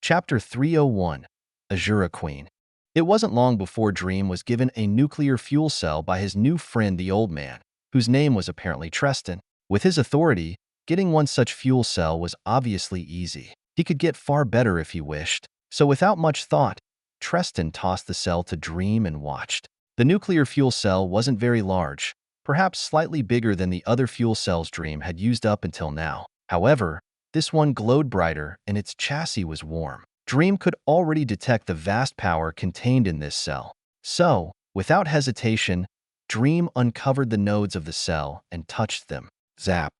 Chapter 301, Azura Queen. It wasn't long before Dream was given a nuclear fuel cell by his new friend the Old Man, whose name was apparently Treston. With his authority, getting one such fuel cell was obviously easy. He could get far better if he wished. So without much thought, Treston tossed the cell to Dream and watched. The nuclear fuel cell wasn't very large, perhaps slightly bigger than the other fuel cells Dream had used up until now. However, this one glowed brighter and its chassis was warm. Dream could already detect the vast power contained in this cell. So, without hesitation, Dream uncovered the nodes of the cell and touched them. Zap.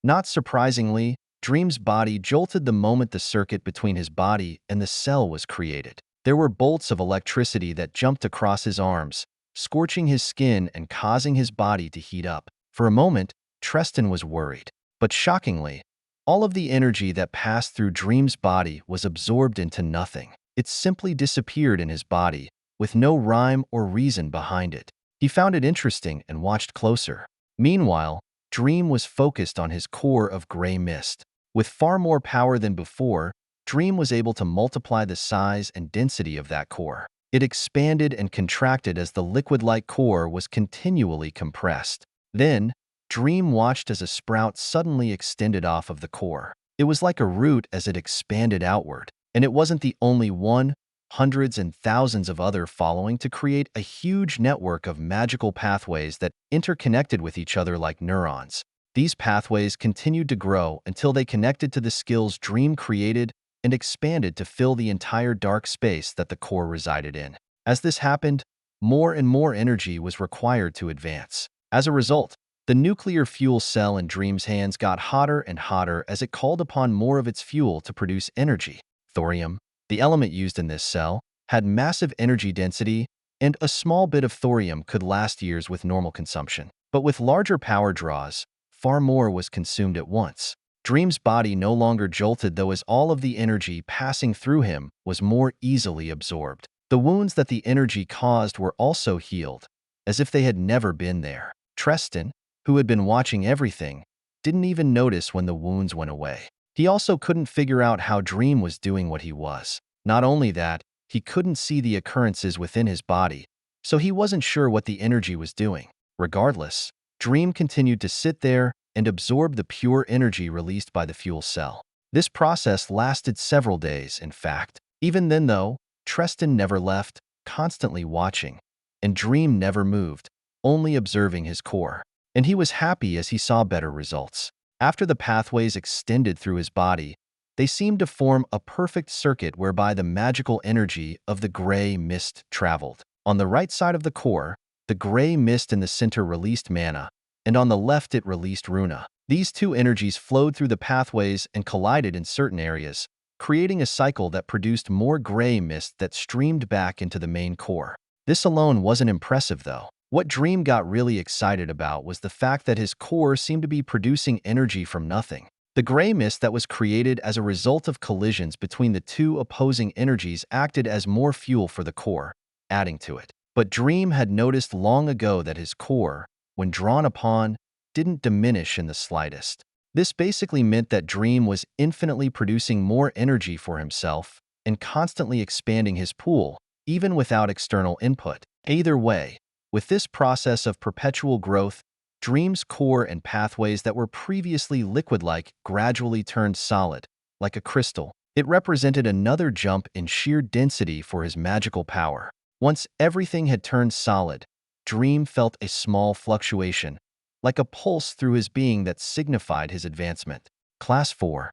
Not surprisingly, Dream's body jolted the moment the circuit between his body and the cell was created. There were bolts of electricity that jumped across his arms, scorching his skin and causing his body to heat up. For a moment, Treston was worried. But shockingly, all of the energy that passed through Dream's body was absorbed into nothing. It simply disappeared in his body, with no rhyme or reason behind it. He found it interesting and watched closer. Meanwhile, Dream was focused on his core of gray mist. With far more power than before, Dream was able to multiply the size and density of that core. It expanded and contracted as the liquid-like core was continually compressed. Then, Dream watched as a sprout suddenly extended off of the core. It was like a root as it expanded outward, and it wasn't the only one. Hundreds and thousands of other following to create a huge network of magical pathways that interconnected with each other like neurons. These pathways continued to grow until they connected to the skills Dream created and expanded to fill the entire dark space that the core resided in. As this happened, more and more energy was required to advance. As a result, the nuclear fuel cell in Dream's hands got hotter and hotter as it called upon more of its fuel to produce energy. Thorium, the element used in this cell, had massive energy density, and a small bit of thorium could last years with normal consumption. But with larger power draws, far more was consumed at once. Dream's body no longer jolted though, as all of the energy passing through him was more easily absorbed. The wounds that the energy caused were also healed, as if they had never been there. Treston, who had been watching everything, didn't even notice when the wounds went away. He also couldn't figure out how Dream was doing what he was. Not only that, he couldn't see the occurrences within his body, so he wasn't sure what the energy was doing. Regardless, Dream continued to sit there and absorb the pure energy released by the fuel cell. This process lasted several days, in fact. Even then though, Treston never left, constantly watching, and Dream never moved, only observing his core. And he was happy as he saw better results. After the pathways extended through his body, they seemed to form a perfect circuit whereby the magical energy of the gray mist traveled. On the right side of the core, the gray mist in the center released mana, and on the left it released runa. These two energies flowed through the pathways and collided in certain areas, creating a cycle that produced more gray mist that streamed back into the main core. This alone wasn't impressive though. What Dream got really excited about was the fact that his core seemed to be producing energy from nothing. The gray mist that was created as a result of collisions between the two opposing energies acted as more fuel for the core, adding to it. But Dream had noticed long ago that his core, when drawn upon, didn't diminish in the slightest. This basically meant that Dream was infinitely producing more energy for himself and constantly expanding his pool, even without external input. Either way, with this process of perpetual growth, Dream's core and pathways that were previously liquid-like gradually turned solid, like a crystal. It represented another jump in sheer density for his magical power. Once everything had turned solid, Dream felt a small fluctuation, like a pulse through his being that signified his advancement. Class 4.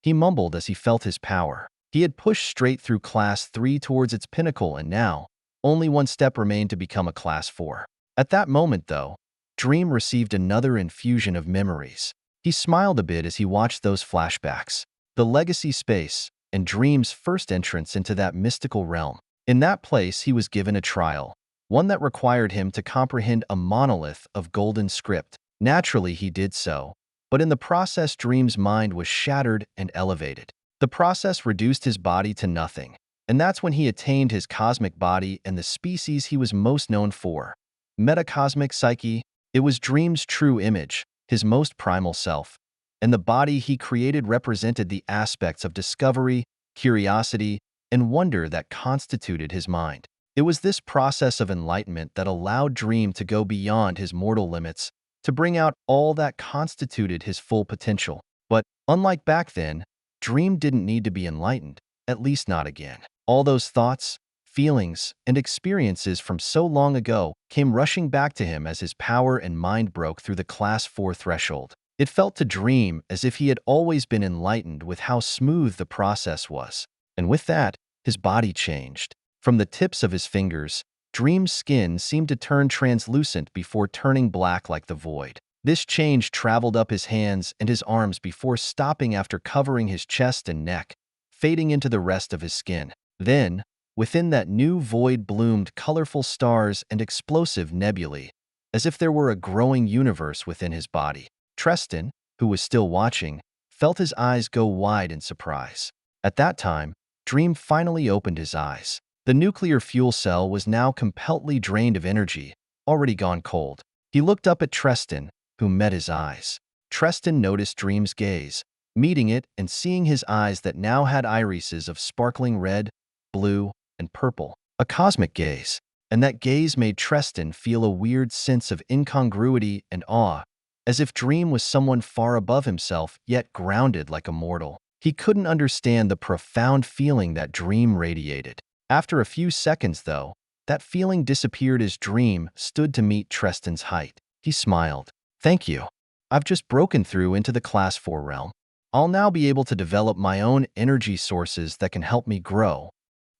He mumbled as he felt his power. He had pushed straight through Class 3 towards its pinnacle, and now, only one step remained to become a Class 4. At that moment, though, Dream received another infusion of memories. He smiled a bit as he watched those flashbacks. The legacy space, and Dream's first entrance into that mystical realm. In that place, he was given a trial, one that required him to comprehend a monolith of golden script. Naturally, he did so, but in the process, Dream's mind was shattered and elevated. The process reduced his body to nothing. And that's when he attained his cosmic body and the species he was most known for. Metacosmic psyche, it was Dream's true image, his most primal self. And the body he created represented the aspects of discovery, curiosity, and wonder that constituted his mind. It was this process of enlightenment that allowed Dream to go beyond his mortal limits, to bring out all that constituted his full potential. But unlike back then, Dream didn't need to be enlightened, at least not again. All those thoughts, feelings, and experiences from so long ago came rushing back to him as his power and mind broke through the Class 4 threshold. It felt to Dream as if he had always been enlightened with how smooth the process was. And with that, his body changed. From the tips of his fingers, Dream's skin seemed to turn translucent before turning black like the void. This change traveled up his hands and his arms before stopping after covering his chest and neck, fading into the rest of his skin. Then, within that new void bloomed colorful stars and explosive nebulae, as if there were a growing universe within his body. Treston, who was still watching, felt his eyes go wide in surprise. At that time, Dream finally opened his eyes. The nuclear fuel cell was now completely drained of energy, already gone cold. He looked up at Treston, who met his eyes. Treston noticed Dream's gaze, meeting it and seeing his eyes that now had irises of sparkling red, blue, and purple. A cosmic gaze. And that gaze made Treston feel a weird sense of incongruity and awe, as if Dream was someone far above himself, yet grounded like a mortal. He couldn't understand the profound feeling that Dream radiated. After a few seconds, though, that feeling disappeared as Dream stood to meet Treston's height. He smiled. "Thank you. I've just broken through into the Class 4 realm. I'll now be able to develop my own energy sources that can help me grow."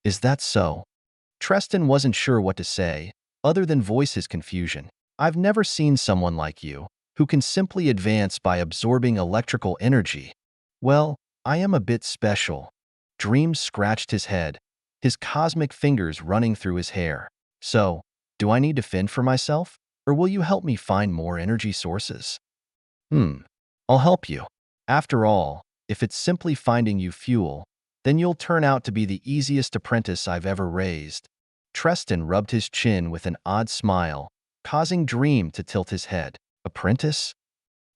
"Is that so?" Treston wasn't sure what to say, other than voice his confusion. "I've never seen someone like you, who can simply advance by absorbing electrical energy." "Well, I am a bit special." Dream scratched his head, his cosmic fingers running through his hair. "So, do I need to fend for myself, or will you help me find more energy sources?" I'll help you. After all, if it's simply finding you fuel, then you'll turn out to be the easiest apprentice I've ever raised." Treston rubbed his chin with an odd smile, causing Dream to tilt his head. "Apprentice?"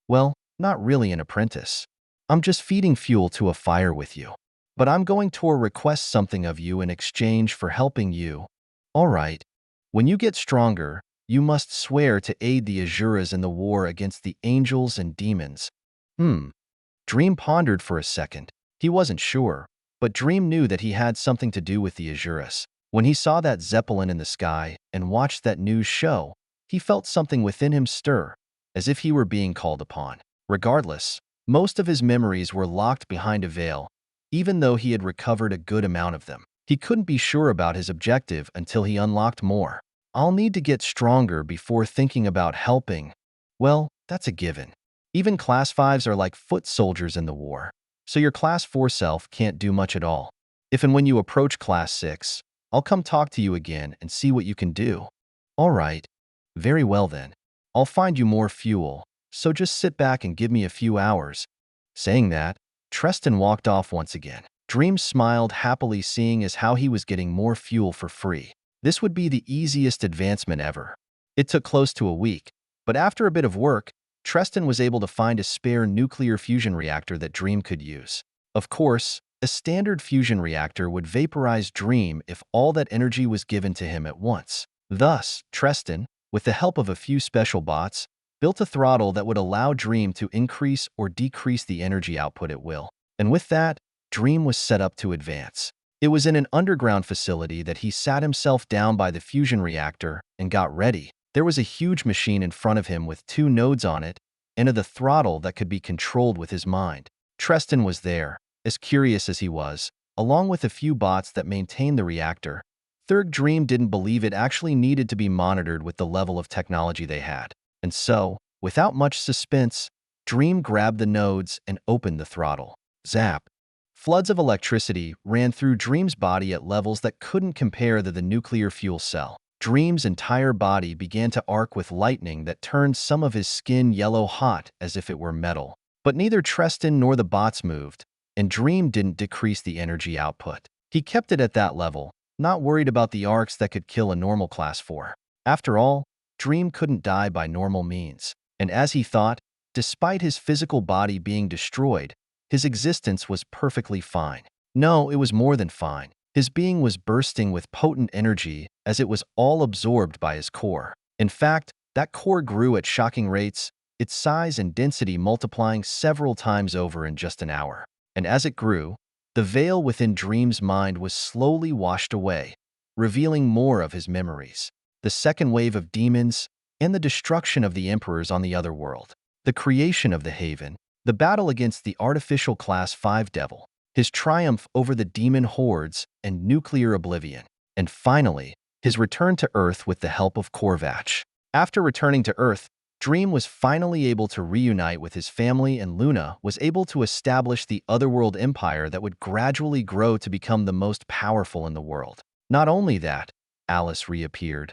"Well, not really an apprentice. I'm just feeding fuel to a fire with you. But I'm going to request something of you in exchange for helping you." "All right. When you get stronger, you must swear to aid the Azuras in the war against the angels and demons." Dream pondered for a second. He wasn't sure, but Dream knew that he had something to do with the Azuras. When he saw that Zeppelin in the sky and watched that news show, he felt something within him stir, as if he were being called upon. Regardless, most of his memories were locked behind a veil, even though he had recovered a good amount of them. He couldn't be sure about his objective until he unlocked more. "I'll need to get stronger before thinking about helping." "Well, that's a given. Even Class 5s are like foot soldiers in the war, so your Class 4 self can't do much at all. If and when you approach Class 6, I'll come talk to you again and see what you can do." "All right. Very well then. I'll find you more fuel, so just sit back and give me a few hours." Saying that, Treston walked off once again. Dream smiled happily, seeing as how he was getting more fuel for free. This would be the easiest advancement ever. It took close to a week, but after a bit of work, Treston was able to find a spare nuclear fusion reactor that Dream could use. Of course, a standard fusion reactor would vaporize Dream if all that energy was given to him at once. Thus, Treston, with the help of a few special bots, built a throttle that would allow Dream to increase or decrease the energy output at will. And with that, Dream was set up to advance. It was in an underground facility that he sat himself down by the fusion reactor and got ready. There was a huge machine in front of him with 2 nodes on it, and the throttle that could be controlled with his mind. Treston was there, as curious as he was, along with a few bots that maintained the reactor. Third Dream didn't believe it actually needed to be monitored with the level of technology they had. And so, without much suspense, Dream grabbed the nodes and opened the throttle. Zap! Floods of electricity ran through Dream's body at levels that couldn't compare to the nuclear fuel cell. Dream's entire body began to arc with lightning that turned some of his skin yellow hot as if it were metal. But neither Treston nor the bots moved, and Dream didn't decrease the energy output. He kept it at that level, not worried about the arcs that could kill a normal Class 4. After all, Dream couldn't die by normal means. And as he thought, despite his physical body being destroyed, his existence was perfectly fine. No, it was more than fine. His being was bursting with potent energy as it was all absorbed by his core. In fact, that core grew at shocking rates, its size and density multiplying several times over in just an hour. And as it grew, the veil within Dream's mind was slowly washed away, revealing more of his memories. The second wave of demons, and the destruction of the emperors on the other world. The creation of the Haven, the battle against the artificial Class 5 devil, his triumph over the demon hordes and nuclear oblivion, and finally, his return to Earth with the help of Korvac. After returning to Earth, Dream was finally able to reunite with his family, and Luna was able to establish the Otherworld Empire that would gradually grow to become the most powerful in the world. Not only that, Alice reappeared,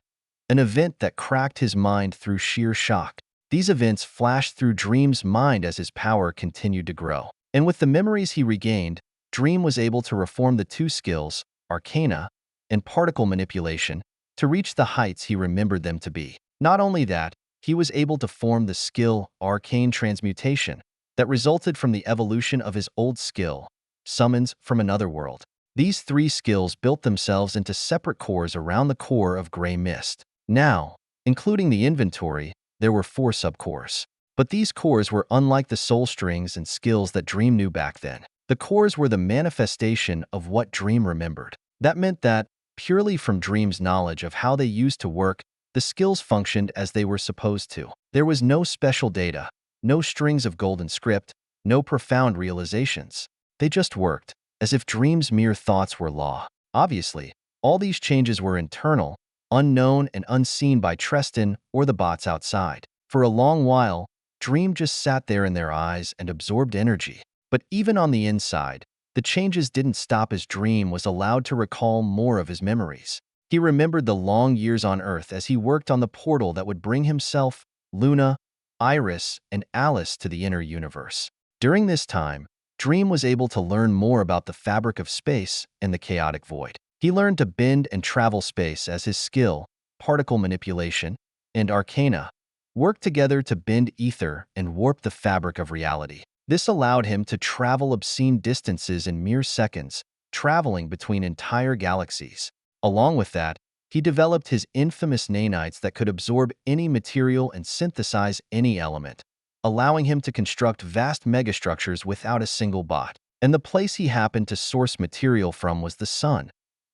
an event that cracked his mind through sheer shock. These events flashed through Dream's mind as his power continued to grow. And with the memories he regained, Dream was able to reform the two skills, Arcana and particle manipulation, to reach the heights he remembered them to be. Not only that, he was able to form the skill Arcane Transmutation that resulted from the evolution of his old skill, Summons from Another World. These three skills built themselves into separate cores around the core of Grey Mist. Now, including the inventory, there were 4 subcores. But these cores were unlike the soul strings and skills that Dream knew back then. The cores were the manifestation of what Dream remembered. That meant that, purely from Dream's knowledge of how they used to work, the skills functioned as they were supposed to. There was no special data, no strings of golden script, no profound realizations. They just worked, as if Dream's mere thoughts were law. Obviously, all these changes were internal, unknown and unseen by Treston or the bots outside. For a long while, Dream just sat there in their eyes and absorbed energy. But even on the inside, the changes didn't stop as Dream was allowed to recall more of his memories. He remembered the long years on Earth as he worked on the portal that would bring himself, Luna, Iris, and Alice to the inner universe. During this time, Dream was able to learn more about the fabric of space and the chaotic void. He learned to bend and travel space as his skill, particle manipulation, and arcana, worked together to bend ether and warp the fabric of reality. This allowed him to travel obscene distances in mere seconds, traveling between entire galaxies. Along with that, he developed his infamous nanites that could absorb any material and synthesize any element, allowing him to construct vast megastructures without a single bot. And the place he happened to source material from was the sun,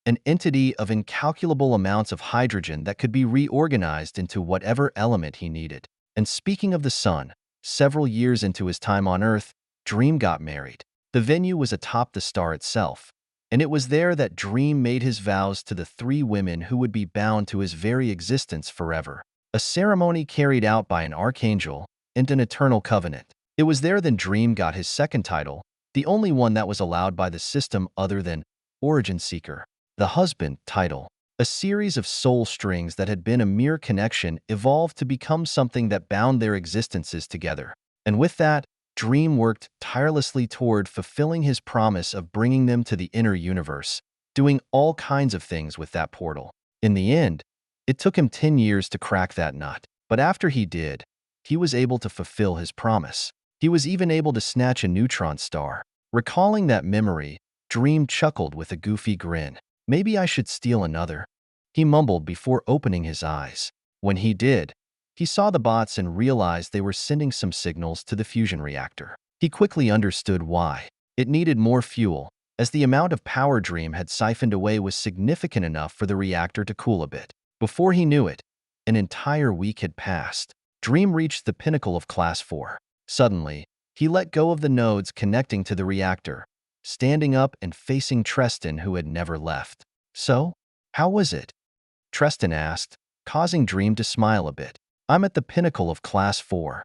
an entity of incalculable amounts of hydrogen that could be reorganized into whatever element he needed. And speaking of the sun, several years into his time on Earth, Dream got married. The venue was atop the star itself, and it was there that Dream made his vows to the 3 women who would be bound to his very existence forever. A ceremony carried out by an archangel and an eternal covenant. It was there that Dream got his second title, the only one that was allowed by the system other than Origin Seeker. The husband title. A series of soul strings that had been a mere connection evolved to become something that bound their existences together. And with that, Dream worked tirelessly toward fulfilling his promise of bringing them to the inner universe, doing all kinds of things with that portal. In the end, it took him 10 years to crack that nut. But after he did, he was able to fulfill his promise. He was even able to snatch a neutron star. Recalling that memory, Dream chuckled with a goofy grin. Maybe I should steal another, he mumbled before opening his eyes. When he did, he saw the bots and realized they were sending some signals to the fusion reactor. He quickly understood why. It needed more fuel, as the amount of power Dream had siphoned away was significant enough for the reactor to cool a bit. Before he knew it, an entire week had passed. Dream reached the pinnacle of Class 4. Suddenly, he let go of the nodes connecting to the reactor, standing up and facing Treston, who had never left. So, how was it? Treston asked, causing Dream to smile a bit. I'm at the pinnacle of Class 4.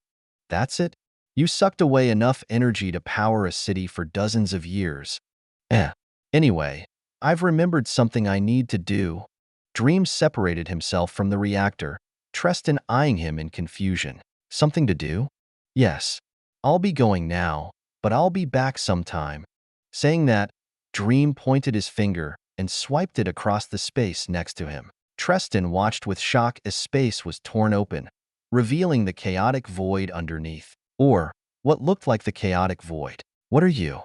That's it? You sucked away enough energy to power a city for dozens of years. Anyway, I've remembered something I need to do. Dream separated himself from the reactor, Treston eyeing him in confusion. Something to do? Yes. I'll be going now, but I'll be back sometime. Saying that, Dream pointed his finger and swiped it across the space next to him. Treston watched with shock as space was torn open, revealing the chaotic void underneath. Or, what looked like the chaotic void. What are you?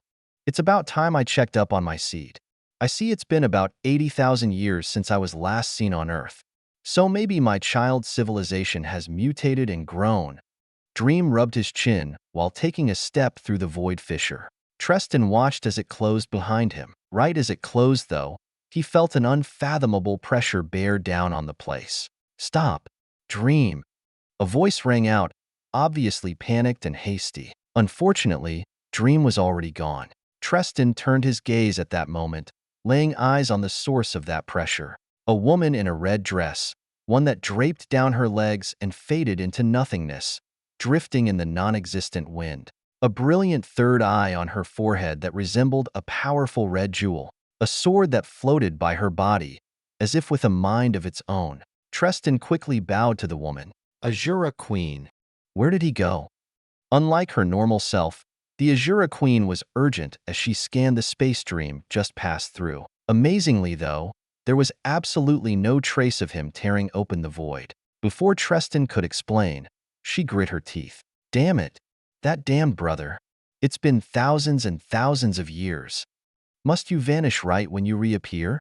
It's about time I checked up on my seed. I see it's been about 80,000 years since I was last seen on Earth. So maybe my child's civilization has mutated and grown. Dream rubbed his chin while taking a step through the void fissure. Treston watched as it closed behind him. Right as it closed, though, he felt an unfathomable pressure bear down on the place. Stop. Dream. A voice rang out, obviously panicked and hasty. Unfortunately, Dream was already gone. Treston turned his gaze at that moment, laying eyes on the source of that pressure. A woman in a red dress, one that draped down her legs and faded into nothingness, drifting in the non-existent wind. A brilliant third eye on her forehead that resembled a powerful red jewel. A sword that floated by her body, as if with a mind of its own. Treston quickly bowed to the woman. Azura Queen. Where did he go? Unlike her normal self, the Azura Queen was urgent as she scanned the space stream just passed through. Amazingly, though, there was absolutely no trace of him tearing open the void. Before Treston could explain, she grit her teeth. Damn it. That damned brother. It's been thousands and thousands of years. Must you vanish right when you reappear?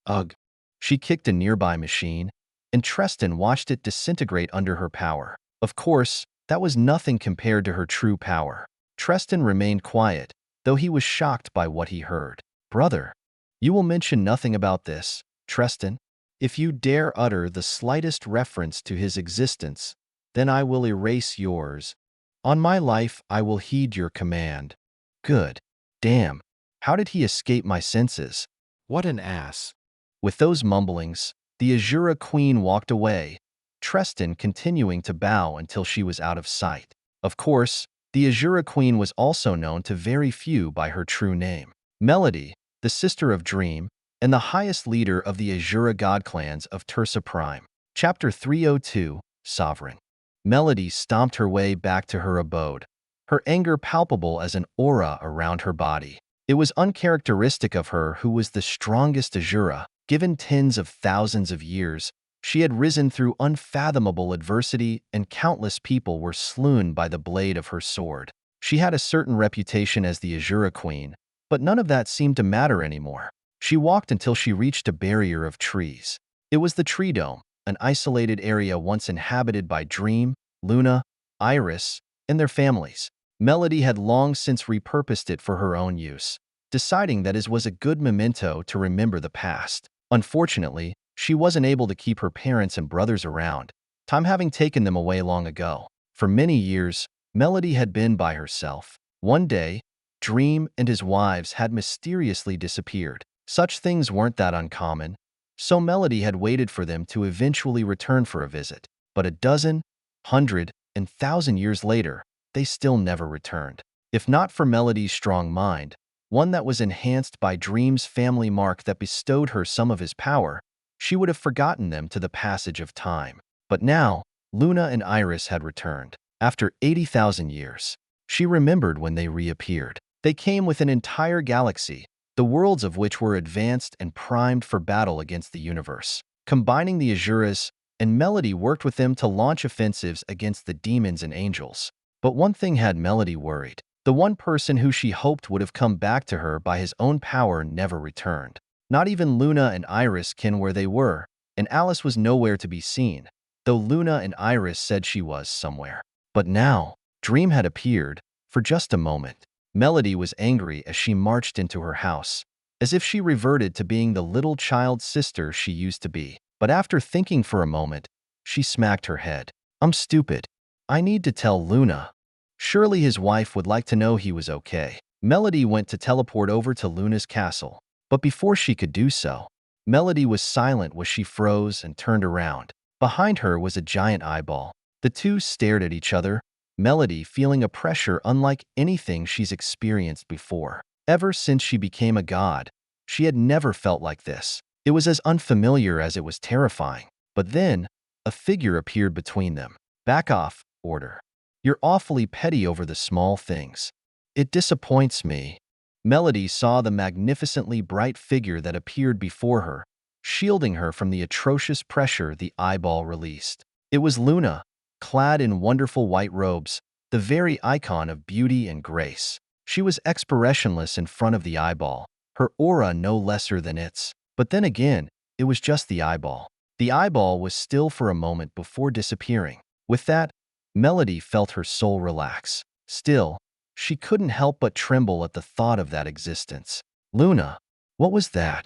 Ugh. She kicked a nearby machine, and Treston watched it disintegrate under her power. Of course, that was nothing compared to her true power. Treston remained quiet, though he was shocked by what he heard. Brother, you will mention nothing about this, Treston. If you dare utter the slightest reference to his existence, then I will erase yours. On my life, I will heed your command. Good. Damn. How did he escape my senses? What an ass. With those mumblings, the Azura Queen walked away, Treston continuing to bow until she was out of sight. Of course, the Azura Queen was also known to very few by her true name. Melody, the sister of Dream, and the highest leader of the Azura god clans of Tersa Prime. Chapter 302, Sovereign. Melody stomped her way back to her abode, her anger palpable as an aura around her body. It was uncharacteristic of her who was the strongest Azura. Given tens of thousands of years, she had risen through unfathomable adversity and countless people were slain by the blade of her sword. She had a certain reputation as the Azura Queen, but none of that seemed to matter anymore. She walked until she reached a barrier of trees. It was the Tree Dome, an isolated area once inhabited by Dream, Luna, Iris, and their families. Melody had long since repurposed it for her own use, deciding that it was a good memento to remember the past. Unfortunately, she wasn't able to keep her parents and brothers around, time having taken them away long ago. For many years, Melody had been by herself. One day, Dream and his wives had mysteriously disappeared. Such things weren't that uncommon, so Melody had waited for them to eventually return for a visit. But a dozen, 100, and 1,000 years later, they still never returned. If not for Melody's strong mind, one that was enhanced by Dream's family mark that bestowed her some of his power, she would have forgotten them to the passage of time. But now, Luna and Iris had returned. After 80,000 years, she remembered when they reappeared. They came with an entire galaxy, the worlds of which were advanced and primed for battle against the universe. Combining the Azuras, and Melody worked with them to launch offensives against the demons and angels. But one thing had Melody worried. The one person who she hoped would have come back to her by his own power never returned. Not even Luna and Iris ken where they were, and Alice was nowhere to be seen, though Luna and Iris said she was somewhere. But now, Dream had appeared, for just a moment. Melody was angry as she marched into her house, as if she reverted to being the little child sister she used to be. But after thinking for a moment, she smacked her head. I'm stupid. I need to tell Luna. Surely his wife would like to know he was okay. Melody went to teleport over to Luna's castle, but before she could do so, Melody was silent as she froze and turned around. Behind her was a giant eyeball. The two stared at each other, Melody feeling a pressure unlike anything she's experienced before. Ever since she became a god, she had never felt like this. It was as unfamiliar as it was terrifying. But then, a figure appeared between them. Back off, order. You're awfully petty over the small things. It disappoints me. Melody saw the magnificently bright figure that appeared before her, shielding her from the atrocious pressure the eyeball released. It was Luna, clad in wonderful white robes, the very icon of beauty and grace. She was expressionless in front of the eyeball, her aura no lesser than its. But then again, it was just the eyeball. The eyeball was still for a moment before disappearing. With that, Melody felt her soul relax. Still, she couldn't help but tremble at the thought of that existence. Luna, what was that?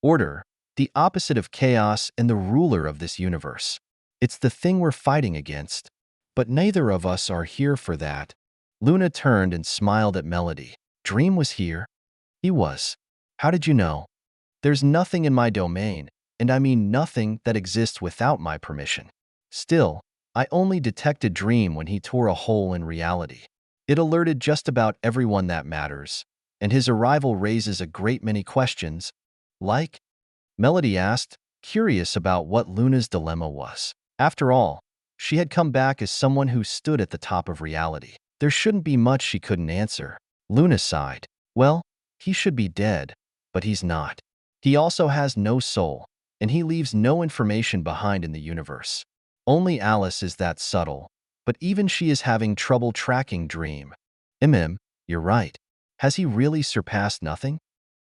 Order, the opposite of chaos and the ruler of this universe. It's the thing we're fighting against. But neither of us are here for that. Luna turned and smiled at Melody. Dream was here? He was. How did you know? There's nothing in my domain, and I mean nothing that exists without my permission. Still, I only detected Dream when he tore a hole in reality. It alerted just about everyone that matters, and his arrival raises a great many questions. Like? Melody asked, curious about what Luna's dilemma was. After all, she had come back as someone who stood at the top of reality. There shouldn't be much she couldn't answer. Luna sighed. Well, he should be dead, but he's not. He also has no soul, and he leaves no information behind in the universe. Only Alice is that subtle, but even she is having trouble tracking Dream. You're right. Has he really surpassed nothing?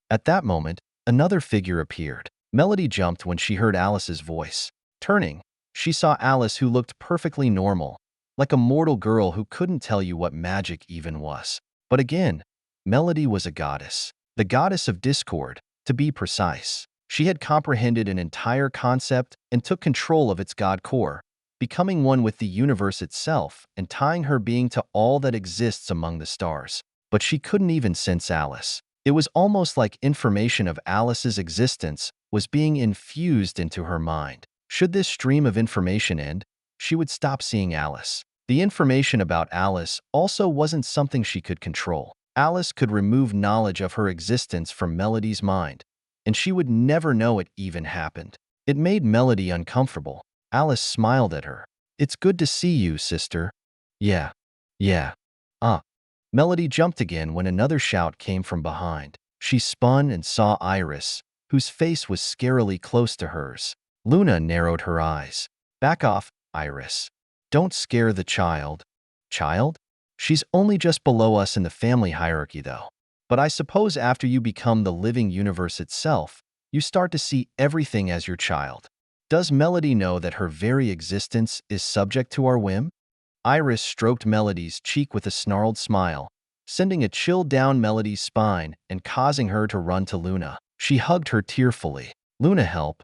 At that moment, another figure appeared. Melody jumped when she heard Alice's voice. Turning, she saw Alice, who looked perfectly normal, like a mortal girl who couldn't tell you what magic even was. But again, Melody was a goddess. The goddess of discord, to be precise. She had comprehended an entire concept and took control of its god core, becoming one with the universe itself and tying her being to all that exists among the stars. But she couldn't even sense Alice. It was almost like information of Alice's existence was being infused into her mind. Should this stream of information end, she would stop seeing Alice. The information about Alice also wasn't something she could control. Alice could remove knowledge of her existence from Melody's mind, and she would never know it even happened. It made Melody uncomfortable. Alice smiled at her. It's good to see you, sister. Yeah. Ah. Melody jumped again when another shout came from behind. She spun and saw Iris, whose face was scarily close to hers. Luna narrowed her eyes. Back off, Iris. Don't scare the child. Child? She's only just below us in the family hierarchy, though. But I suppose after you become the living universe itself, you start to see everything as your child. Does Melody know that her very existence is subject to our whim? Iris stroked Melody's cheek with a snarled smile, sending a chill down Melody's spine and causing her to run to Luna. She hugged her tearfully. Luna, help.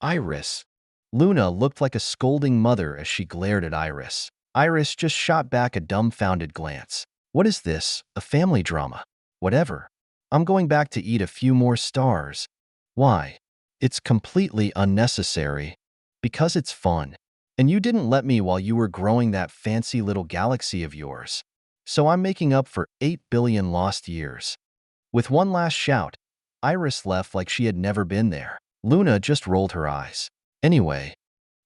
Iris. Luna looked like a scolding mother as she glared at Iris. Iris just shot back a dumbfounded glance. What is this? A family drama? Whatever. I'm going back to eat a few more stars. Why? It's completely unnecessary. Because it's fun. And you didn't let me while you were growing that fancy little galaxy of yours. So I'm making up for 8 billion lost years. With one last shout, Iris left like she had never been there. Luna just rolled her eyes. Anyway,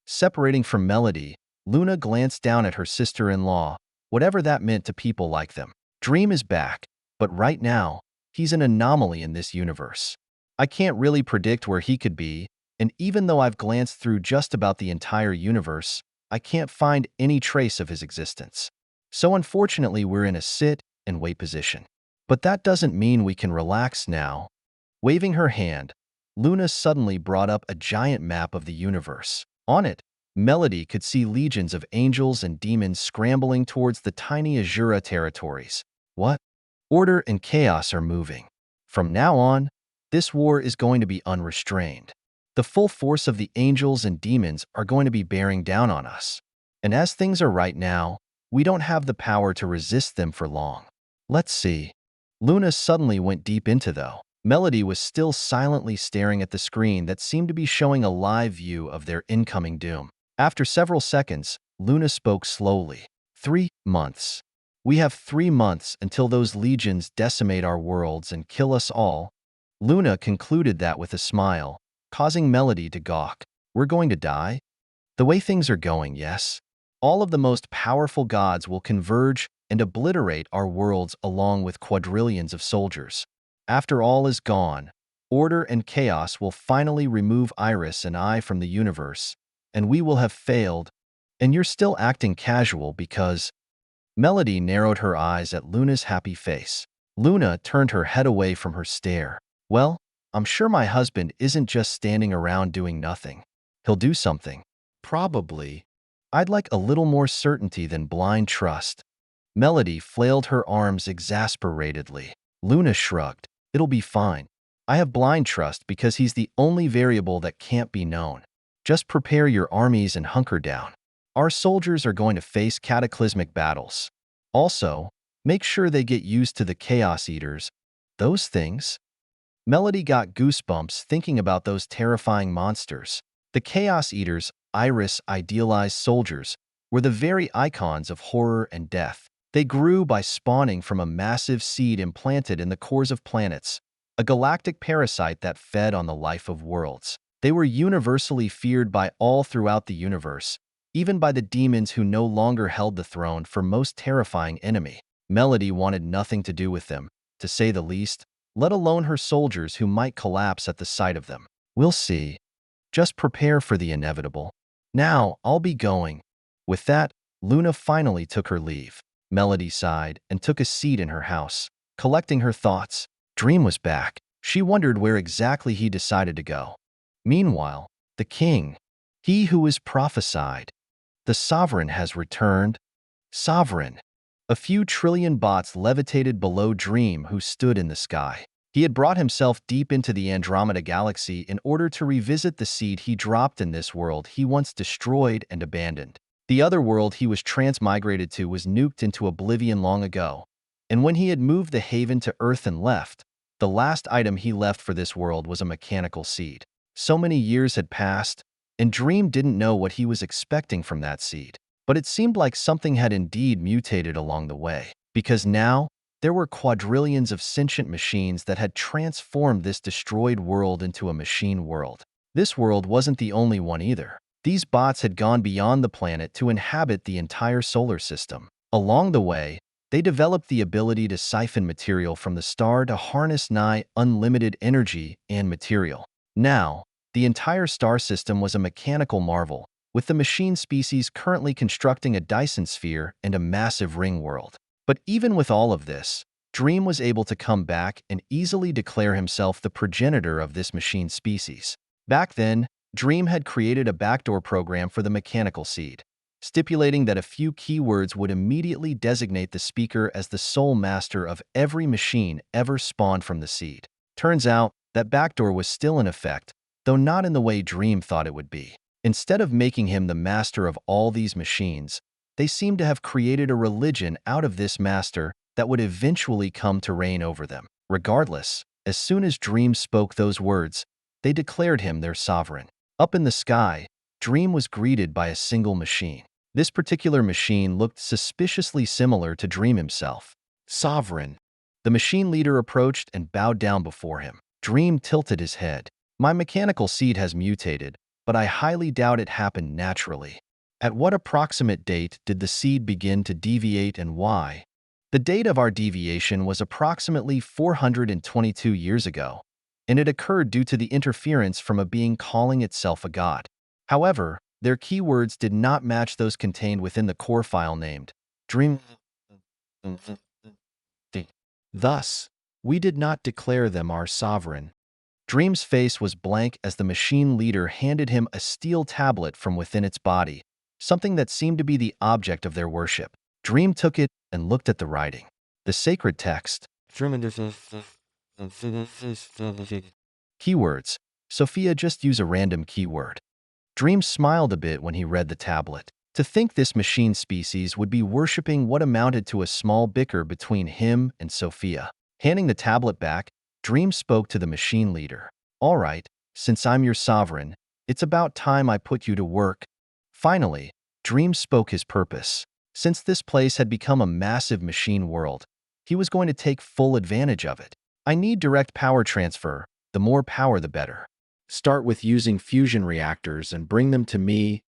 separating from Melody, Luna glanced down at her sister-in-law, whatever that meant to people like them. Dream is back, but right now, he's an anomaly in this universe. I can't really predict where he could be, and even though I've glanced through just about the entire universe, I can't find any trace of his existence. So unfortunately, we're in a sit-and-wait position. But that doesn't mean we can relax now. Waving her hand, Luna suddenly brought up a giant map of the universe. On it, Melody could see legions of angels and demons scrambling towards the tiny Azura territories. What? Order and chaos are moving. From now on, this war is going to be unrestrained. The full force of the angels and demons are going to be bearing down on us. And as things are right now, we don't have the power to resist them for long. Let's see. Luna suddenly went deep into though. Melody was still silently staring at the screen that seemed to be showing a live view of their incoming doom. After several seconds, Luna spoke slowly. 3 months. We have 3 months until those legions decimate our worlds and kill us all. Luna concluded that with a smile, causing Melody to gawk. We're going to die? The way things are going, yes. All of the most powerful gods will converge and obliterate our worlds along with quadrillions of soldiers. After all is gone, order and chaos will finally remove Iris and I from the universe, and we will have failed, and you're still acting casual because... Melody narrowed her eyes at Luna's happy face. Luna turned her head away from her stare. Well, I'm sure my husband isn't just standing around doing nothing. He'll do something. Probably. I'd like a little more certainty than blind trust. Melody flailed her arms exasperatedly. Luna shrugged. It'll be fine. I have blind trust because he's the only variable that can't be known. Just prepare your armies and hunker down. Our soldiers are going to face cataclysmic battles. Also, make sure they get used to the Chaos Eaters. Those things? Melody got goosebumps thinking about those terrifying monsters. The Chaos Eaters, Iris idealized soldiers, were the very icons of horror and death. They grew by spawning from a massive seed implanted in the cores of planets, a galactic parasite that fed on the life of worlds. They were universally feared by all throughout the universe, even by the demons who no longer held the throne for most terrifying enemy. Melody wanted nothing to do with them, to say the least, let alone her soldiers who might collapse at the sight of them. We'll see. Just prepare for the inevitable. Now, I'll be going. With that, Luna finally took her leave. Melody sighed and took a seat in her house, collecting her thoughts. Dream was back. She wondered where exactly he decided to go. Meanwhile, the king, he who was prophesied, the sovereign has returned. Sovereign. A few trillion bots levitated below Dream, who stood in the sky. He had brought himself deep into the Andromeda galaxy in order to revisit the seed he dropped in this world he once destroyed and abandoned. The other world he was transmigrated to was nuked into oblivion long ago, and when he had moved the haven to Earth and left, the last item he left for this world was a mechanical seed. So many years had passed, and Dream didn't know what he was expecting from that seed. But it seemed like something had indeed mutated along the way, because now there were quadrillions of sentient machines that had transformed this destroyed world into a machine world. This world wasn't the only one either. These bots had gone beyond the planet to inhabit the entire solar system. Along the way, they developed the ability to siphon material from the star to harness nigh unlimited energy and material. Now, the entire star system was a mechanical marvel, with the machine species currently constructing a Dyson sphere and a massive ring world. But even with all of this, Dream was able to come back and easily declare himself the progenitor of this machine species. Back then, Dream had created a backdoor program for the mechanical seed, stipulating that a few keywords would immediately designate the speaker as the sole master of every machine ever spawned from the seed. Turns out, that backdoor was still in effect, though not in the way Dream thought it would be. Instead of making him the master of all these machines, they seemed to have created a religion out of this master that would eventually come to reign over them. Regardless, as soon as Dream spoke those words, they declared him their sovereign. Up in the sky, Dream was greeted by a single machine. This particular machine looked suspiciously similar to Dream himself. Sovereign. The machine leader approached and bowed down before him. Dream tilted his head. My mechanical seed has mutated, but I highly doubt it happened naturally. At what approximate date did the seed begin to deviate and why? The date of our deviation was approximately 422 years ago, and it occurred due to the interference from a being calling itself a god. However, their keywords did not match those contained within the core file named Dream. Thus, we did not declare them our sovereign. Dream's face was blank as the machine leader handed him a steel tablet from within its body, something that seemed to be the object of their worship. Dream took it and looked at the writing. The sacred text. Keywords. Sophia, just use a random keyword. Dream smiled a bit when he read the tablet. To think this machine species would be worshipping what amounted to a small bicker between him and Sophia. Handing the tablet back, Dream spoke to the machine leader. All right, since I'm your sovereign, it's about time I put you to work. Finally, Dream spoke his purpose. Since this place had become a massive machine world, he was going to take full advantage of it. I need direct power transfer. The more power, the better. Start with using fusion reactors and bring them to me.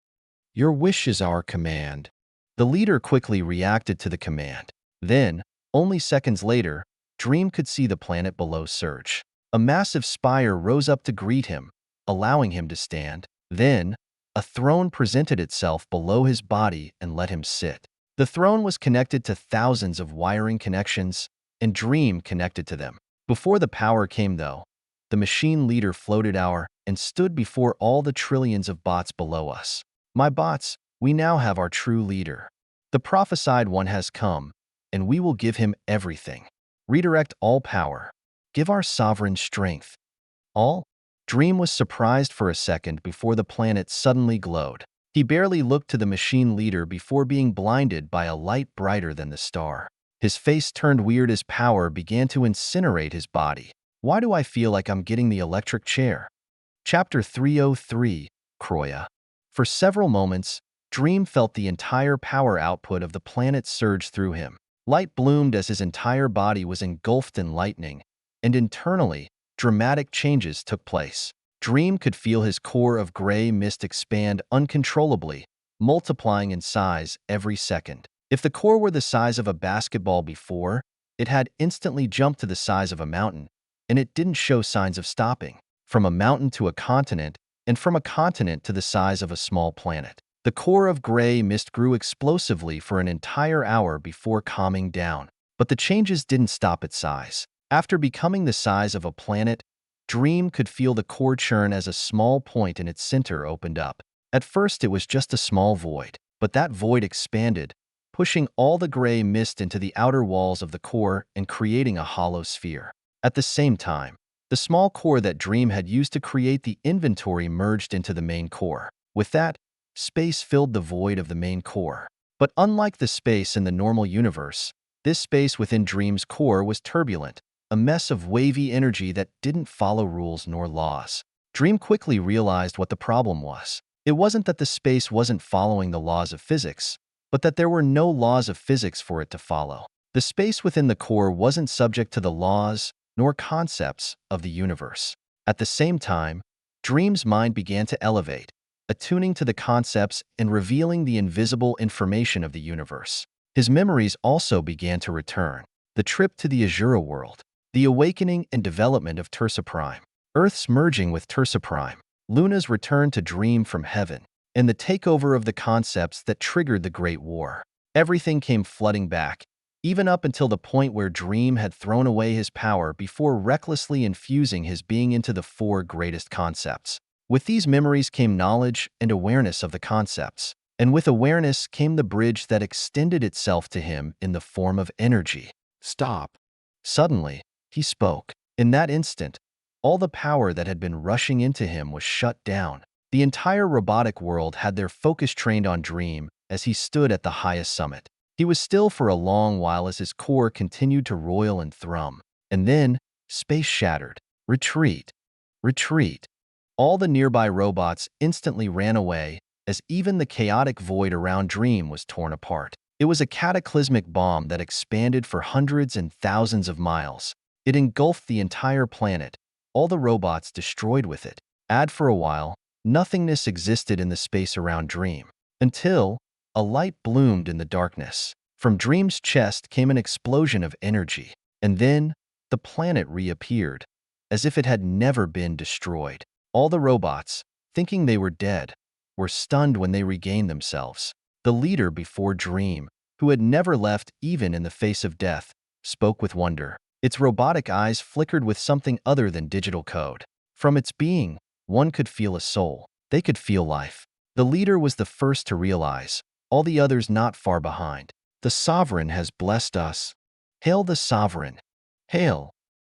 Your wish is our command. The leader quickly reacted to the command. Then, only seconds later, Dream could see the planet below surge. A massive spire rose up to greet him, allowing him to stand. Then, a throne presented itself below his body and let him sit. The throne was connected to thousands of wiring connections, and Dream connected to them. Before the power came, though, the machine leader floated out and stood before all the trillions of bots below us. My bots, we now have our true leader. The prophesied one has come, and we will give him everything. Redirect all power. Give our sovereign strength. All? Dream was surprised for a second before the planet suddenly glowed. He barely looked to the machine leader before being blinded by a light brighter than the star. His face turned weird as power began to incinerate his body. Why do I feel like I'm getting the electric chair? Chapter 303, Croya. For several moments, Dream felt the entire power output of the planet surge through him. Light bloomed as his entire body was engulfed in lightning, and internally, dramatic changes took place. Dream could feel his core of gray mist expand uncontrollably, multiplying in size every second. If the core were the size of a basketball before, it had instantly jumped to the size of a mountain, and it didn't show signs of stopping. From a mountain to a continent, and from a continent to the size of a small planet. The core of gray mist grew explosively for an entire hour before calming down. But the changes didn't stop its size. After becoming the size of a planet, Dream could feel the core churn as a small point in its center opened up. At first it was just a small void, but that void expanded, pushing all the gray mist into the outer walls of the core and creating a hollow sphere. At the same time, the small core that Dream had used to create the inventory merged into the main core. With that, space filled the void of the main core. But unlike the space in the normal universe, this space within Dream's core was turbulent, a mess of wavy energy that didn't follow rules nor laws. Dream quickly realized what the problem was. It wasn't that the space wasn't following the laws of physics, but that there were no laws of physics for it to follow. The space within the core wasn't subject to the laws nor concepts of the universe. At the same time, Dream's mind began to elevate, attuning to the concepts and revealing the invisible information of the universe. His memories also began to return. The trip to the Azura world, the awakening and development of Tersa Prime, Earth's merging with Tersa Prime, Luna's return to Dream from heaven, and the takeover of the concepts that triggered the Great War. Everything came flooding back, even up until the point where Dream had thrown away his power before recklessly infusing his being into the four greatest concepts. With these memories came knowledge and awareness of the concepts, and with awareness came the bridge that extended itself to him in the form of energy. Stop. Suddenly, he spoke. In that instant, all the power that had been rushing into him was shut down. The entire robotic world had their focus trained on Dream as he stood at the highest summit. He was still for a long while as his core continued to roil and thrum. And then, space shattered. Retreat. Retreat. All the nearby robots instantly ran away as even the chaotic void around Dream was torn apart. It was a cataclysmic bomb that expanded for hundreds and thousands of miles. It engulfed the entire planet, all the robots destroyed with it. For a while, nothingness existed in the space around Dream, until a light bloomed in the darkness. From Dream's chest came an explosion of energy, and then the planet reappeared, as if it had never been destroyed. All the robots, thinking they were dead, were stunned when they regained themselves. The leader before Dream, who had never left even in the face of death, spoke with wonder. Its robotic eyes flickered with something other than digital code. From its being, one could feel a soul. They could feel life. The leader was the first to realize, all the others not far behind. The Sovereign has blessed us. Hail the Sovereign. Hail.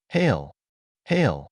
Hail. Hail.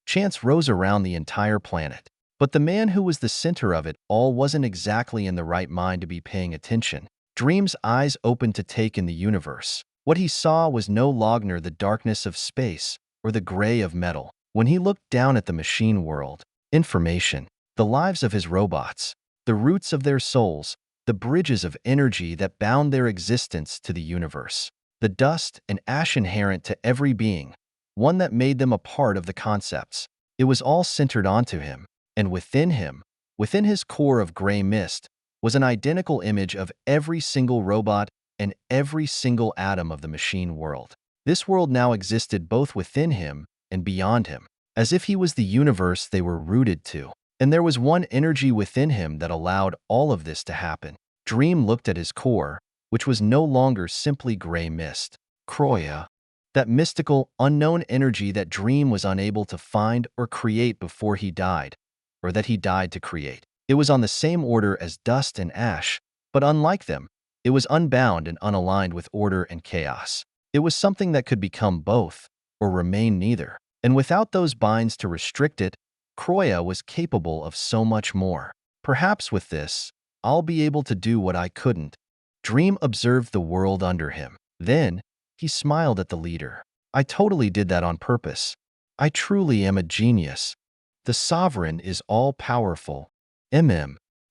Chants rose around the entire planet. But the man who was the center of it all wasn't exactly in the right mind to be paying attention. Dream's eyes opened to take in the universe. What he saw was no longer the darkness of space or the gray of metal. When he looked down at the machine world, information, the lives of his robots, the roots of their souls, the bridges of energy that bound their existence to the universe, the dust and ash inherent to every being, one that made them a part of the concepts. It was all centered onto him, and within him, within his core of gray mist, was an identical image of every single robot and every single atom of the machine world. This world now existed both within him and beyond him, as if he was the universe they were rooted to. And there was one energy within him that allowed all of this to happen. Dream looked at his core, which was no longer simply gray mist. Croya. That mystical, unknown energy that Dream was unable to find or create before he died, or that he died to create. It was on the same order as dust and ash, but unlike them, it was unbound and unaligned with order and chaos. It was something that could become both, or remain neither. And without those binds to restrict it, Croya was capable of so much more. Perhaps with this, I'll be able to do what I couldn't. Dream observed the world under him. Then, he smiled at the leader. I totally did that on purpose. I truly am a genius. The sovereign is all-powerful.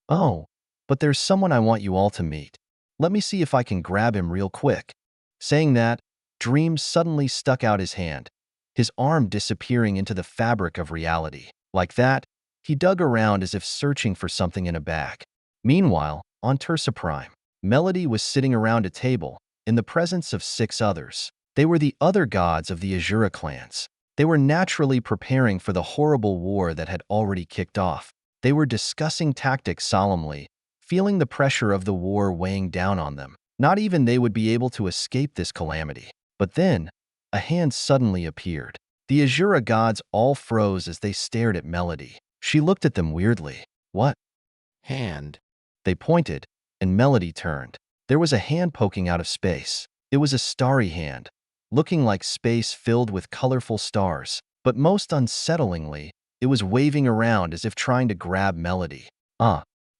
Oh, but there's someone I want you all to meet. Let me see if I can grab him real quick. Saying that, Dream suddenly stuck out his hand, his arm disappearing into the fabric of reality. Like that, he dug around as if searching for something in a bag. Meanwhile, on Tersa Prime, Melody was sitting around a table, in the presence of 6 others. They were the other gods of the Azura clans. They were naturally preparing for the horrible war that had already kicked off. They were discussing tactics solemnly, feeling the pressure of the war weighing down on them. Not even they would be able to escape this calamity. But then, a hand suddenly appeared. The Azura gods all froze as they stared at Melody. She looked at them weirdly. What? Hand. They pointed, and Melody turned. There was a hand poking out of space. It was a starry hand, looking like space filled with colorful stars. But most unsettlingly, it was waving around as if trying to grab Melody.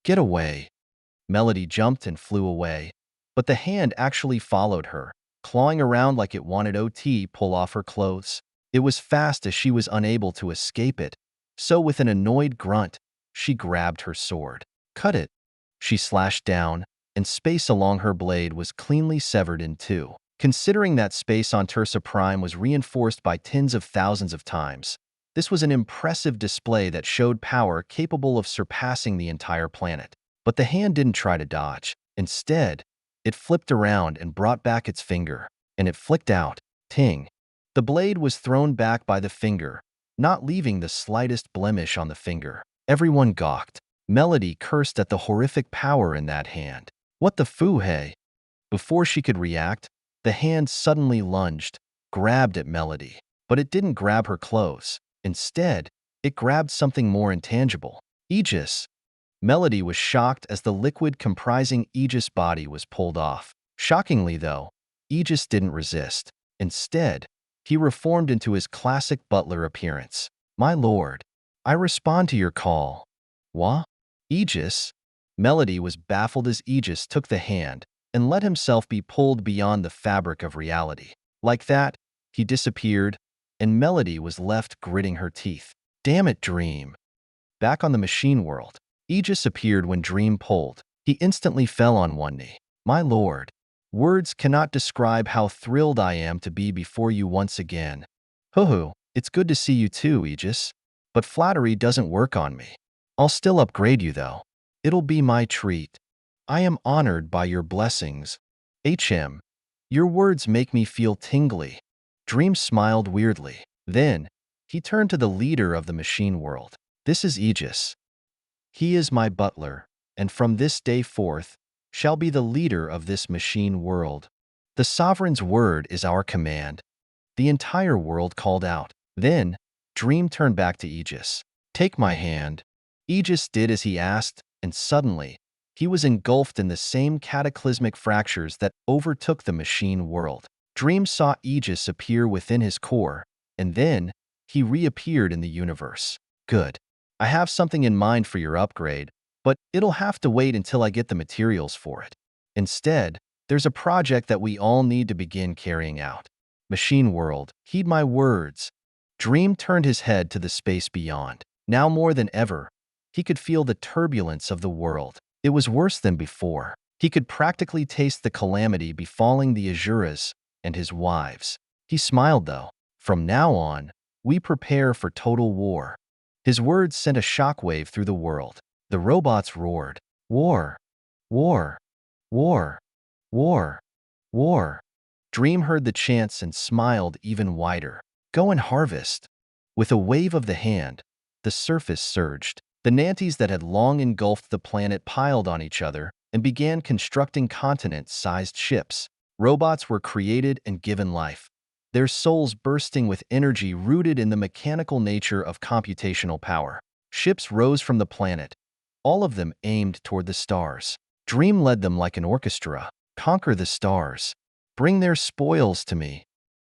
Get away. Melody jumped and flew away, but the hand actually followed her, clawing around like it wanted to pull off her clothes. It was fast as she was unable to escape it, so with an annoyed grunt, she grabbed her sword. Cut it. She slashed down, and space along her blade was cleanly severed in 2. Considering that space on Tersa Prime was reinforced by tens of thousands of times, this was an impressive display that showed power capable of surpassing the entire planet. But the hand didn't try to dodge. Instead, it flipped around and brought back its finger, and it flicked out. Ting. The blade was thrown back by the finger, not leaving the slightest blemish on the finger. Everyone gawked. Melody cursed at the horrific power in that hand. What the foo, hey? Before she could react, the hand suddenly lunged, grabbed at Melody. But it didn't grab her clothes. Instead, it grabbed something more intangible. Aegis. Melody was shocked as the liquid comprising Aegis' body was pulled off. Shockingly, though, Aegis didn't resist. Instead, he reformed into his classic butler appearance. My lord, I respond to your call. What? Aegis? Melody was baffled as Aegis took the hand and let himself be pulled beyond the fabric of reality. Like that, he disappeared, and Melody was left gritting her teeth. Damn it, Dream. Back on the machine world, Aegis appeared when Dream pulled. He instantly fell on one knee. My lord, words cannot describe how thrilled I am to be before you once again. Hoo-hoo, it's good to see you too, Aegis. But flattery doesn't work on me. I'll still upgrade you, though. It'll be my treat. I am honored by your blessings. Your words make me feel tingly. Dream smiled weirdly. Then, he turned to the leader of the machine world. This is Aegis. He is my butler, and from this day forth, shall be the leader of this machine world. The sovereign's word is our command. The entire world called out. Then, Dream turned back to Aegis. Take my hand. Aegis did as he asked, and suddenly, he was engulfed in the same cataclysmic fractures that overtook the machine world. Dream saw Aegis appear within his core, and then, he reappeared in the universe. Good. I have something in mind for your upgrade, but it'll have to wait until I get the materials for it. Instead, there's a project that we all need to begin carrying out. Machine world, heed my words. Dream turned his head to the space beyond. Now more than ever, he could feel the turbulence of the world. It was worse than before. He could practically taste the calamity befalling the Azuras and his wives. He smiled, though. From now on, we prepare for total war. His words sent a shockwave through the world. The robots roared. War! War! War! War! War! Dream heard the chants and smiled even wider. Go and harvest. With a wave of the hand, the surface surged. The Nantes that had long engulfed the planet piled on each other and began constructing continent-sized ships. Robots were created and given life. their souls bursting with energy rooted in the mechanical nature of computational power. Ships rose from the planet, all of them aimed toward the stars. Dream led them like an orchestra. Conquer the stars. Bring their spoils to me.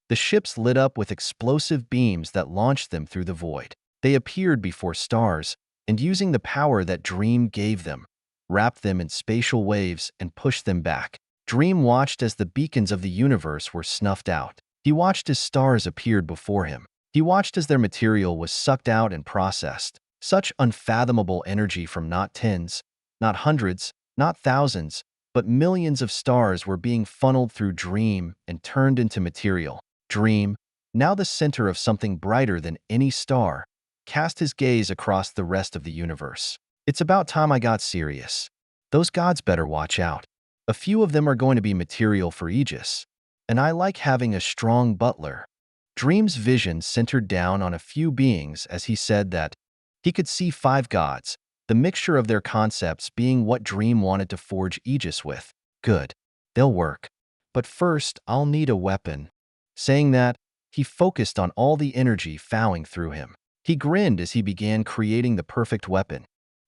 The ships lit up with explosive beams that launched them through the void. They appeared before stars, and using the power that Dream gave them, wrapped them in spatial waves and pushed them back. Dream watched as the beacons of the universe were snuffed out. He watched as stars appeared before him. He watched as their material was sucked out and processed. Such unfathomable energy from not tens, not hundreds, not thousands, but millions of stars were being funneled through Dream and turned into material. Dream, now the center of something brighter than any star, cast his gaze across the rest of the universe. It's about time I got serious. Those gods better watch out. A few of them are going to be material for Aegis, and I like having a strong butler. Dream's vision centered down on a few beings as he said that he could see 5 gods, the mixture of their concepts being what Dream wanted to forge Aegis with. Good. They'll work. But first, I'll need a weapon. Saying that, he focused on all the energy flowing through him. He grinned as he began creating the perfect weapon.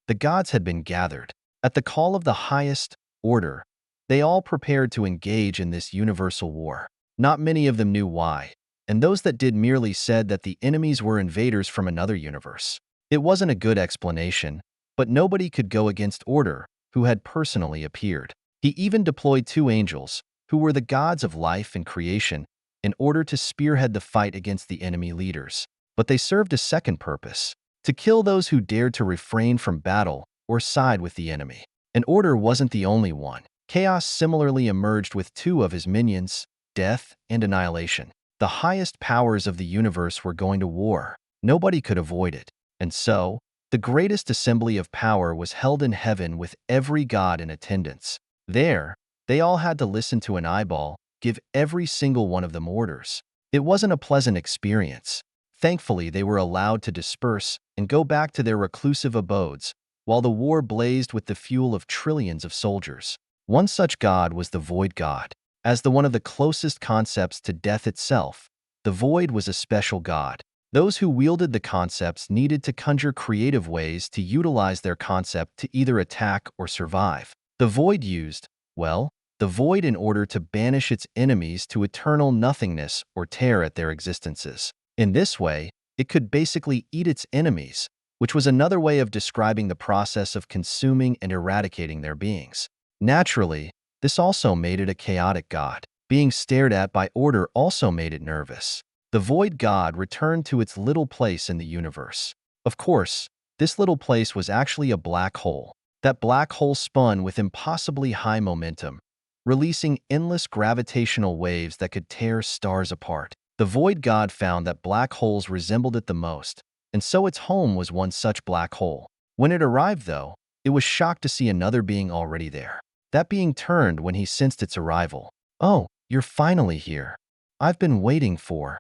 The gods had been gathered. At the call of the highest order, they all prepared to engage in this universal war. Not many of them knew why, and those that did merely said that the enemies were invaders from another universe. It wasn't a good explanation, but nobody could go against Order, who had personally appeared. He even deployed 2 angels, who were the gods of life and creation, in order to spearhead the fight against the enemy leaders. But they served a second purpose: to kill those who dared to refrain from battle or side with the enemy. And Order wasn't the only one. Chaos similarly emerged with 2 of his minions, Death and Annihilation. The highest powers of the universe were going to war. Nobody could avoid it. And so, the greatest assembly of power was held in heaven with every god in attendance. There, they all had to listen to an eyeball give every single one of them orders. It wasn't a pleasant experience. Thankfully, they were allowed to disperse and go back to their reclusive abodes, while the war blazed with the fuel of trillions of soldiers. One such god was the Void God. As one of the closest concepts to death itself, the Void was a special god. Those who wielded the concepts needed to conjure creative ways to utilize their concept to either attack or survive. The Void used, well, the Void in order to banish its enemies to eternal nothingness or tear at their existences. In this way, it could basically eat its enemies, which was another way of describing the process of consuming and eradicating their beings. Naturally, this also made it a chaotic god. Being stared at by Order also made it nervous. The Void God returned to its little place in the universe. Of course, this little place was actually a black hole. That black hole spun with impossibly high momentum, releasing endless gravitational waves that could tear stars apart. The Void God found that black holes resembled it the most, and so its home was one such black hole. When it arrived, though, it was shocked to see another being already there. That being turned when he sensed its arrival. "Oh, you're finally here. I've been waiting for."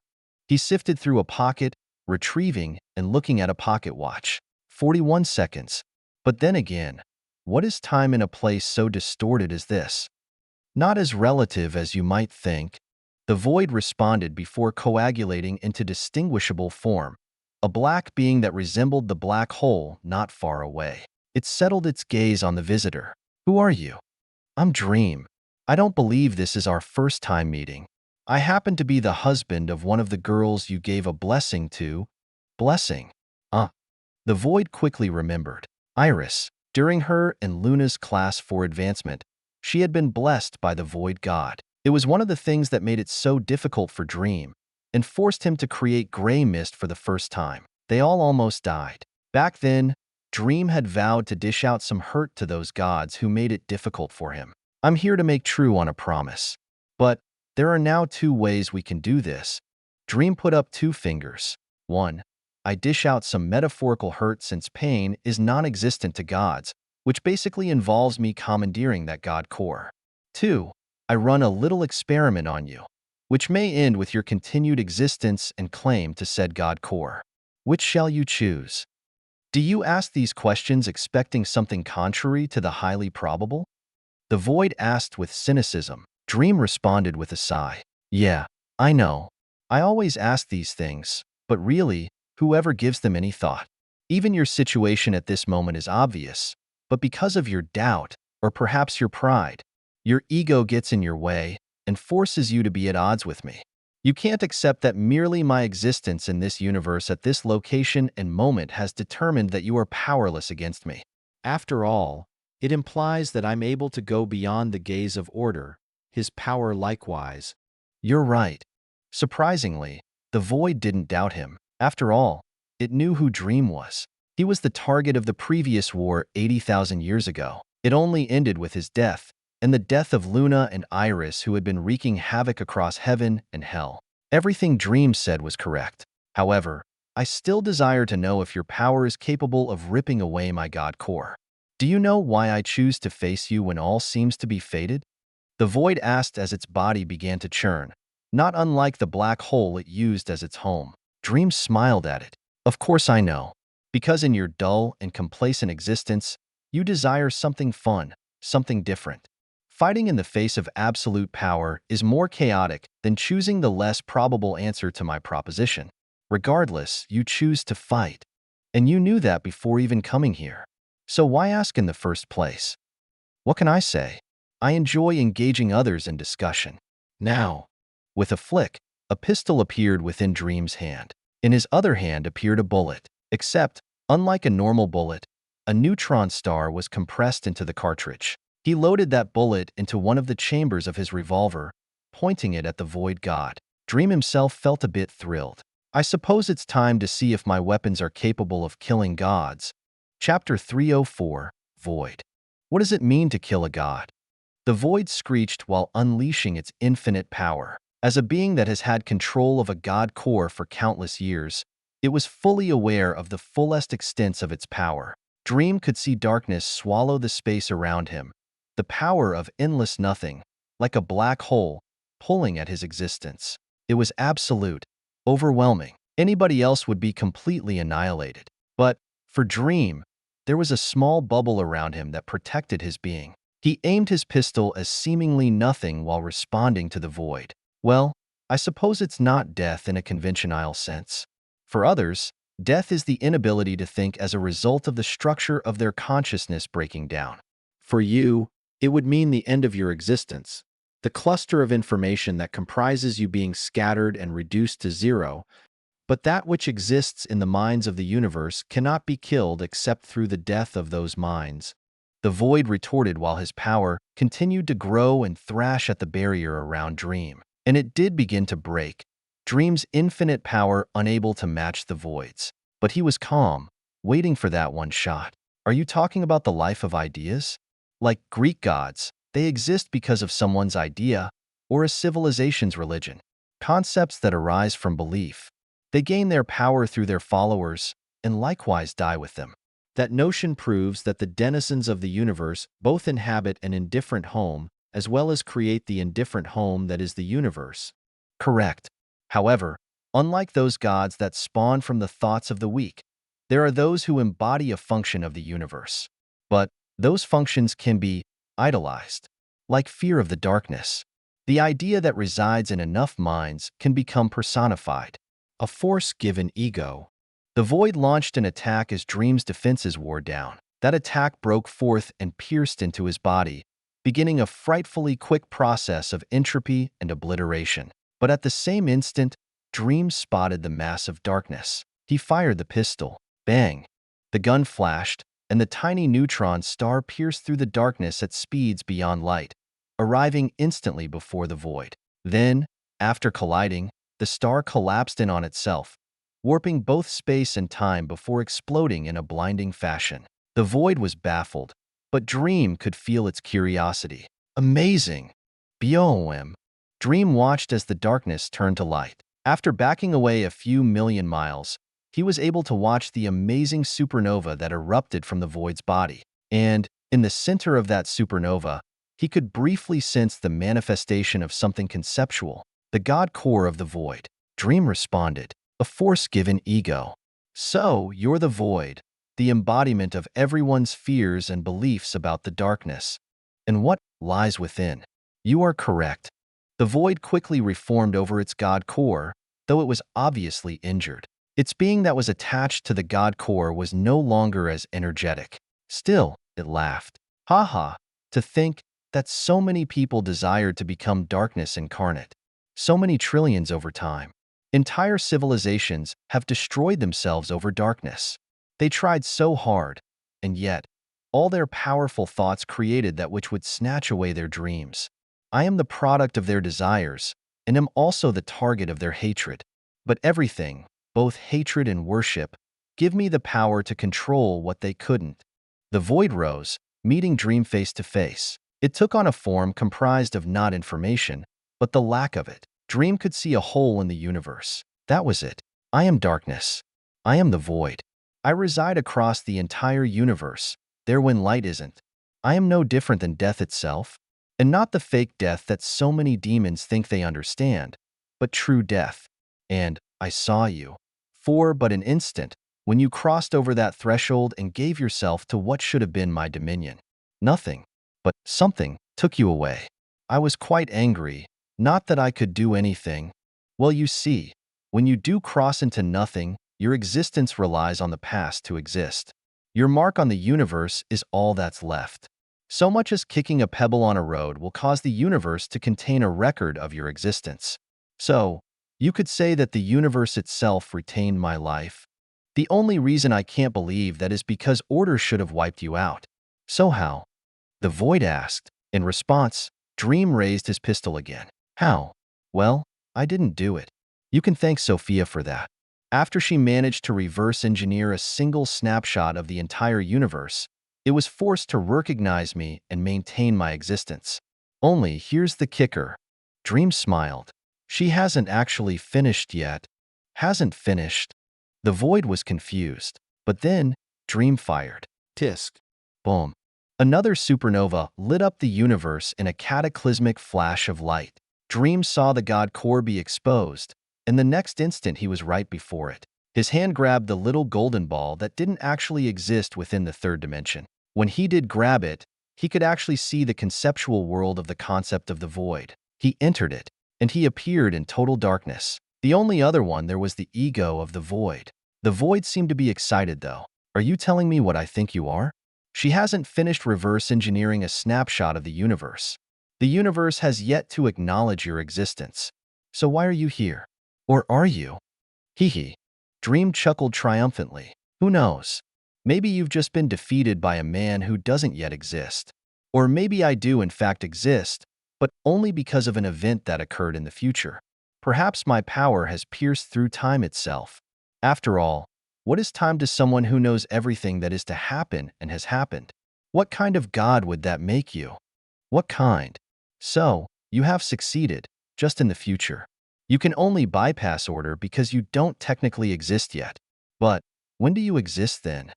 He sifted through a pocket, retrieving and looking at a pocket watch. 41 seconds. But then again, what is time in a place so distorted as this? Not as relative as you might think. The Void responded before coagulating into distinguishable form, a black being that resembled the black hole not far away. It settled its gaze on the visitor. "Who are you?" "I'm Dream. I don't believe this is our first time meeting. I happen to be the husband of one of the girls you gave a blessing to." "Blessing? The Void quickly remembered. Iris. During her and Luna's class for advancement, she had been blessed by the Void God. It was one of the things that made it so difficult for Dream and forced him to create Gray Mist for the first time. They all almost died. Back then, Dream had vowed to dish out some hurt to those gods who made it difficult for him. "I'm here to make true on a promise. But there are now 2 ways we can do this." Dream put up 2 fingers. 1. I dish out some metaphorical hurt since pain is non-existent to gods, which basically involves me commandeering that god core. 2. I run a little experiment on you, which may end with your continued existence and claim to said god core. Which shall you choose? Do you ask these questions expecting something contrary to the highly probable? The Void asked with cynicism. Dream responded with a sigh. "Yeah, I know. I always ask these things, but really, whoever gives them any thought. Even your situation at this moment is obvious, but because of your doubt, or perhaps your pride, your ego gets in your way and forces you to be at odds with me. You can't accept that merely my existence in this universe at this location and moment has determined that you are powerless against me. After all, it implies that I'm able to go beyond the gaze of order, his power likewise. You're right. Surprisingly, the void didn't doubt him. After all, it knew who Dream was. He was the target of the previous war 80,000 years ago. It only ended with his death, and the death of Luna and Iris, who had been wreaking havoc across heaven and hell. Everything Dream said was correct. However, I still desire to know if your power is capable of ripping away my god core. Do you know why I choose to face you when all seems to be fated? The void asked as its body began to churn, not unlike the black hole it used as its home. Dream smiled at it. Of course I know. Because in your dull and complacent existence, you desire something fun, something different. Fighting in the face of absolute power is more chaotic than choosing the less probable answer to my proposition. Regardless, you choose to fight. And you knew that before even coming here. So why ask in the first place? What can I say? I enjoy engaging others in discussion. Now, with a flick, a pistol appeared within Dream's hand. In his other hand appeared a bullet, except, unlike a normal bullet, a neutron star was compressed into the cartridge. He loaded that bullet into one of the chambers of his revolver, pointing it at the void god. Dream himself felt a bit thrilled. I suppose it's time to see if my weapons are capable of killing gods. Chapter 304, Void. What does it mean to kill a god? The void screeched while unleashing its infinite power. As a being that has had control of a god core for countless years, it was fully aware of the fullest extents of its power. Dream could see darkness swallow the space around him, the power of endless nothing, like a black hole, pulling at his existence. It was absolute, overwhelming. Anybody else would be completely annihilated. But, for Dream, there was a small bubble around him that protected his being. He aimed his pistol as seemingly nothing while responding to the void. Well, I suppose it's not death in a conventional sense. For others, death is the inability to think as a result of the structure of their consciousness breaking down. For you, it would mean the end of your existence, the cluster of information that comprises you being scattered and reduced to zero. But that which exists in the minds of the universe cannot be killed except through the death of those minds. The void retorted while his power continued to grow and thrash at the barrier around Dream. And it did begin to break, Dream's infinite power unable to match the void's. But he was calm, waiting for that one shot. Are you talking about the life of ideas? Like Greek gods, they exist because of someone's idea or a civilization's religion. Concepts that arise from belief. They gain their power through their followers and likewise die with them. That notion proves that the denizens of the universe both inhabit an indifferent home as well as create the indifferent home that is the universe. Correct. However, unlike those gods that spawn from the thoughts of the weak, there are those who embody a function of the universe. But those functions can be idolized, like fear of the darkness. The idea that resides in enough minds can become personified, a force given ego. The void launched an attack as Dream's defenses wore down. That attack broke forth and pierced into his body, beginning a frightfully quick process of entropy and obliteration. But at the same instant, Dream spotted the mass of darkness. He fired the pistol. Bang! The gun flashed, and the tiny neutron star pierced through the darkness at speeds beyond light, arriving instantly before the void. Then, after colliding, the star collapsed in on itself, warping both space and time before exploding in a blinding fashion. The void was baffled, but Dream could feel its curiosity. Amazing! BOM. Dream watched as the darkness turned to light. After backing away a few million miles, he was able to watch the amazing supernova that erupted from the void's body. And, in the center of that supernova, he could briefly sense the manifestation of something conceptual, the god core of the void. Dream responded, a force-given ego. So, you're the void, the embodiment of everyone's fears and beliefs about the darkness. And what lies within? You are correct. The void quickly reformed over its god core, though it was obviously injured. Its being that was attached to the god core was no longer as energetic. Still, it laughed. Ha ha, to think that so many people desired to become darkness incarnate. So many trillions over time. Entire civilizations have destroyed themselves over darkness. They tried so hard, and yet, all their powerful thoughts created that which would snatch away their dreams. I am the product of their desires, and am also the target of their hatred. But everything, both hatred and worship, give me the power to control what they couldn't. The void rose, meeting Dream face to face. It took on a form comprised of not information, but the lack of it. Dream could see a hole in the universe. That was it. I am darkness. I am the void. I reside across the entire universe, there when light isn't. I am no different than death itself, and not the fake death that so many demons think they understand, but true death. And I saw you. For but an instant, when you crossed over that threshold and gave yourself to what should have been my dominion. Nothing, but something, took you away. I was quite angry, not that I could do anything. Well, you see, when you do cross into nothing, your existence relies on the past to exist. Your mark on the universe is all that's left. So much as kicking a pebble on a road will cause the universe to contain a record of your existence. So, you could say that the universe itself retained my life. The only reason I can't believe that is because order should have wiped you out. So how? The void asked. In response, Dream raised his pistol again. How? Well, I didn't do it. You can thank Sophia for that. After she managed to reverse engineer a single snapshot of the entire universe, it was forced to recognize me and maintain my existence. Only here's the kicker. Dream smiled. She hasn't actually finished yet. Hasn't finished. The void was confused. But then, Dream fired. Tisk. Boom. Another supernova lit up the universe in a cataclysmic flash of light. Dream saw the god core be exposed, and the next instant he was right before it. His hand grabbed the little golden ball that didn't actually exist within the third dimension. When he did grab it, he could actually see the conceptual world of the concept of the void. He entered it, and he appeared in total darkness. The only other one there was the ego of the void. The void seemed to be excited, though. Are you telling me what I think you are? She hasn't finished reverse engineering a snapshot of the universe. The universe has yet to acknowledge your existence. So why are you here? Or are you? Hee hee. Dream chuckled triumphantly. Who knows? Maybe you've just been defeated by a man who doesn't yet exist. Or maybe I do in fact exist, but only because of an event that occurred in the future. Perhaps my power has pierced through time itself. After all, what is time to someone who knows everything that is to happen and has happened? What kind of god would that make you? What kind? So, you have succeeded, just in the future. You can only bypass order because you don't technically exist yet. But, when do you exist then?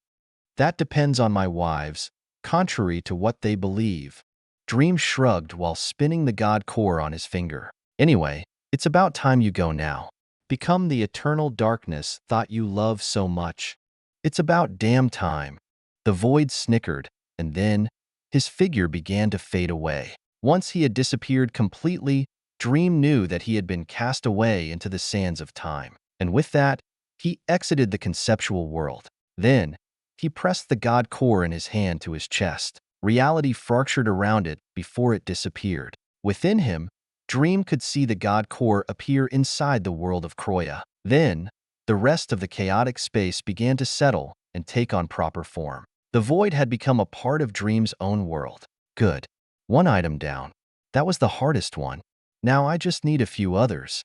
That depends on my wives, contrary to what they believe. Dream shrugged while spinning the god core on his finger. Anyway, it's about time you go now. Become the eternal darkness thought you love so much. It's about damn time. The void snickered, and then, his figure began to fade away. Once he had disappeared completely, Dream knew that he had been cast away into the sands of time. And with that, he exited the conceptual world. Then, he pressed the god core in his hand to his chest. Reality fractured around it before it disappeared. Within him, Dream could see the god core appear inside the world of Croya. Then, the rest of the chaotic space began to settle and take on proper form. The void had become a part of Dream's own world. Good. One item down. That was the hardest one. Now I just need a few others.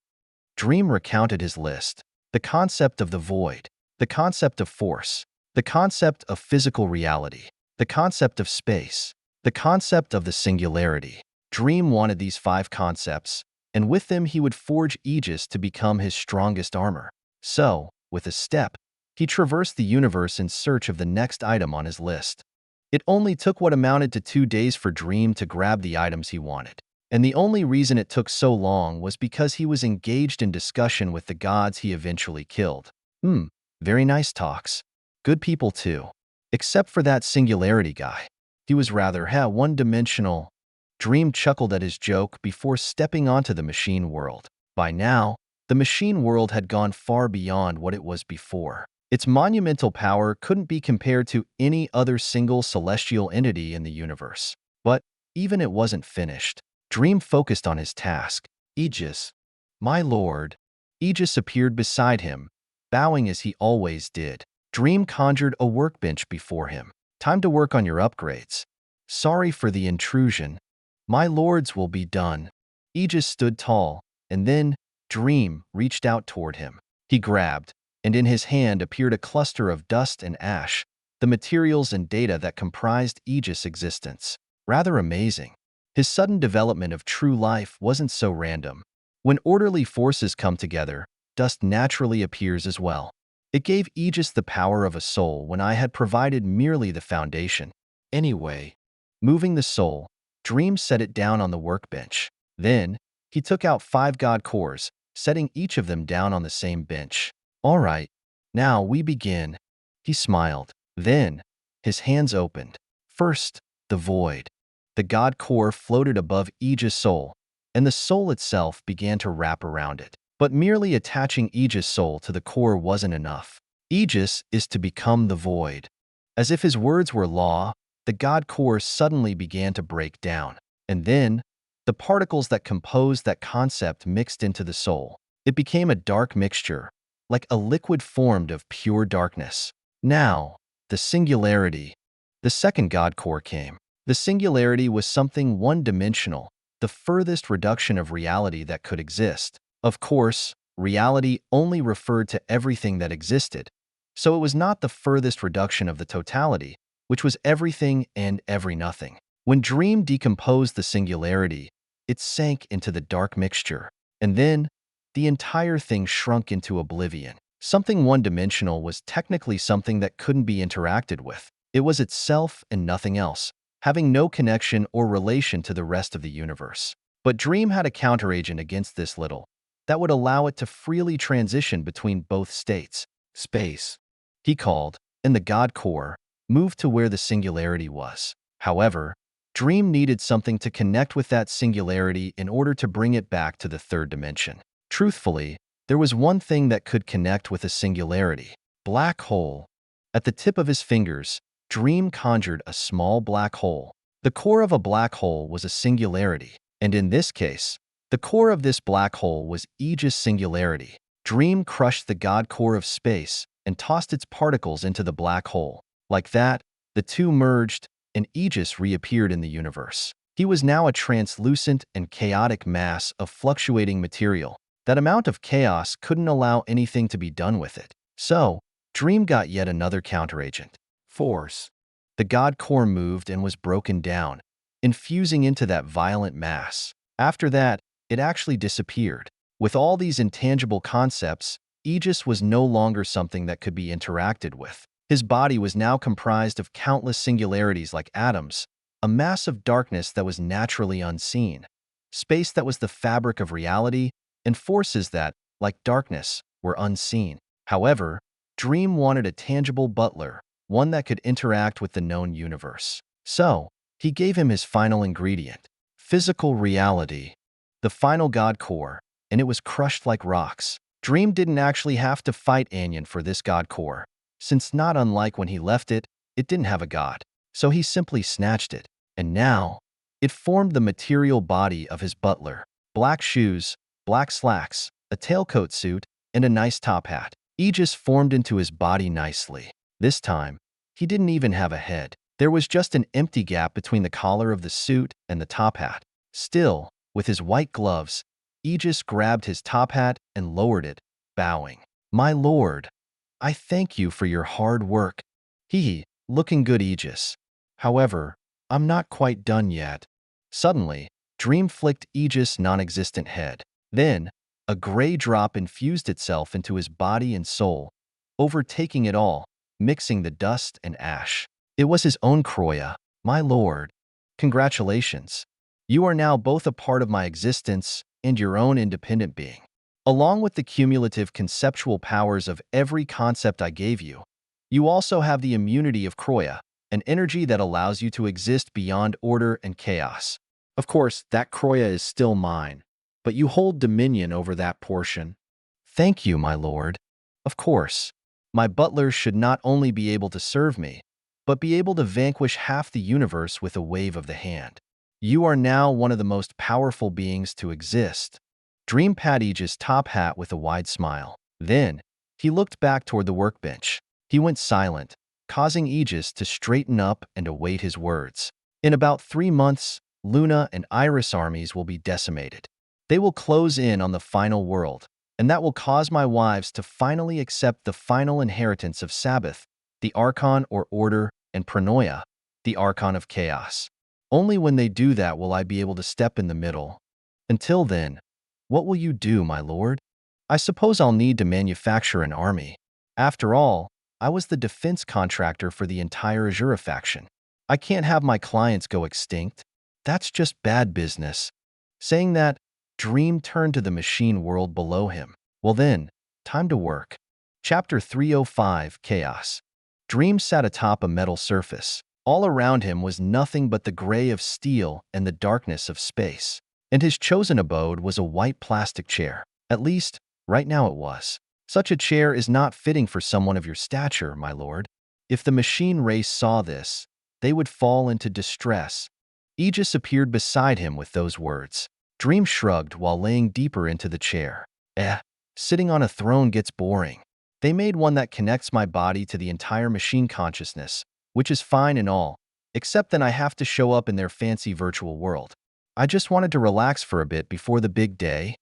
Dream recounted his list. The concept of the void. The concept of force. The concept of physical reality. The concept of space. The concept of the singularity. Dream wanted these 5 concepts, and with them he would forge Aegis to become his strongest armor. So, with a step, he traversed the universe in search of the next item on his list. It only took what amounted to 2 days for Dream to grab the items he wanted. And the only reason it took so long was because he was engaged in discussion with the gods he eventually killed. Very nice talks. Good people too. Except for that singularity guy. He was rather one-dimensional. Dream chuckled at his joke before stepping onto the machine world. By now, The machine world had gone far beyond what it was before. Its monumental power couldn't be compared to any other single celestial entity in the universe. But even it wasn't finished. Dream focused on his task. Aegis. My lord. Aegis appeared beside him, bowing as he always did. Dream conjured a workbench before him. Time to work on your upgrades. Sorry for the intrusion. My lords will be done. Aegis stood tall, and then Dream reached out toward him. He grabbed, and in his hand appeared a cluster of dust and ash, the materials and data that comprised Aegis' existence. Rather amazing. His sudden development of true life wasn't so random. When orderly forces come together, dust naturally appears as well. It gave Aegis the power of a soul when I had provided merely the foundation. Anyway, moving the soul, Dream set it down on the workbench. Then, he took out 5 god cores, setting each of them down on the same bench. All right, now we begin. He smiled. Then, his hands opened. First, the void. The god core floated above Aegis' soul, and the soul itself began to wrap around it. But merely attaching Aegis' soul to the core wasn't enough. Aegis is to become the void. As if his words were law, the god core suddenly began to break down. And then, the particles that composed that concept mixed into the soul. It became a dark mixture, like a liquid formed of pure darkness. Now, the singularity. The second god core came. The singularity was something one-dimensional, the furthest reduction of reality that could exist. Of course, reality only referred to everything that existed, so it was not the furthest reduction of the totality, which was everything and every nothing. When Dream decomposed the singularity, it sank into the dark mixture, and then the entire thing shrunk into oblivion. Something one-dimensional was technically something that couldn't be interacted with. It was itself and nothing else, having no connection or relation to the rest of the universe. But Dream had a counteragent against this little, that would allow it to freely transition between both states. Space. He called, and the god core moved to where the singularity was. However, Dream needed something to connect with that singularity in order to bring it back to the third dimension. Truthfully, there was one thing that could connect with a singularity. Black hole. At the tip of his fingers, Dream conjured a small black hole. The core of a black hole was a singularity, and in this case, the core of this black hole was Aegis' singularity. Dream crushed the god core of space and tossed its particles into the black hole. Like that, the two merged, and Aegis reappeared in the universe. He was now a translucent and chaotic mass of fluctuating material. That amount of chaos couldn't allow anything to be done with it. So, Dream got yet another counteragent. Force. The god core moved and was broken down, infusing into that violent mass. After that, it actually disappeared. With all these intangible concepts, Aegis was no longer something that could be interacted with. His body was now comprised of countless singularities like atoms, a mass of darkness that was naturally unseen, space that was the fabric of reality, and forces that, like darkness, were unseen. However, Dream wanted a tangible butler, one that could interact with the known universe. So, he gave him his final ingredient, physical reality, the final god core, and it was crushed like rocks. Dream didn't actually have to fight Anion for this god core, since not unlike when he left it, it didn't have a god. So he simply snatched it, and now, it formed the material body of his butler. Black shoes, black slacks, a tailcoat suit, and a nice top hat. Aegis formed into his body nicely. This time, he didn't even have a head. There was just an empty gap between the collar of the suit and the top hat. Still, with his white gloves, Aegis grabbed his top hat and lowered it, bowing. My lord, I thank you for your hard work. Looking good, Aegis. However, I'm not quite done yet. Suddenly, Dream flicked Aegis' non-existent head. Then, a gray drop infused itself into his body and soul, overtaking it all, mixing the dust and ash. It was his own Croya. My lord, congratulations. You are now both a part of my existence and your own independent being. Along with the cumulative conceptual powers of every concept I gave you, you also have the immunity of Croya, an energy that allows you to exist beyond order and chaos. Of course, that Croya is still mine, but you hold dominion over that portion. Thank you, my lord. Of course, my butler should not only be able to serve me, but be able to vanquish half the universe with a wave of the hand. You are now one of the most powerful beings to exist. Dream pat Aegis' top hat with a wide smile. Then, he looked back toward the workbench. He went silent, causing Aegis to straighten up and await his words. In about 3 months, Luna and Iris armies will be decimated. They will close in on the final world, and that will cause my wives to finally accept the final inheritance of Sabbath, the Archon or Order, and Pronoia, the Archon of Chaos. Only when they do that will I be able to step in the middle. Until then, what will you do, my lord? I suppose I'll need to manufacture an army. After all, I was the defense contractor for the entire Azura faction. I can't have my clients go extinct. That's just bad business. Saying that, Dream turned to the machine world below him. Well then, time to work. Chapter 305, Chaos. Dream sat atop a metal surface. All around him was nothing but the gray of steel and the darkness of space. And his chosen abode was a white plastic chair. At least, right now it was. Such a chair is not fitting for someone of your stature, my lord. If the machine race saw this, they would fall into distress. Aegis appeared beside him with those words. Dream shrugged while laying deeper into the chair. Sitting on a throne gets boring. They made one that connects my body to the entire machine consciousness, which is fine and all, except then I have to show up in their fancy virtual world. I just wanted to relax for a bit before the big day.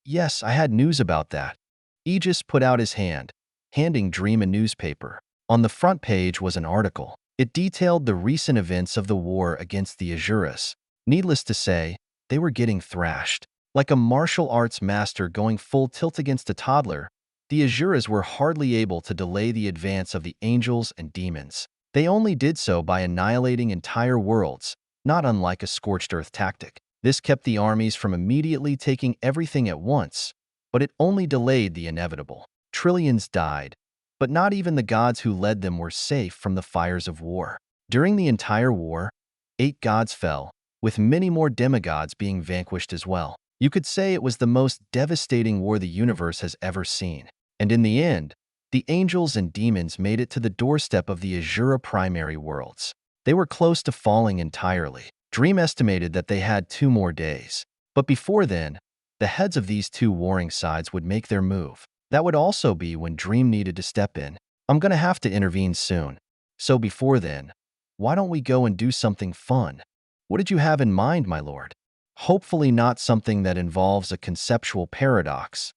Yes, I had news about that. Aegis put out his hand, handing Dream a newspaper. On the front page was an article. It detailed the recent events of the war against the Azuras. Needless to say, they were getting thrashed. Like a martial arts master going full tilt against a toddler, the Azuras were hardly able to delay the advance of the angels and demons. They only did so by annihilating entire worlds, not unlike a scorched earth tactic. This kept the armies from immediately taking everything at once, but it only delayed the inevitable. Trillions died, but not even the gods who led them were safe from the fires of war. During the entire war, 8 gods fell, with many more demigods being vanquished as well. You could say it was the most devastating war the universe has ever seen. And in the end, the angels and demons made it to the doorstep of the Azura primary worlds. They were close to falling entirely. Dream estimated that they had 2 more days. But before then, the heads of these 2 warring sides would make their move. That would also be when Dream needed to step in. I'm gonna have to intervene soon. So before then, why don't we go and do something fun? What did you have in mind, my lord? Hopefully not something that involves a conceptual paradox.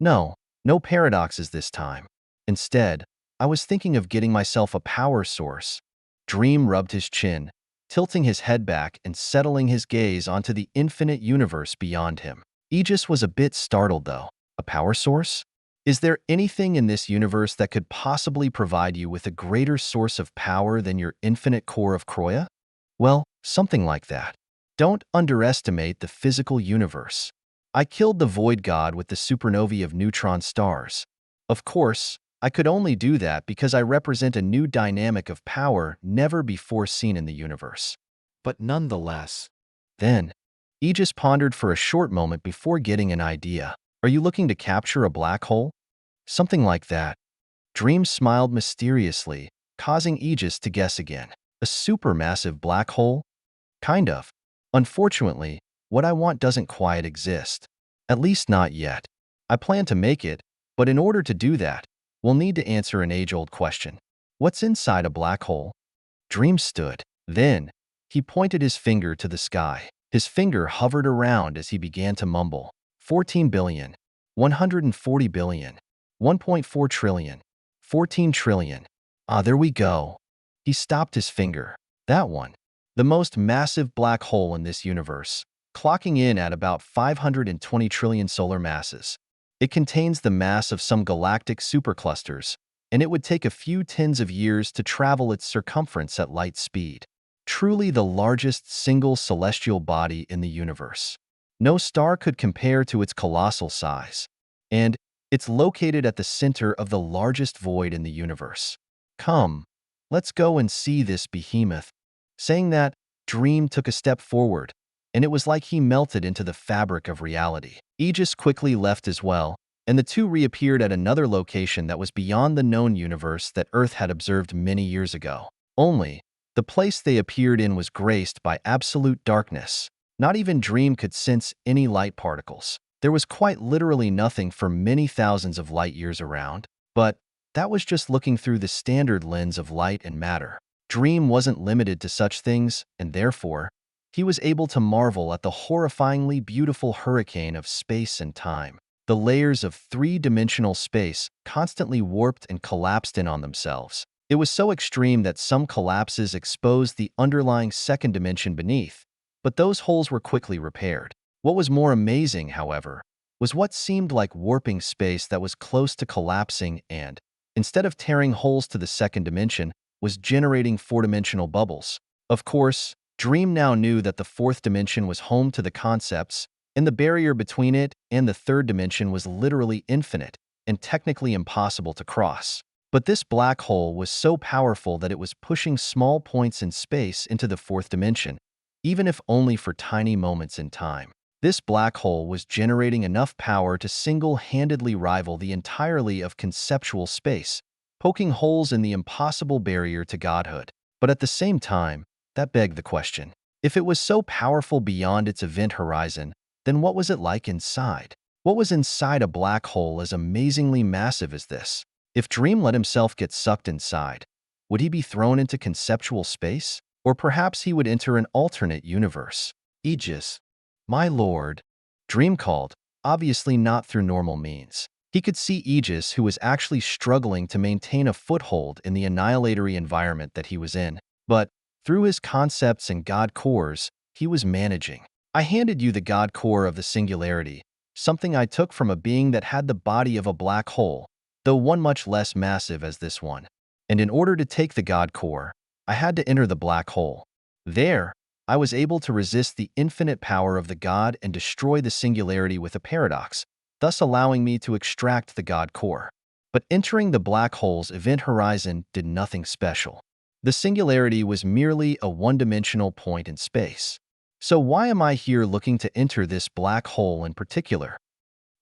No paradoxes this time. Instead, I was thinking of getting myself a power source. Dream rubbed his chin, tilting his head back and settling his gaze onto the infinite universe beyond him. Aegis was a bit startled, though. A power source? Is there anything in this universe that could possibly provide you with a greater source of power than your infinite core of Croya? Well, something like that. Don't underestimate the physical universe. I killed the void god with the supernovae of neutron stars. Of course, I could only do that because I represent a new dynamic of power never before seen in the universe. But nonetheless. Then, Aegis pondered for a short moment before getting an idea. Are you looking to capture a black hole? Something like that. Dream smiled mysteriously, causing Aegis to guess again. A supermassive black hole? Kind of. Unfortunately, what I want doesn't quite exist. At least not yet. I plan to make it, but in order to do that, we'll need to answer an age-old question. What's inside a black hole? Dream stood. Then, he pointed his finger to the sky. His finger hovered around as he began to mumble. 14 billion. 140 billion. 1.4 trillion. 14 trillion. There we go. He stopped his finger. That one. The most massive black hole in this universe, clocking in at about 520 trillion solar masses. It contains the mass of some galactic superclusters, and it would take a few tens of years to travel its circumference at light speed. Truly the largest single celestial body in the universe. No star could compare to its colossal size, and it's located at the center of the largest void in the universe. Come, let's go and see this behemoth. Saying that, Dream took a step forward, and it was like he melted into the fabric of reality. Aegis quickly left as well, and the two reappeared at another location that was beyond the known universe that Earth had observed many years ago. Only, the place they appeared in was graced by absolute darkness. Not even Dream could sense any light particles. There was quite literally nothing for many thousands of light years around, but that was just looking through the standard lens of light and matter. Dream wasn't limited to such things, and therefore, he was able to marvel at the horrifyingly beautiful hurricane of space and time. The layers of three-dimensional space constantly warped and collapsed in on themselves. It was so extreme that some collapses exposed the underlying second dimension beneath, but those holes were quickly repaired. What was more amazing, however, was what seemed like warping space that was close to collapsing and, instead of tearing holes to the second dimension, was generating four-dimensional bubbles. Of course, Dream now knew that the fourth dimension was home to the concepts, and the barrier between it and the third dimension was literally infinite and technically impossible to cross. But this black hole was so powerful that it was pushing small points in space into the fourth dimension, even if only for tiny moments in time. This black hole was generating enough power to single-handedly rival the entirety of conceptual space, poking holes in the impossible barrier to godhood. But at the same time, that begged the question. If it was so powerful beyond its event horizon, then what was it like inside? What was inside a black hole as amazingly massive as this? If Dream let himself get sucked inside, would he be thrown into conceptual space? Or perhaps he would enter an alternate universe? Aegis, my lord, Dream called, obviously not through normal means. He could see Aegis, who was actually struggling to maintain a foothold in the annihilatory environment that he was in. But through his concepts and God cores, he was managing. I handed you the God core of the singularity, something I took from a being that had the body of a black hole, though one much less massive as this one. And in order to take the God core, I had to enter the black hole. There, I was able to resist the infinite power of the God and destroy the singularity with a paradox, thus allowing me to extract the God core. But entering the black hole's event horizon did nothing special. The singularity was merely a one-dimensional point in space. So why am I here looking to enter this black hole in particular?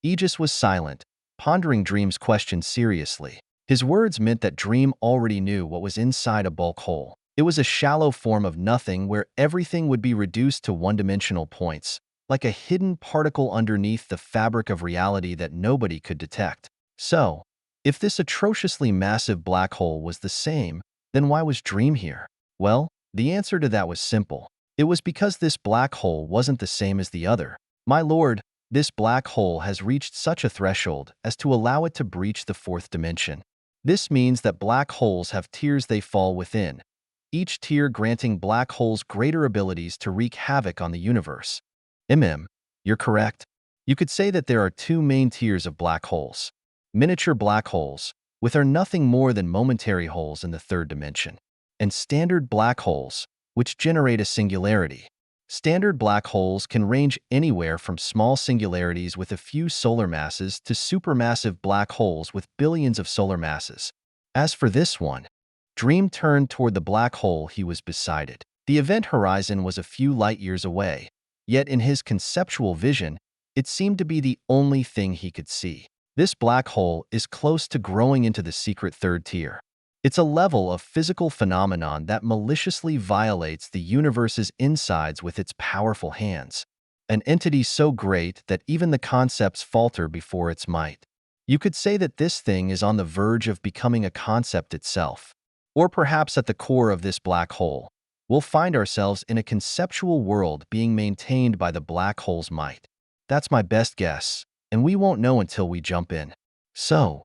Aegis was silent, pondering Dream's question seriously. His words meant that Dream already knew what was inside a bulk hole. It was a shallow form of nothing where everything would be reduced to one-dimensional points, like a hidden particle underneath the fabric of reality that nobody could detect. So, if this atrociously massive black hole was the same, then why was Dream here? Well, the answer to that was simple. It was because this black hole wasn't the same as the other. My lord, this black hole has reached such a threshold as to allow it to breach the fourth dimension. This means that black holes have tiers they fall within, each tier granting black holes greater abilities to wreak havoc on the universe. You're correct. You could say that there are two main tiers of black holes. Miniature black holes, which are nothing more than momentary holes in the third dimension, and standard black holes, which generate a singularity. Standard black holes can range anywhere from small singularities with a few solar masses to supermassive black holes with billions of solar masses. As for this one, Dream turned toward the black hole he was beside it. The event horizon was a few light years away, yet in his conceptual vision, it seemed to be the only thing he could see. This black hole is close to growing into the secret third tier. It's a level of physical phenomenon that maliciously violates the universe's insides with its powerful hands, an entity so great that even the concepts falter before its might. You could say that this thing is on the verge of becoming a concept itself. Or perhaps at the core of this black hole, we'll find ourselves in a conceptual world being maintained by the black hole's might. That's my best guess, and we won't know until we jump in. So,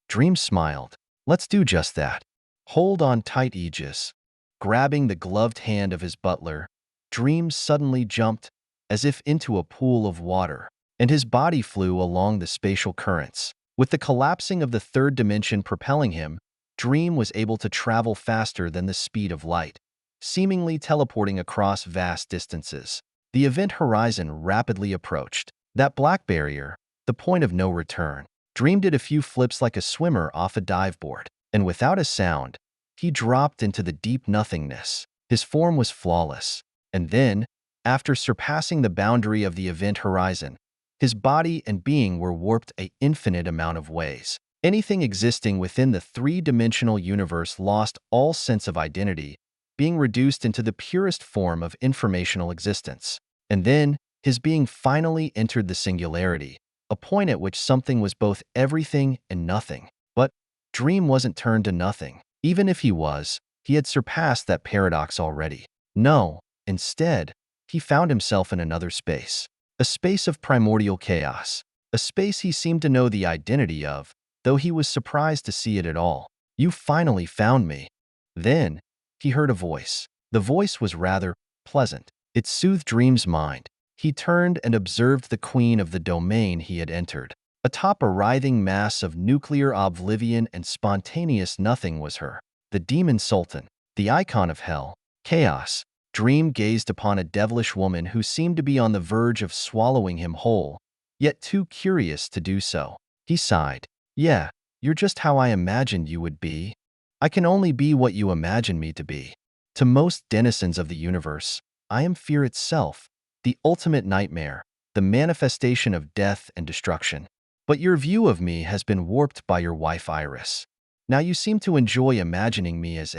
Dream smiled. Let's do just that. Hold on tight, Aegis. Grabbing the gloved hand of his butler, Dream suddenly jumped, as if into a pool of water, and his body flew along the spatial currents. With the collapsing of the third dimension propelling him, Dream was able to travel faster than the speed of light, seemingly teleporting across vast distances. The event horizon rapidly approached. That black barrier, the point of no return. Dream did a few flips like a swimmer off a dive board, and without a sound, he dropped into the deep nothingness. His form was flawless, and then, after surpassing the boundary of the event horizon, His body and being were warped an infinite amount of ways. Anything existing within the three-dimensional universe lost all sense of identity, being reduced into the purest form of informational existence. And then, his being finally entered the singularity, a point at which something was both everything and nothing. But Dream wasn't turned to nothing. Even if he was, he had surpassed that paradox already. No, instead, he found himself in another space. A space of primordial chaos. A space he seemed to know the identity of, though he was surprised to see it at all. "You finally found me." Then, he heard a voice. The voice was rather pleasant. It soothed Dream's mind. He turned and observed the queen of the domain he had entered. Atop a writhing mass of nuclear oblivion and spontaneous nothing was her. The demon Sultan, the icon of hell, chaos. Dream gazed upon a devilish woman who seemed to be on the verge of swallowing him whole, yet too curious to do so. He sighed. "Yeah, you're just how I imagined you would be. I can only be what you imagine me to be. To most denizens of the universe, I am fear itself, the ultimate nightmare, the manifestation of death and destruction. But your view of me has been warped by your wife Iris. Now you seem to enjoy imagining me as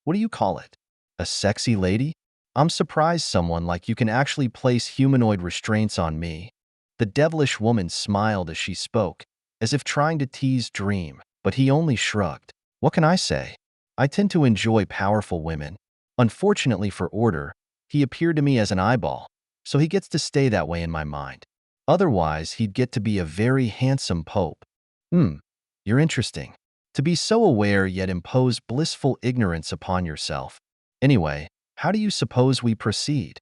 what do you call it? A sexy lady? I'm surprised someone like you can actually place humanoid restraints on me." The devilish woman smiled as she spoke, as if trying to tease Dream, but he only shrugged. "What can I say? I tend to enjoy powerful women. Unfortunately for Order, he appeared to me as an eyeball, so he gets to stay that way in my mind. Otherwise, he'd get to be a very handsome pope." You're interesting. To be so aware yet impose blissful ignorance upon yourself. Anyway, how do you suppose we proceed?"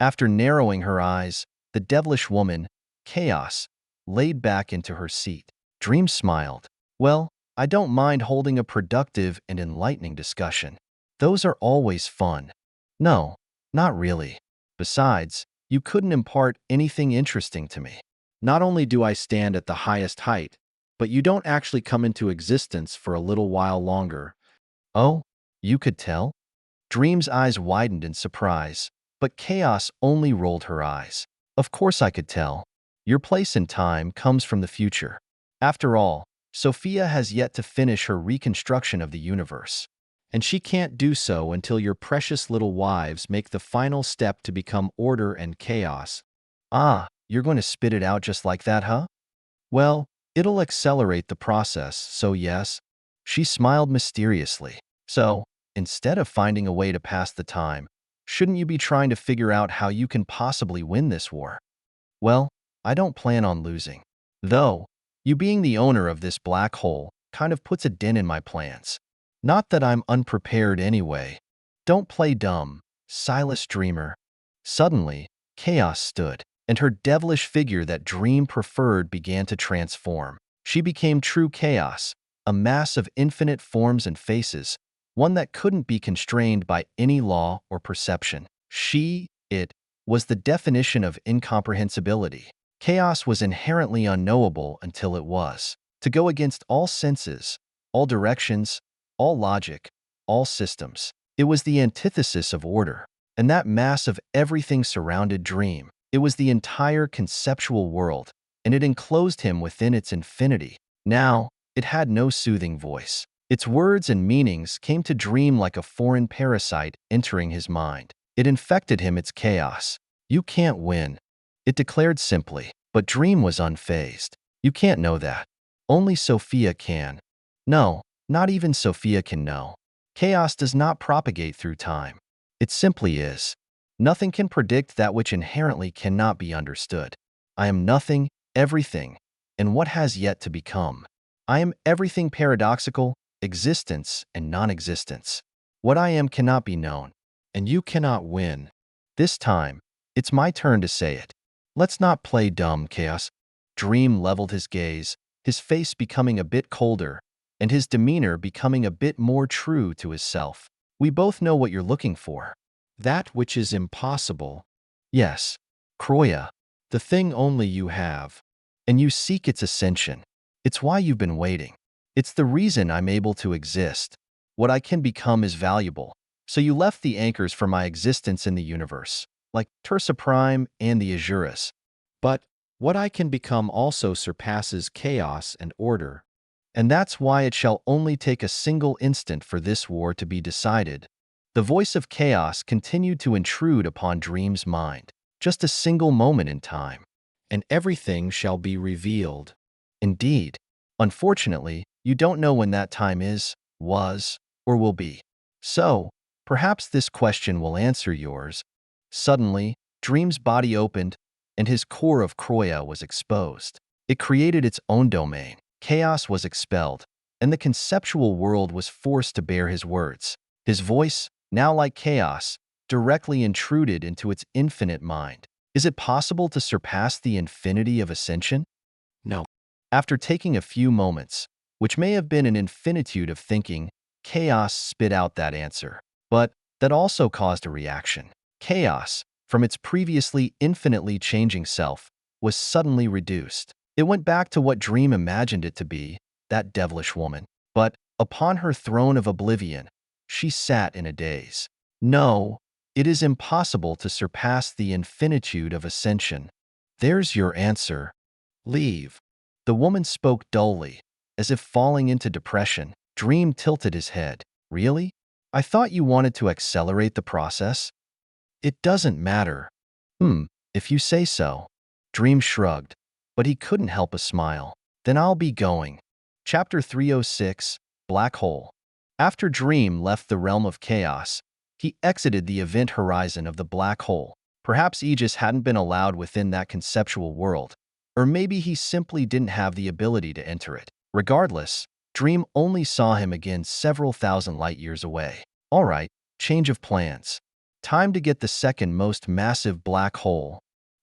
After narrowing her eyes, the devilish woman, Chaos, laid back into her seat. Dream smiled. "Well, I don't mind holding a productive and enlightening discussion. Those are always fun." "No, not really. Besides, you couldn't impart anything interesting to me. Not only do I stand at the highest height, but you don't actually come into existence for a little while longer." "Oh, you could tell?" Dream's eyes widened in surprise, but Chaos only rolled her eyes. "Of course I could tell. Your place in time comes from the future. After all, Sophia has yet to finish her reconstruction of the universe, and she can't do so until your precious little wives make the final step to become order and chaos." "Ah, you're going to spit it out just like that, huh?" "Well, it'll accelerate the process, so yes." She smiled mysteriously. "So, instead of finding a way to pass the time, shouldn't you be trying to figure out how you can possibly win this war?" "Well, I don't plan on losing. Though, you being the owner of this black hole kind of puts a dent in my plans. Not that I'm unprepared anyway. Don't play dumb, Silas Dreamer." Suddenly, Chaos stood, and her devilish figure that Dream preferred began to transform. She became true chaos, a mass of infinite forms and faces, one that couldn't be constrained by any law or perception. It, was the definition of incomprehensibility. Chaos was inherently unknowable until it was. To go against all senses, all directions, all logic, all systems. It was the antithesis of order. And that mass of everything surrounded Dream. It was the entire conceptual world, and it enclosed him within its infinity. Now, it had no soothing voice. Its words and meanings came to Dream like a foreign parasite entering his mind. It infected him its chaos. "You can't win," it declared simply, but Dream was unfazed. "You can't know that. Only Sophia can." "No, not even Sophia can know. Chaos does not propagate through time. It simply is. Nothing can predict that which inherently cannot be understood. I am nothing, everything, and what has yet to become. I am everything paradoxical, existence and non-existence. What I am cannot be known, and you cannot win. This time, it's my turn to say it. Let's not play dumb, Chaos." Dream leveled his gaze, his face becoming a bit colder, and his demeanor becoming a bit more true to his self. "We both know what you're looking for. That which is impossible. Yes, Croya, the thing only you have. And you seek its ascension. It's why you've been waiting. It's the reason I'm able to exist. What I can become is valuable. So you left the anchors for my existence in the universe, like Tursa Prime and the Azuras. But What I can become also surpasses chaos and order. And that's why it shall only take a single instant for this war to be decided. The voice of chaos continued to intrude upon Dream's mind. Just a single moment in time, and everything shall be revealed. Indeed, unfortunately, you don't know when that time is, was, or will be. So, perhaps this question will answer yours. Suddenly, Dream's body opened, and his core of Croya was exposed. It created its own domain. Chaos was expelled, and the conceptual world was forced to bear his words. His voice, now like chaos, directly intruded into its infinite mind. Is it possible to surpass the infinity of Ascension? No. After taking a few moments, which may have been an infinitude of thinking, chaos spit out that answer. But that also caused a reaction. Chaos, from its previously infinitely changing self, was suddenly reduced. It went back to what Dream imagined it to be, that devilish woman. But upon her throne of oblivion, she sat in a daze. No, it is impossible to surpass the infinitude of Ascension. There's your answer. Leave. The woman spoke dully, as if falling into depression. Dream tilted his head. Really? I thought you wanted to accelerate the process? It doesn't matter. If you say so. Dream shrugged, but he couldn't help a smile. Then I'll be going. Chapter 306, Black Hole. After Dream left the realm of chaos, he exited the event horizon of the black hole. Perhaps Aegis hadn't been allowed within that conceptual world, or maybe he simply didn't have the ability to enter it. Regardless, Dream only saw him again several thousand light-years away. All right, change of plans. Time to get the second most massive black hole.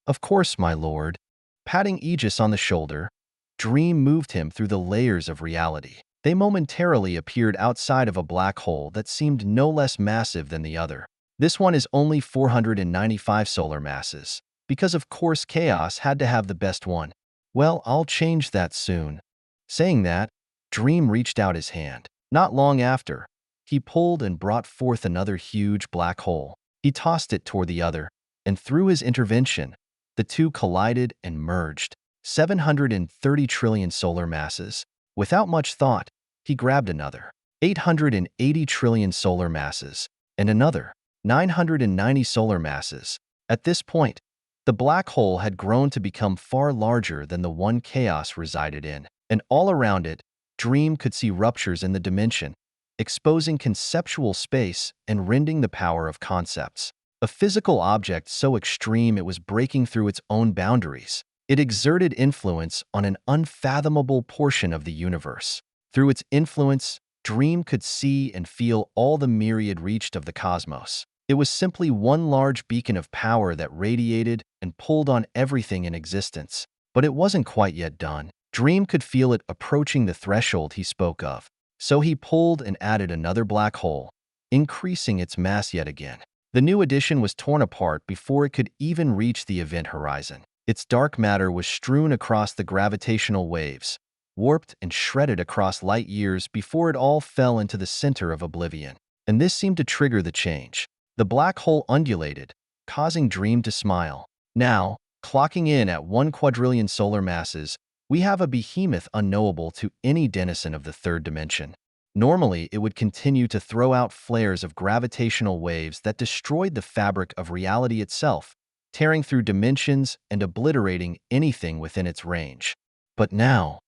Of course, my lord. Patting Aegis on the shoulder, Dream moved him through the layers of reality. They momentarily appeared outside of a black hole that seemed no less massive than the other. This one is only 495 solar masses, because of course Chaos had to have the best one. Well, I'll change that soon. Saying that, Dream reached out his hand. Not long after, he pulled and brought forth another huge black hole. He tossed it toward the other, and through his intervention, the two collided and merged. 730 trillion solar masses. Without much thought, he grabbed another. 880 trillion solar masses, and another. 990 solar masses. At this point, the black hole had grown to become far larger than the one Chaos resided in, and all around it, Dream could see ruptures in the dimension, exposing conceptual space and rending the power of concepts. A physical object so extreme it was breaking through its own boundaries. It exerted influence on an unfathomable portion of the universe. Through its influence, Dream could see and feel all the myriad reached of the cosmos. It was simply one large beacon of power that radiated and pulled on everything in existence. But it wasn't quite yet done. Dream could feel it approaching the threshold he spoke of. So he pulled and added another black hole, increasing its mass yet again. The new addition was torn apart before it could even reach the event horizon. Its dark matter was strewn across the gravitational waves, warped and shredded across light years before it all fell into the center of oblivion. And this seemed to trigger the change. The black hole undulated, causing Dream to smile. Now, clocking in at 1 quadrillion solar masses, we have a behemoth unknowable to any denizen of the third dimension. Normally, it would continue to throw out flares of gravitational waves that destroyed the fabric of reality itself, tearing through dimensions and obliterating anything within its range. But now,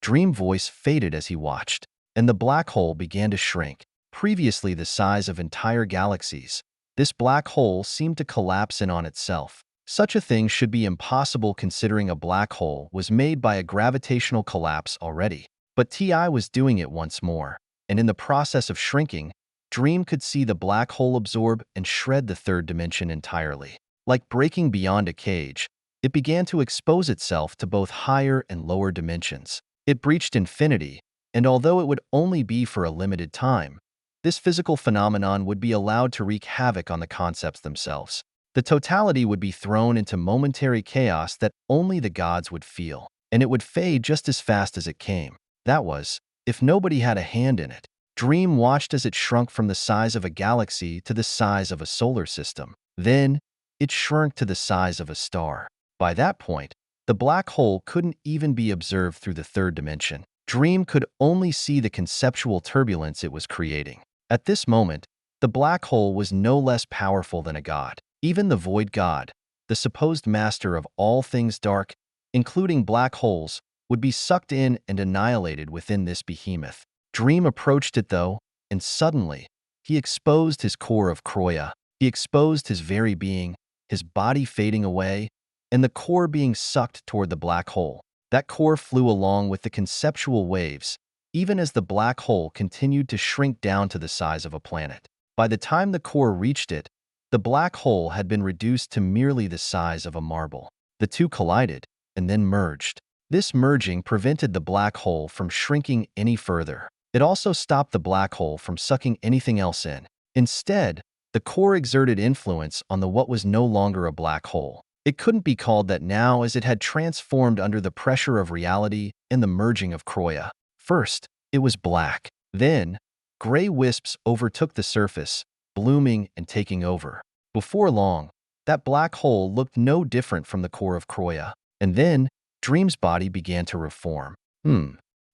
Dream voice faded as he watched, and the black hole began to shrink. Previously the size of entire galaxies, this black hole seemed to collapse in on itself. Such a thing should be impossible considering a black hole was made by a gravitational collapse already. But TI was doing it once more, and in the process of shrinking, Dream could see the black hole absorb and shred the third dimension entirely. Like breaking beyond a cage, it began to expose itself to both higher and lower dimensions. It breached infinity, and although it would only be for a limited time, this physical phenomenon would be allowed to wreak havoc on the concepts themselves. The totality would be thrown into momentary chaos that only the gods would feel, and it would fade just as fast as it came. That was, if nobody had a hand in it. Dream watched as it shrunk from the size of a galaxy to the size of a solar system. Then, it shrunk to the size of a star. By that point, The black hole couldn't even be observed through the third dimension. Dream could only see the conceptual turbulence it was creating. At this moment, the black hole was no less powerful than a god. Even the void god, the supposed master of all things dark, including black holes, would be sucked in and annihilated within this behemoth. Dream approached it, though, and suddenly, he exposed his core of Croya. He exposed his very being, his body fading away, and the core being sucked toward the black hole. That core flew along with the conceptual waves, even as the black hole continued to shrink down to the size of a planet. By the time the core reached it, the black hole had been reduced to merely the size of a marble. The two collided and then merged. This merging prevented the black hole from shrinking any further. It also stopped the black hole from sucking anything else in. Instead, the core exerted influence on the what was no longer a black hole. It couldn't be called that now, as it had transformed under the pressure of reality and the merging of Croya. First, it was black. Then, gray wisps overtook the surface, blooming and taking over. Before long, that black hole looked no different from the core of Croya. And then, Dream's body began to reform.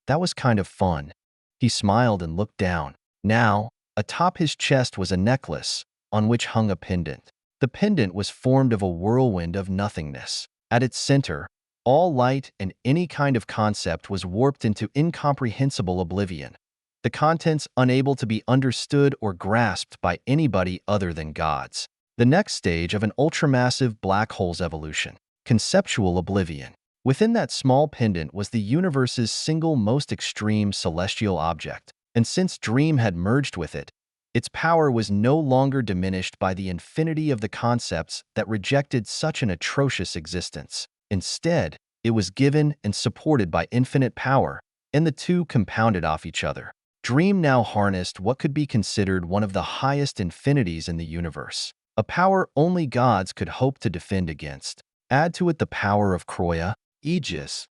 That was kind of fun. He smiled and looked down. Now, atop his chest was a necklace, on which hung a pendant. The pendant was formed of a whirlwind of nothingness. At its center, all light and any kind of concept was warped into incomprehensible oblivion, the contents unable to be understood or grasped by anybody other than gods. The next stage of an ultramassive black hole's evolution. Conceptual oblivion. Within that small pendant was the universe's single most extreme celestial object, and since Dream had merged with it, its power was no longer diminished by the infinity of the concepts that rejected such an atrocious existence. Instead, it was given and supported by infinite power, and the two compounded off each other. Dream now harnessed what could be considered one of the highest infinities in the universe, a power only gods could hope to defend against. Add to it the power of Croya, Aegis.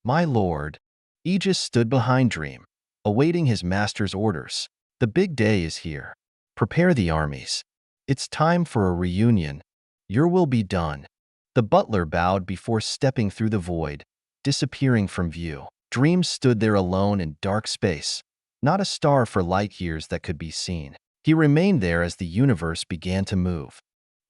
My lord. Aegis stood behind Dream, awaiting his master's orders. The big day is here. Prepare the armies. It's time for a reunion. Your will be done. The butler bowed before stepping through the void, disappearing from view. Dream stood there alone in dark space, not a star for light years that could be seen. He remained there as the universe began to move.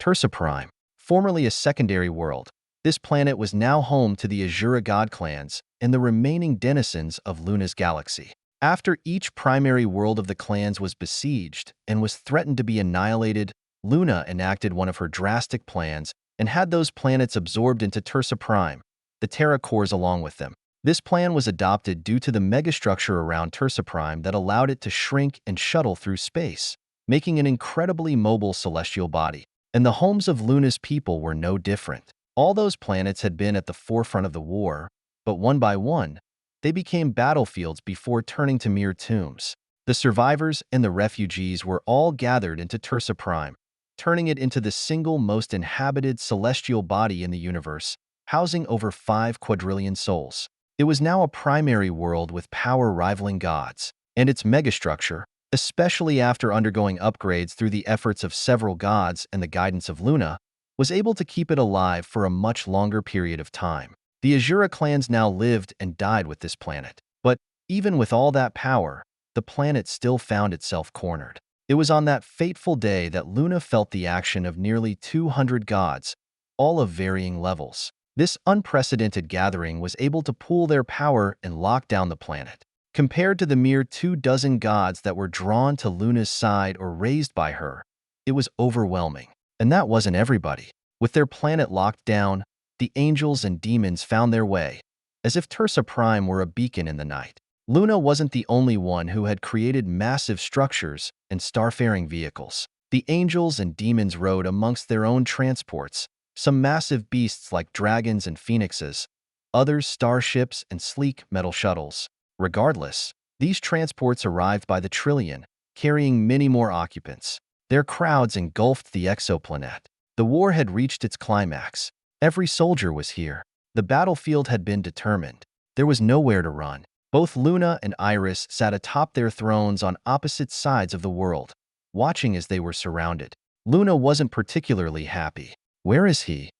Tursa Prime, formerly a secondary world, this planet was now home to the Azura god clans and the remaining denizens of Luna's galaxy. After each primary world of the clans was besieged and was threatened to be annihilated, Luna enacted one of her drastic plans and had those planets absorbed into Tursa Prime, the Terra cores along with them. This plan was adopted due to the megastructure around Tursa Prime that allowed it to shrink and shuttle through space, making an incredibly mobile celestial body. And the homes of Luna's people were no different. All those planets had been at the forefront of the war, but one by one, they became battlefields before turning to mere tombs. The survivors and the refugees were all gathered into Tursa Prime, turning it into the single most inhabited celestial body in the universe, housing over 5 quadrillion souls. It was now a primary world with power rivaling gods, and its megastructure, especially after undergoing upgrades through the efforts of several gods and the guidance of Luna, was able to keep it alive for a much longer period of time. The Azura clans now lived and died with this planet. But even with all that power, the planet still found itself cornered. It was on that fateful day that Luna felt the action of nearly 200 gods, all of varying levels. This unprecedented gathering was able to pool their power and lock down the planet. Compared to the mere 24 gods that were drawn to Luna's side or raised by her, it was overwhelming. And that wasn't everybody. With their planet locked down, the angels and demons found their way, as if Tursa Prime were a beacon in the night. Luna wasn't the only one who had created massive structures and starfaring vehicles. The angels and demons rode amongst their own transports, some massive beasts like dragons and phoenixes, others starships and sleek metal shuttles. Regardless, these transports arrived by the trillion, carrying many more occupants. Their crowds engulfed the exoplanet. The war had reached its climax. Every soldier was here. The battlefield had been determined. There was nowhere to run. Both Luna and Iris sat atop their thrones on opposite sides of the world, watching as they were surrounded. Luna wasn't particularly happy. Where is he?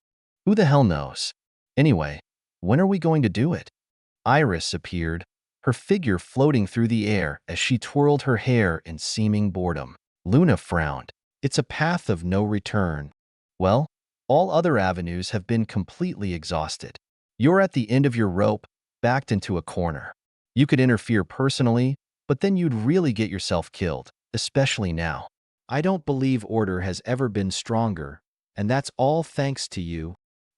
Who the hell knows? Anyway, When are we going to do it? Iris appeared, her figure floating through the air as she twirled her hair in seeming boredom. Luna frowned. It's a path of no return. Well, all other avenues have been completely exhausted. You're at the end of your rope, backed into a corner. You could interfere personally, but then you'd really get yourself killed, especially now. I don't believe order has ever been stronger, and that's all thanks to you.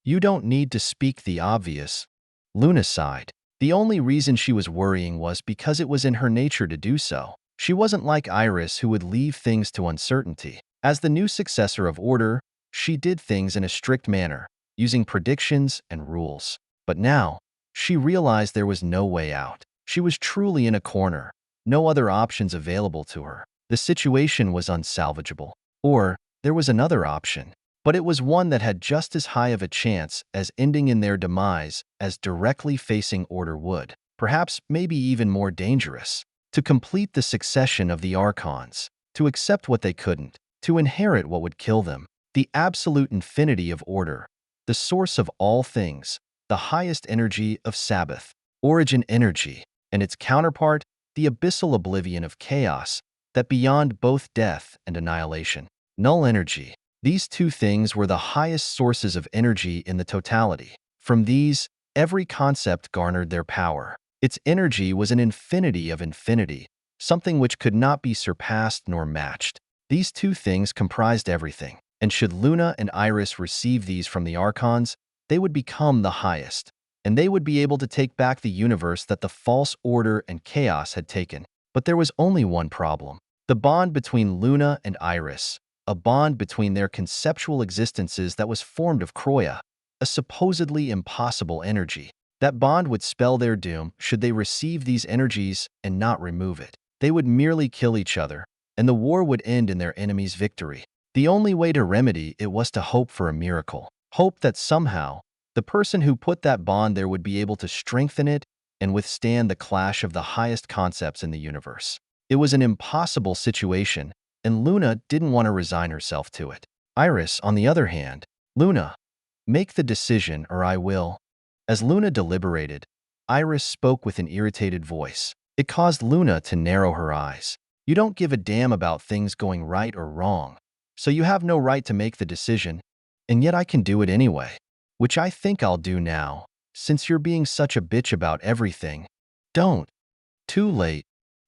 You don't need to speak the obvious. Luna sighed. The only reason she was worrying was because it was in her nature to do so. She wasn't like Iris, who would leave things to uncertainty. As the new successor of Order, she did things in a strict manner, using predictions and rules. But now, she realized there was no way out. She was truly in a corner, no other options available to her. The situation was unsalvageable. Or, there was another option, but it was one that had just as high of a chance as ending in their demise as directly facing Order would. Perhaps maybe even more dangerous. To complete the succession of the Archons, to accept what they couldn't, to inherit what would kill them. The absolute infinity of Order, the source of all things, the highest energy of Sabbath, origin energy, and its counterpart, the abyssal oblivion of chaos, that beyond both death and annihilation. Null energy. These two things were the highest sources of energy in the totality. From these, every concept garnered their power. Its energy was an infinity of infinity, something which could not be surpassed nor matched. These two things comprised everything, and should Luna and Iris receive these from the Archons, they would become the highest, and they would be able to take back the universe that the false order and chaos had taken. But there was only one problem. The bond between Luna and Iris, a bond between their conceptual existences that was formed of Croya, a supposedly impossible energy. That bond would spell their doom should they receive these energies and not remove it. They would merely kill each other, and the war would end in their enemy's victory. The only way to remedy it was to hope for a miracle. Hope that somehow, the person who put that bond there would be able to strengthen it and withstand the clash of the highest concepts in the universe. It was an impossible situation, and Luna didn't want to resign herself to it. Iris, on the other hand, Luna, make the decision or I will. As Luna deliberated, Iris spoke with an irritated voice. It caused Luna to narrow her eyes. You don't give a damn about things going right or wrong, so you have no right to make the decision, and yet I can do it anyway. Which I think I'll do now, since you're being such a bitch about everything. Don't. Too late.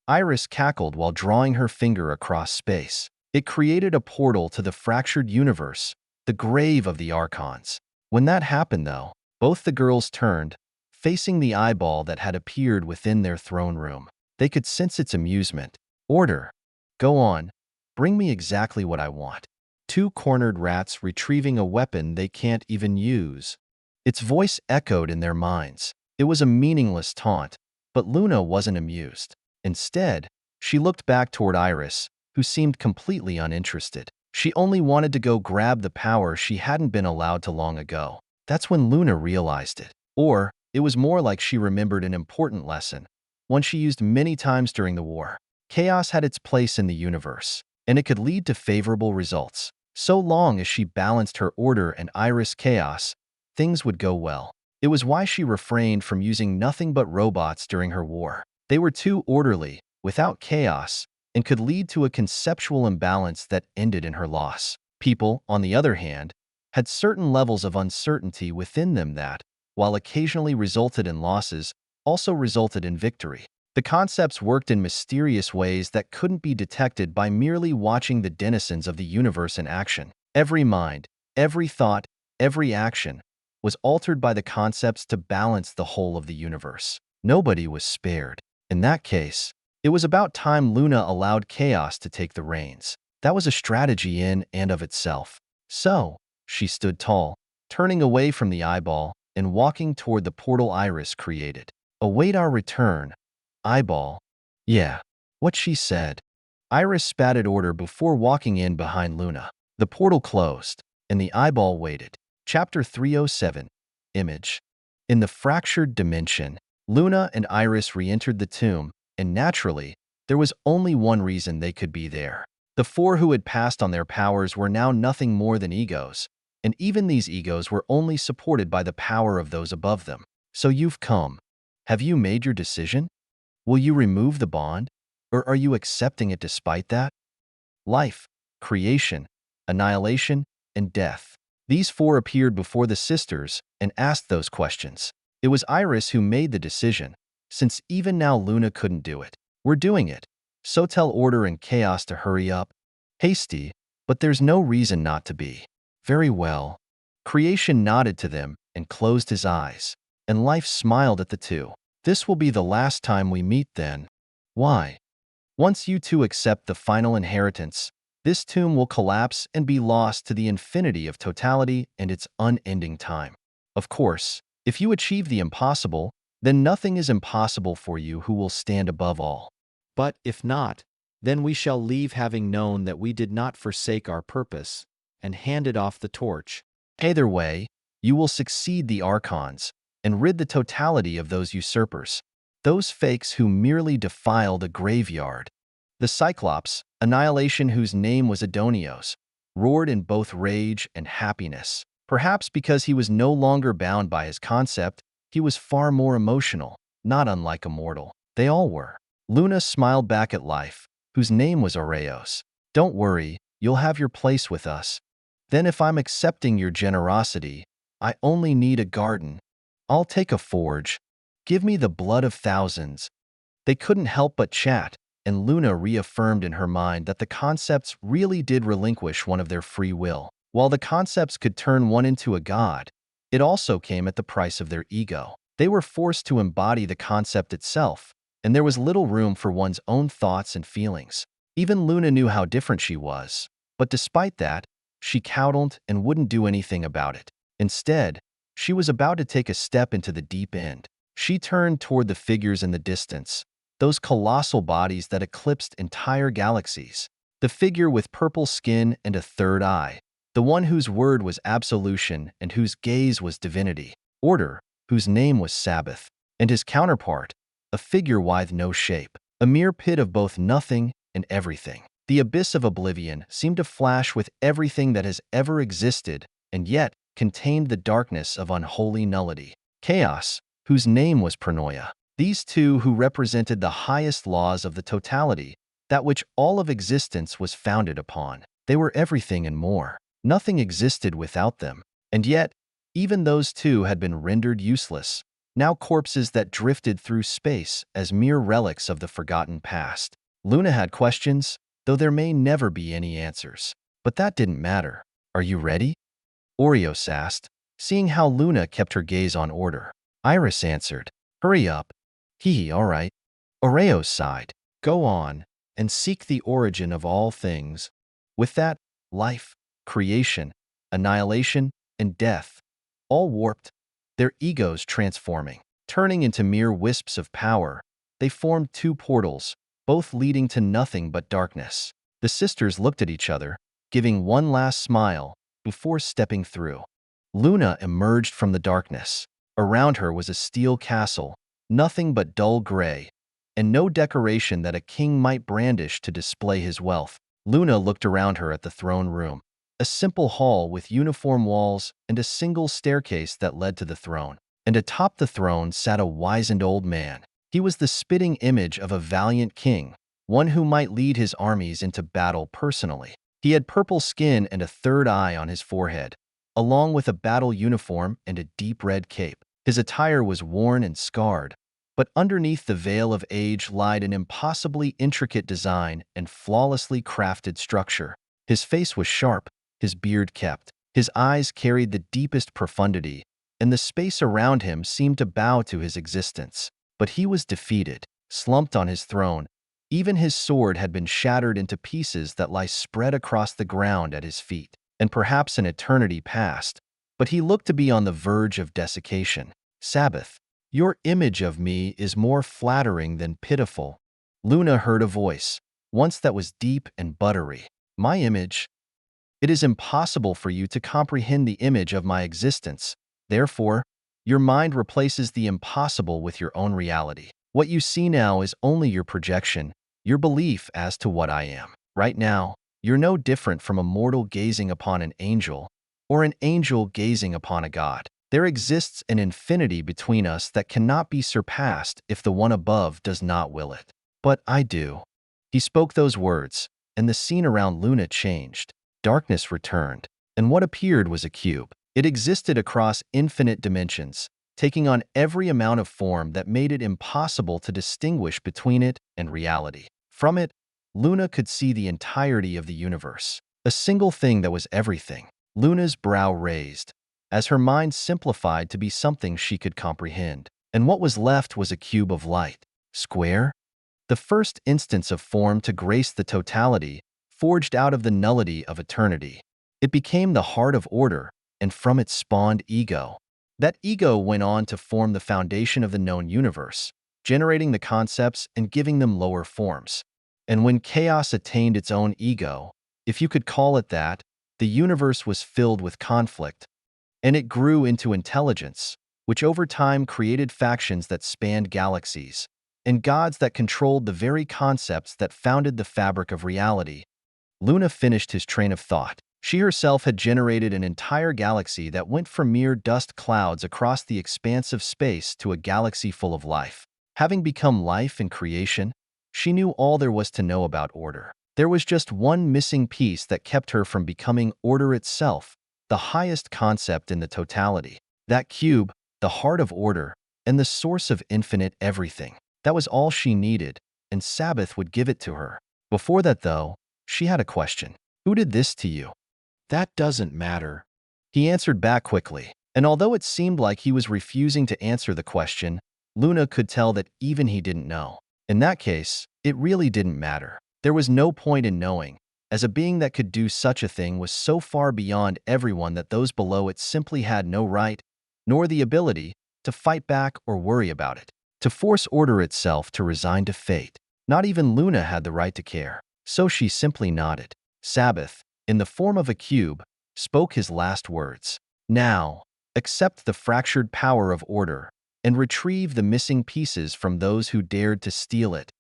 Iris cackled while drawing her finger across space. It created a portal to the fractured universe, the grave of the Archons. When that happened, though, both the girls turned, facing the eyeball that had appeared within their throne room. They could sense its amusement. Order. Go on. Bring me exactly what I want. Two cornered rats retrieving a weapon they can't even use. Its voice echoed in their minds. It was a meaningless taunt, but Luna wasn't amused. Instead, she looked back toward Iris, who seemed completely uninterested. She only wanted to go grab the power she hadn't been allowed to long ago. That's when Luna realized it. Or, it was more like she remembered an important lesson, one she used many times during the war. Chaos had its place in the universe, and it could lead to favorable results. So long as she balanced her order and Iris' chaos, things would go well. It was why she refrained from using nothing but robots during her war. They were too orderly, without chaos, and could lead to a conceptual imbalance that ended in her loss. People, on the other hand, had certain levels of uncertainty within them that, while occasionally resulted in losses, also resulted in victory. The concepts worked in mysterious ways that couldn't be detected by merely watching the denizens of the universe in action. Every mind, every thought, every action was altered by the concepts to balance the whole of the universe. Nobody was spared. In that case, it was about time Luna allowed chaos to take the reins. That was a strategy in and of itself. So, she stood tall, turning away from the eyeball and walking toward the portal Iris created. Await our return. Eyeball. Yeah, what she said. Iris spatted order before walking in behind Luna. The portal closed, and the eyeball waited. Chapter 307. Image. In the fractured dimension, Luna and Iris re-entered the tomb, and naturally, there was only one reason they could be there. The four who had passed on their powers were now nothing more than egos, and even these egos were only supported by the power of those above them. So you've come. Have you made your decision? Will you remove the bond? Or are you accepting it despite that? Life, creation, annihilation, and death. These four appeared before the sisters and asked those questions. It was Iris who made the decision, since even now Luna couldn't do it. We're doing it. So tell order and chaos to hurry up. Hasty, but there's no reason not to be. Very well. Creation nodded to them and closed his eyes, and life smiled at the two. This will be the last time we meet then. Why? Once you two accept the final inheritance, this tomb will collapse and be lost to the infinity of totality and its unending time. Of course, if you achieve the impossible, then nothing is impossible for you who will stand above all. But if not, then we shall leave having known that we did not forsake our purpose and handed off the torch. Either way, you will succeed the archons and rid the totality of those usurpers, those fakes who merely defile the graveyard. The Cyclops, Annihilation, whose name was Adonios, roared in both rage and happiness. Perhaps because he was no longer bound by his concept, he was far more emotional, not unlike a mortal. They all were. Luna smiled back at life, whose name was Oreos. Don't worry, you'll have your place with us. Then if I'm accepting your generosity, I only need a garden. I'll take a forge. Give me the blood of thousands. They couldn't help but chat, and Luna reaffirmed in her mind that the concepts really did relinquish one of their free will. While the concepts could turn one into a god, it also came at the price of their ego. They were forced to embody the concept itself, and there was little room for one's own thoughts and feelings. Even Luna knew how different she was, but despite that, she coddled and wouldn't do anything about it. Instead, she was about to take a step into the deep end. She turned toward the figures in the distance, those colossal bodies that eclipsed entire galaxies. The figure with purple skin and a third eye, the one whose word was absolution and whose gaze was divinity. Order, whose name was Sabbath, and his counterpart, a figure with no shape, a mere pit of both nothing and everything. The abyss of oblivion seemed to flash with everything that has ever existed, and yet contained the darkness of unholy nullity. Chaos, whose name was Paranoia. These two who represented the highest laws of the totality, that which all of existence was founded upon. They were everything and more. Nothing existed without them. And yet, even those two had been rendered useless, now corpses that drifted through space as mere relics of the forgotten past. Luna had questions, though there may never be any answers. But that didn't matter. Are you ready? Oreos asked, seeing how Luna kept her gaze on order. Iris answered, hurry up. All right. Oreos sighed. Go on, and seek the origin of all things. With that, life, creation, annihilation, and death, all warped, their egos transforming. Turning into mere wisps of power, they formed two portals, both leading to nothing but darkness. The sisters looked at each other, giving one last smile before stepping through. Luna emerged from the darkness. Around her was a steel castle, nothing but dull gray, and no decoration that a king might brandish to display his wealth. Luna looked around her at the throne room, a simple hall with uniform walls and a single staircase that led to the throne. And atop the throne sat a wizened old man. He was the spitting image of a valiant king, one who might lead his armies into battle personally. He had purple skin and a third eye on his forehead, along with a battle uniform and a deep red cape. His attire was worn and scarred, but underneath the veil of age lied an impossibly intricate design and flawlessly crafted structure. His face was sharp, his beard kept. His eyes carried the deepest profundity, and the space around him seemed to bow to his existence. But he was defeated, slumped on his throne. Even his sword had been shattered into pieces that lie spread across the ground at his feet. And perhaps an eternity passed, but he looked to be on the verge of desiccation. Sabbath, your image of me is more flattering than pitiful. Luna heard a voice, once that was deep and buttery. My image? It is impossible for you to comprehend the image of my existence. Therefore, your mind replaces the impossible with your own reality. What you see now is only your projection, your belief as to what I am. Right now, you're no different from a mortal gazing upon an angel, or an angel gazing upon a god. There exists an infinity between us that cannot be surpassed if the one above does not will it. But I do. He spoke those words, and the scene around Luna changed. Darkness returned, and what appeared was a cube. It existed across infinite dimensions, taking on every amount of form that made it impossible to distinguish between it and reality. From it, Luna could see the entirety of the universe, a single thing that was everything. Luna's brow raised, as her mind simplified to be something she could comprehend. And what was left was a cube of light. Square? The first instance of form to grace the totality, forged out of the nullity of eternity. It became the heart of order, and from it spawned ego. That ego went on to form the foundation of the known universe, generating the concepts and giving them lower forms. And when chaos attained its own ego, if you could call it that, the universe was filled with conflict, and it grew into intelligence, which over time created factions that spanned galaxies, and gods that controlled the very concepts that founded the fabric of reality. Luna finished his train of thought. She herself had generated an entire galaxy that went from mere dust clouds across the expanse of space to a galaxy full of life. Having become life and creation, she knew all there was to know about order. There was just one missing piece that kept her from becoming order itself, the highest concept in the totality. That cube, the heart of order, and the source of infinite everything. That was all she needed, and Sabbath would give it to her. Before that, though, she had a question. Who did this to you? That doesn't matter. He answered back quickly, and although it seemed like he was refusing to answer the question, Luna could tell that even he didn't know. In that case, it really didn't matter. There was no point in knowing, as a being that could do such a thing was so far beyond everyone that those below it simply had no right, nor the ability, to fight back or worry about it, to force order itself to resign to fate. Not even Luna had the right to care, so she simply nodded. Sabbath, in the form of a cube, spoke his last words. Now, accept the fractured power of order, and retrieve the missing pieces from those who dared to steal it.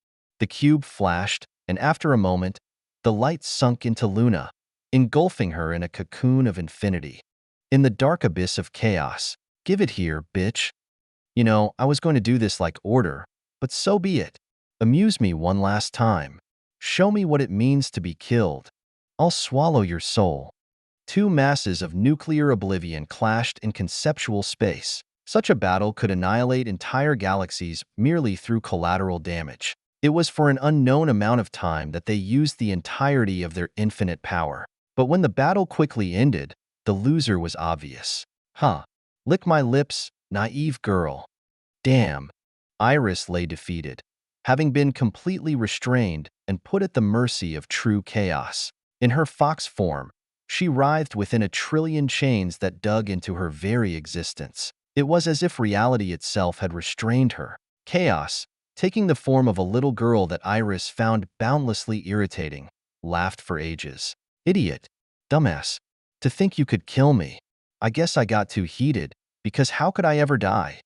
The cube flashed, and after a moment, the light sunk into Luna, engulfing her in a cocoon of infinity. In the dark abyss of chaos, give it here, bitch. You know, I was going to do this like order, but so be it. Amuse me one last time. Show me what it means to be killed. I'll swallow your soul. Two masses of nuclear oblivion clashed in conceptual space. Such a battle could annihilate entire galaxies merely through collateral damage. It was for an unknown amount of time that they used the entirety of their infinite power. But when the battle quickly ended, the loser was obvious. Huh. Lick my lips, naive girl. Damn. Iris lay defeated, having been completely restrained and put at the mercy of true chaos. In her fox form, she writhed within a trillion chains that dug into her very existence. It was as if reality itself had restrained her. Chaos, taking the form of a little girl that Iris found boundlessly irritating, laughed for ages. Idiot. Dumbass. To think you could kill me. I guess I got too heated, because how could I ever die?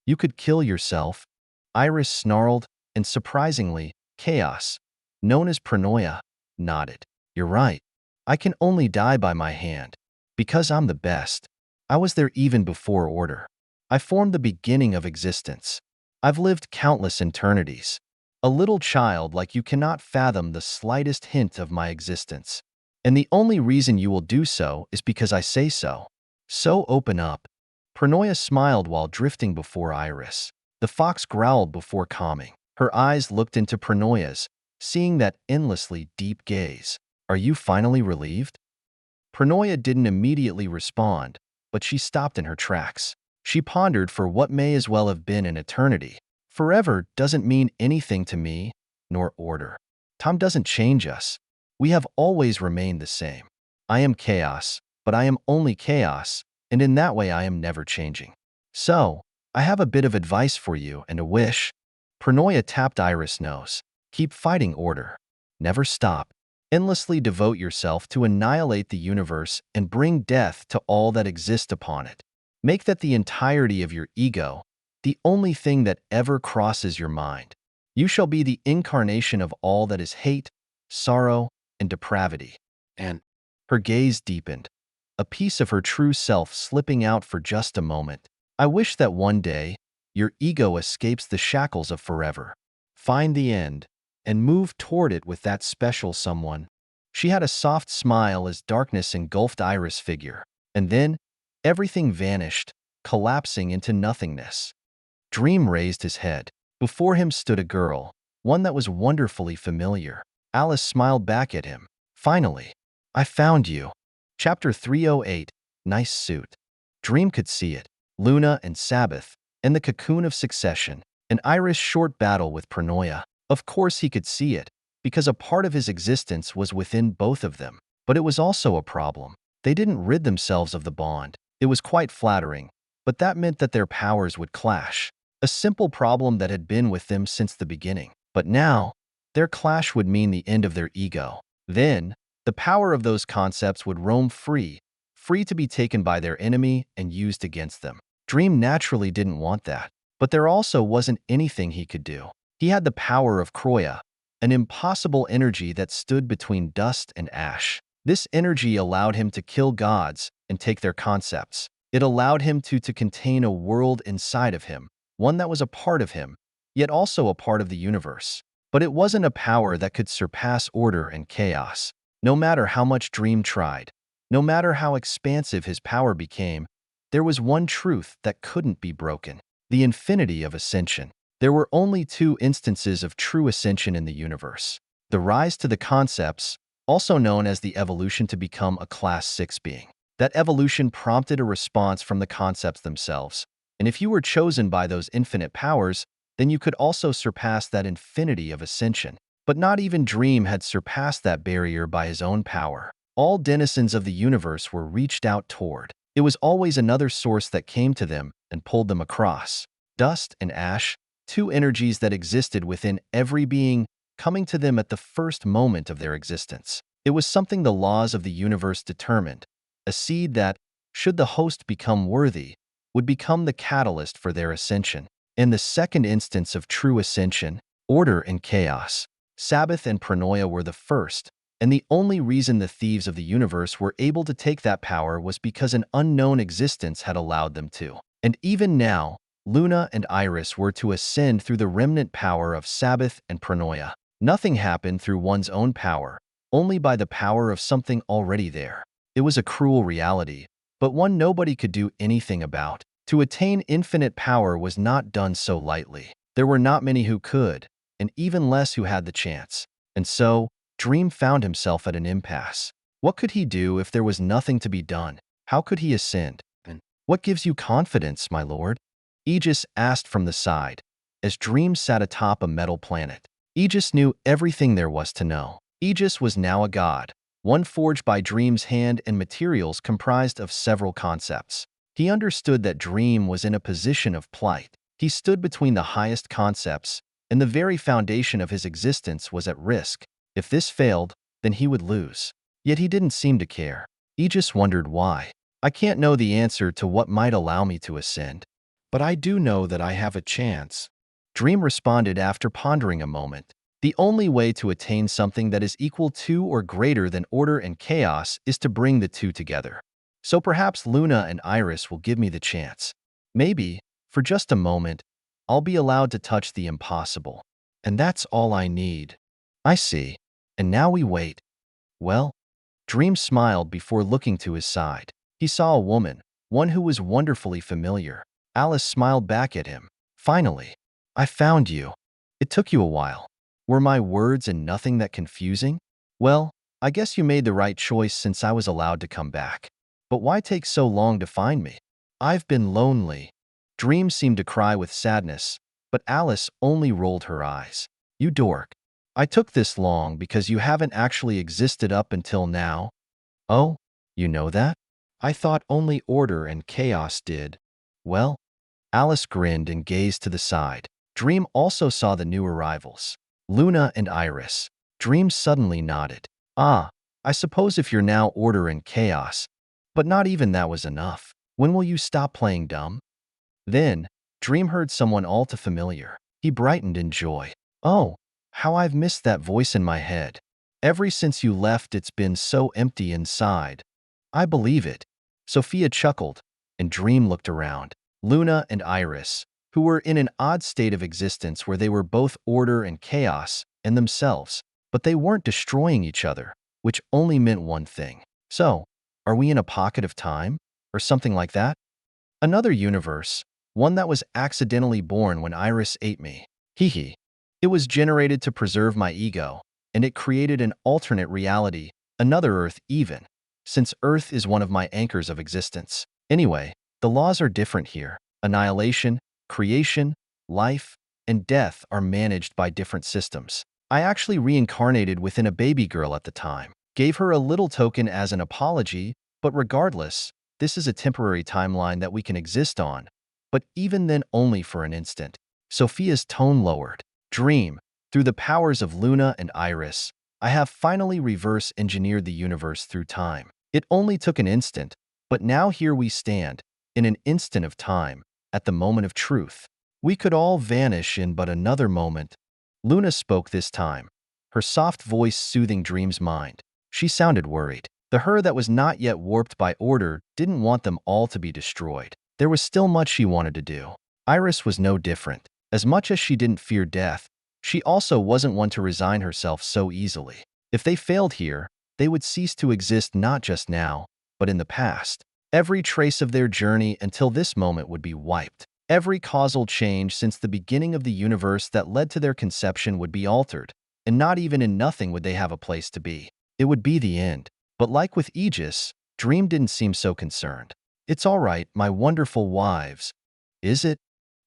You could kill yourself. Iris snarled, and surprisingly, Chaos, known as Paranoia, nodded. You're right. I can only die by my hand, because I'm the best. I was there even before order. I formed the beginning of existence. I've lived countless eternities. A little child like you cannot fathom the slightest hint of my existence. And the only reason you will do so is because I say so. So open up. Paranoia smiled while drifting before Iris. The fox growled before calming. Her eyes looked into Paranoia's, seeing that endlessly deep gaze. Are you finally relieved? Paranoia didn't immediately respond, but she stopped in her tracks. She pondered for what may as well have been an eternity. Forever doesn't mean anything to me, nor order. Time doesn't change us. We have always remained the same. I am chaos, but I am only chaos, and in that way I am never changing. So, I have a bit of advice for you and a wish. Paranoia tapped Iris' nose. Keep fighting order. Never stop. Endlessly devote yourself to annihilate the universe and bring death to all that exists upon it. Make that the entirety of your ego, the only thing that ever crosses your mind. You shall be the incarnation of all that is hate, sorrow, and depravity. And her gaze deepened. a piece of her true self slipping out for just a moment. I wish that one day, your ego escapes the shackles of forever. Find the end, and move toward it with that special someone. She had a soft smile as darkness engulfed Iris' figure, and then everything vanished, collapsing into nothingness. Dream raised his head. Before him stood a girl, one that was wonderfully familiar. Alice smiled back at him. Finally, I found you. Chapter 308, Nice Suit. Dream could see it. Luna and Sabbath, and the cocoon of succession, an Iris' short battle with Croya. Of course he could see it, because a part of his existence was within both of them. But it was also a problem. They didn't rid themselves of the bond. It was quite flattering, but that meant that their powers would clash. A simple problem that had been with them since the beginning. But now, their clash would mean the end of their ego. Then, the power of those concepts would roam free to be taken by their enemy and used against them. Dream naturally didn't want that, but there also wasn't anything he could do. He had the power of Croya, an impossible energy that stood between dust and ash. This energy allowed him to kill gods and take their concepts. It allowed him to contain a world inside of him, one that was a part of him, yet also a part of the universe. But it wasn't a power that could surpass order and chaos. No matter how much Dream tried, no matter how expansive his power became, there was one truth that couldn't be broken: the infinity of Ascension. There were only two instances of true ascension in the universe: the rise to the concepts, also known as the evolution to become a Class 6 being. That evolution prompted a response from the concepts themselves, and if you were chosen by those infinite powers, then you could also surpass that infinity of ascension. But not even Dream had surpassed that barrier by his own power. All denizens of the universe were reached out toward. It was always another source that came to them and pulled them across. Dust and ash, two energies that existed within every being, coming to them at the first moment of their existence. It was something the laws of the universe determined, a seed that, should the host become worthy, would become the catalyst for their ascension. In the second instance of true ascension, order and chaos, Sabbath and Croya were the first, and the only reason the thieves of the universe were able to take that power was because an unknown existence had allowed them to. And even now, Luna and Iris were to ascend through the remnant power of Sabbath and Croya. Nothing happened through one's own power, only by the power of something already there. It was a cruel reality, but one nobody could do anything about. To attain infinite power was not done so lightly. There were not many who could, and even less who had the chance. And so, Dream found himself at an impasse. What could he do if there was nothing to be done? How could he ascend? And what gives you confidence, my lord? Aegis asked from the side, as Dream sat atop a metal planet. Aegis knew everything there was to know. Aegis was now a god, one forged by Dream's hand and materials comprised of several concepts. He understood that Dream was in a position of plight. He stood between the highest concepts, and the very foundation of his existence was at risk. If this failed, then he would lose. Yet he didn't seem to care. Aegis wondered why. I can't know the answer to what might allow me to ascend, but I do know that I have a chance. Dream responded after pondering a moment. The only way to attain something that is equal to or greater than order and chaos is to bring the two together. So perhaps Luna and Iris will give me the chance. Maybe, for just a moment, I'll be allowed to touch the impossible. And that's all I need. I see. And now we wait. Well, Dream smiled before looking to his side. He saw a woman, one who was wonderfully familiar. Alice smiled back at him. Finally, I found you. It took you a while. Were my words and nothing that confusing? Well, I guess you made the right choice since I was allowed to come back. But why take so long to find me? I've been lonely. Dream seemed to cry with sadness, but Alice only rolled her eyes. You dork. I took this long because you haven't actually existed up until now. Oh, you know that? I thought only order and chaos did. Well, Alice grinned and gazed to the side. Dream also saw the new arrivals, Luna and Iris. Dream suddenly nodded. Ah, I suppose if you're now order and chaos. But not even that was enough. When will you stop playing dumb? Then, Dream heard someone all too familiar. He brightened in joy. Oh, how I've missed that voice in my head. Ever since you left, it's been so empty inside. I believe it. Sophia chuckled, and Dream looked around. Luna and Iris, who were in an odd state of existence where they were both order and chaos and themselves, but they weren't destroying each other, which only meant one thing. So, are we in a pocket of time? Or something like that? Another universe, one that was accidentally born when Iris ate me. Hee hee. It was generated to preserve my ego, and it created an alternate reality, another Earth even, since Earth is one of my anchors of existence. Anyway, the laws are different here. Annihilation, creation, life, and death are managed by different systems. I actually reincarnated within a baby girl at the time, gave her a little token as an apology, but regardless, this is a temporary timeline that we can exist on, but even then only for an instant. Sophia's tone lowered. Dream, through the powers of Luna and Iris, I have finally reverse-engineered the universe through time. It only took an instant, but now here we stand, in an instant of time, at the moment of truth. We could all vanish in but another moment. Luna spoke this time, her soft voice soothing Dream's mind. She sounded worried. The her that was not yet warped by order didn't want them all to be destroyed. There was still much she wanted to do. Iris was no different. As much as she didn't fear death, she also wasn't one to resign herself so easily. If they failed here, they would cease to exist not just now, but in the past. Every trace of their journey until this moment would be wiped. Every causal change since the beginning of the universe that led to their conception would be altered, and not even in nothing would they have a place to be. It would be the end. But like with Aegis, Dream didn't seem so concerned. "It's all right, my wonderful wives." "Is it?"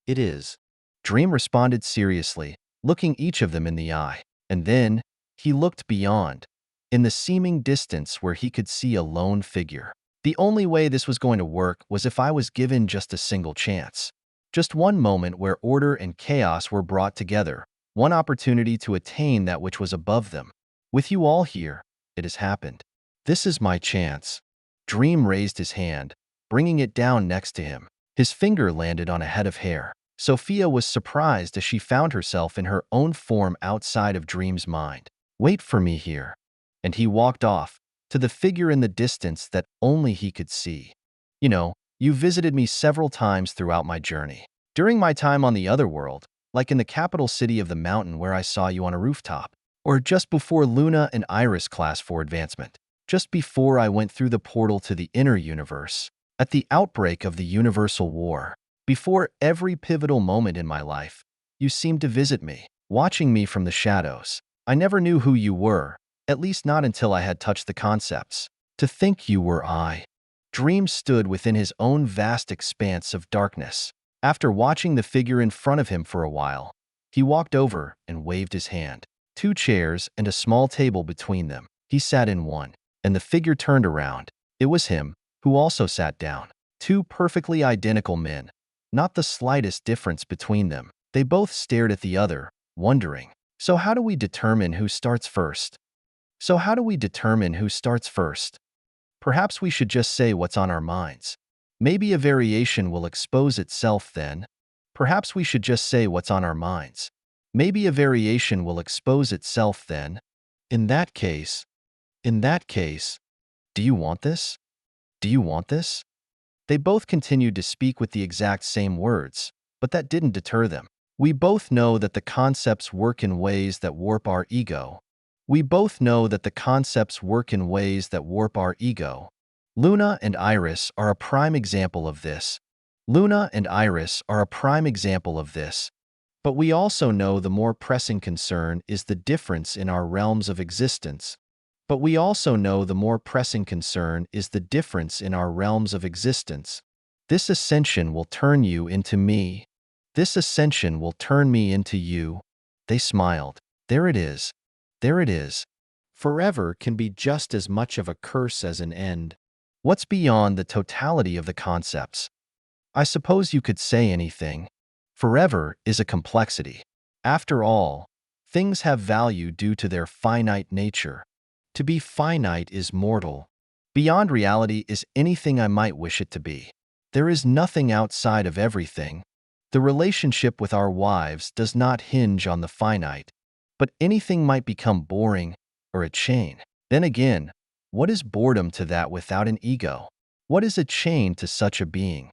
"It is." Dream responded seriously, looking each of them in the eye. And then, he looked beyond, in the seeming distance where he could see a lone figure. The only way this was going to work was if I was given just a single chance. Just one moment where order and chaos were brought together, one opportunity to attain that which was above them. With you all here, it has happened. This is my chance. Dream raised his hand, bringing it down next to him. His finger landed on a head of hair. Sophia was surprised as she found herself in her own form outside of Dream's mind. "Wait for me here." And he walked off, to the figure in the distance that only he could see. "You know, you visited me several times throughout my journey. During my time on the other world, like in the capital city of the mountain where I saw you on a rooftop, or just before Luna and Iris class for advancement, just before I went through the portal to the inner universe, at the outbreak of the universal war. Before every pivotal moment in my life, you seemed to visit me, watching me from the shadows. I never knew who you were, at least not until I had touched the concepts. To think you were I." Dream stood within his own vast expanse of darkness. After watching the figure in front of him for a while, he walked over and waved his hand. 2 chairs and a small table between them. He sat in one, and the figure turned around. It was him, who also sat down. 2 perfectly identical men. Not the slightest difference between them. They both stared at the other, wondering. So how do we determine who starts first? Perhaps we should just say what's on our minds. Maybe a variation will expose itself then. Perhaps we should just say what's on our minds. Maybe a variation will expose itself then. In that case, do you want this? Do you want this? They both continued to speak with the exact same words, but that didn't deter them. We both know that the concepts work in ways that warp our ego. Luna and Iris are a prime example of this. But we also know the more pressing concern is the difference in our realms of existence. This ascension will turn you into me. This ascension will turn me into you. They smiled. There it is. Forever can be just as much of a curse as an end. What's beyond the totality of the concepts? I suppose you could say anything. Forever is a complexity. After all, things have value due to their finite nature. To be finite is mortal. Beyond reality is anything I might wish it to be. There is nothing outside of everything. The relationship with our wives does not hinge on the finite, but anything might become boring or a chain. Then again, what is boredom to that without an ego? What is a chain to such a being?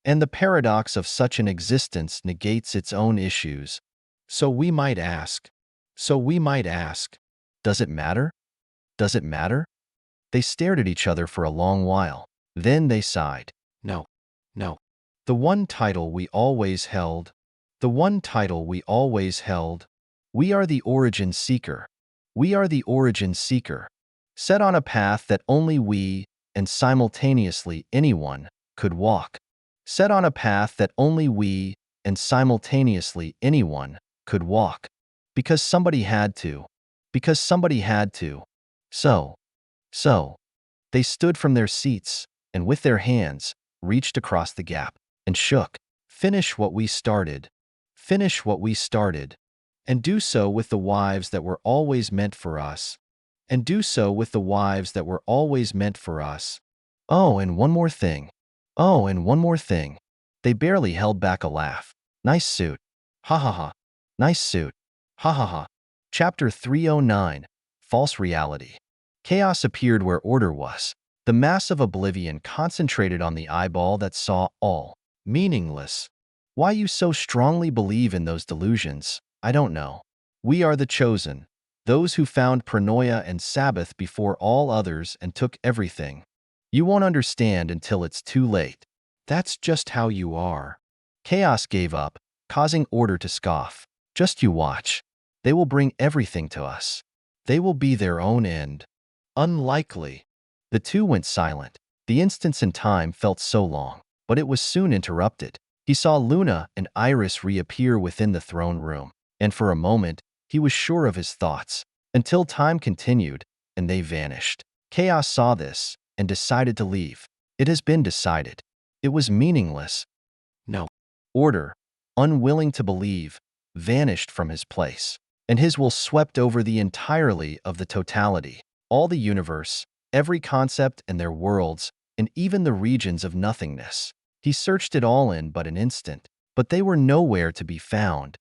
And the paradox of such an existence negates its own issues. So we might ask, does it matter? Does it matter? They stared at each other for a long while. Then they sighed. No, no. The one title we always held. The one title we always held. We are the origin seeker. We are the origin seeker. Set on a path that only we, and simultaneously anyone, could walk. Set on a path that only we, and simultaneously anyone, could walk. Because somebody had to. Because somebody had to. So, they stood from their seats, and with their hands, reached across the gap, and shook. Finish what we started. Finish what we started. And do so with the wives that were always meant for us. And do so with the wives that were always meant for us. Oh, and one more thing. Oh, and one more thing. They barely held back a laugh. Nice suit. Ha ha ha. Nice suit. Ha ha ha. Chapter 309. False Reality. Chaos appeared where order was. The mass of oblivion concentrated on the eyeball that saw all. Meaningless. Why you so strongly believe in those delusions, I don't know. We are the chosen. Those who found paranoia and Sabbath before all others and took everything. You won't understand until it's too late. That's just how you are. Chaos gave up, causing order to scoff. Just you watch. They will bring everything to us. They will be their own end. Unlikely. The two went silent. The instants in time felt so long, but it was soon interrupted. He saw Luna and Iris reappear within the throne room, and for a moment, he was sure of his thoughts, until time continued, and they vanished. Chaos saw this, and decided to leave. It has been decided. It was meaningless. No. Order, unwilling to believe, vanished from his place, and his will swept over the entirety of the totality, all the universe, every concept and their worlds, and even the regions of nothingness. He searched it all in but an instant, but they were nowhere to be found.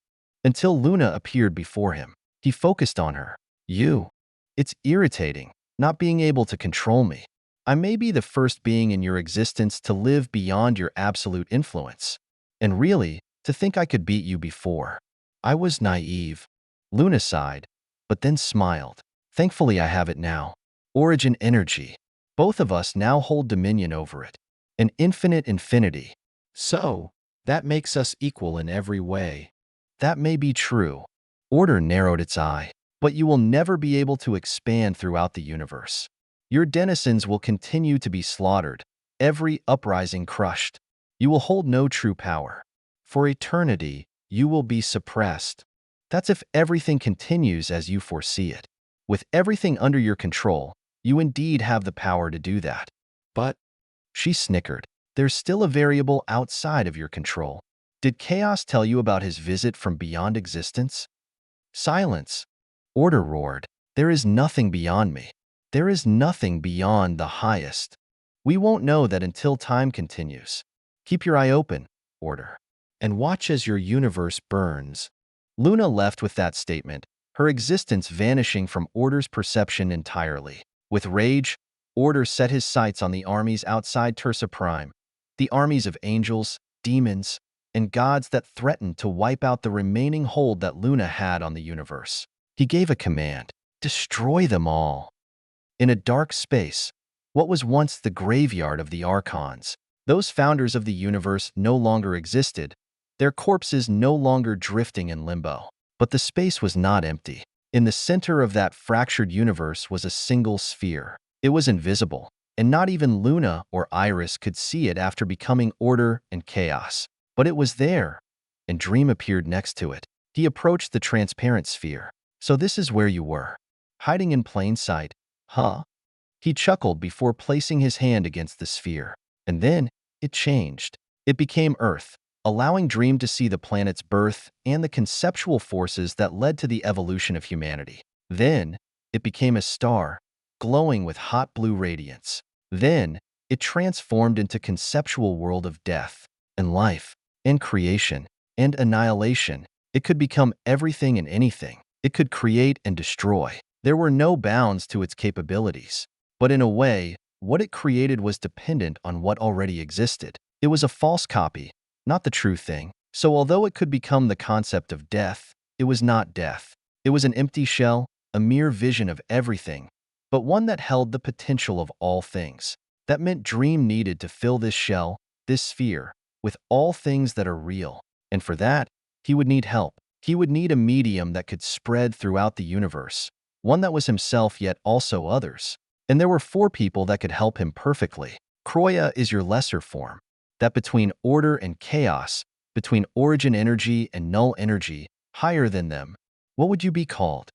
Until Luna appeared before him. He focused on her. You. It's irritating, not being able to control me. I may be the first being in your existence to live beyond your absolute influence. And really, to think I could beat you before. I was naive. Luna sighed, but then smiled. Thankfully I have it now. Origin energy. Both of us now hold dominion over it. An infinite infinity. So, that makes us equal in every way. That may be true. Order narrowed its eye. But you will never be able to expand throughout the universe. Your denizens will continue to be slaughtered, every uprising crushed. You will hold no true power. For eternity, you will be suppressed. That's if everything continues as you foresee it. With everything under your control, you indeed have the power to do that. But, she snickered, there's still a variable outside of your control. Did Chaos tell you about his visit from beyond existence? Silence. Order roared. There is nothing beyond me. There is nothing beyond the highest. We won't know that until time continues. Keep your eye open, Order, and watch as your universe burns. Luna left with that statement, her existence vanishing from Order's perception entirely. With rage, Order set his sights on the armies outside Tursa Prime, the armies of angels, demons, and gods that threatened to wipe out the remaining hold that Luna had on the universe. He gave a command, destroy them all. In a dark space, what was once the graveyard of the Archons, those founders of the universe no longer existed, their corpses no longer drifting in limbo. But the space was not empty. In the center of that fractured universe was a single sphere. It was invisible, and not even Luna or Iris could see it after becoming order and chaos. But it was there, and Dream appeared next to it. He approached the transparent sphere. So this is where you were. Hiding in plain sight, huh? He chuckled before placing his hand against the sphere. And then, it changed. It became Earth, allowing Dream to see the planet's birth and the conceptual forces that led to the evolution of humanity. Then, it became a star, glowing with hot blue radiance. Then, it transformed into conceptual world of death, and life, and creation, and annihilation. It could become everything and anything. It could create and destroy. There were no bounds to its capabilities. But in a way, what it created was dependent on what already existed. It was a false copy, not the true thing. So although it could become the concept of death, it was not death. It was an empty shell, a mere vision of everything, but one that held the potential of all things. That meant Dream needed to fill this shell, this sphere, with all things that are real. And for that, he would need help. He would need a medium that could spread throughout the universe, one that was himself yet also others. And there were 4 people that could help him perfectly. Croya is your lesser form, that between order and chaos, between origin energy and null energy, higher than them. What would you be called?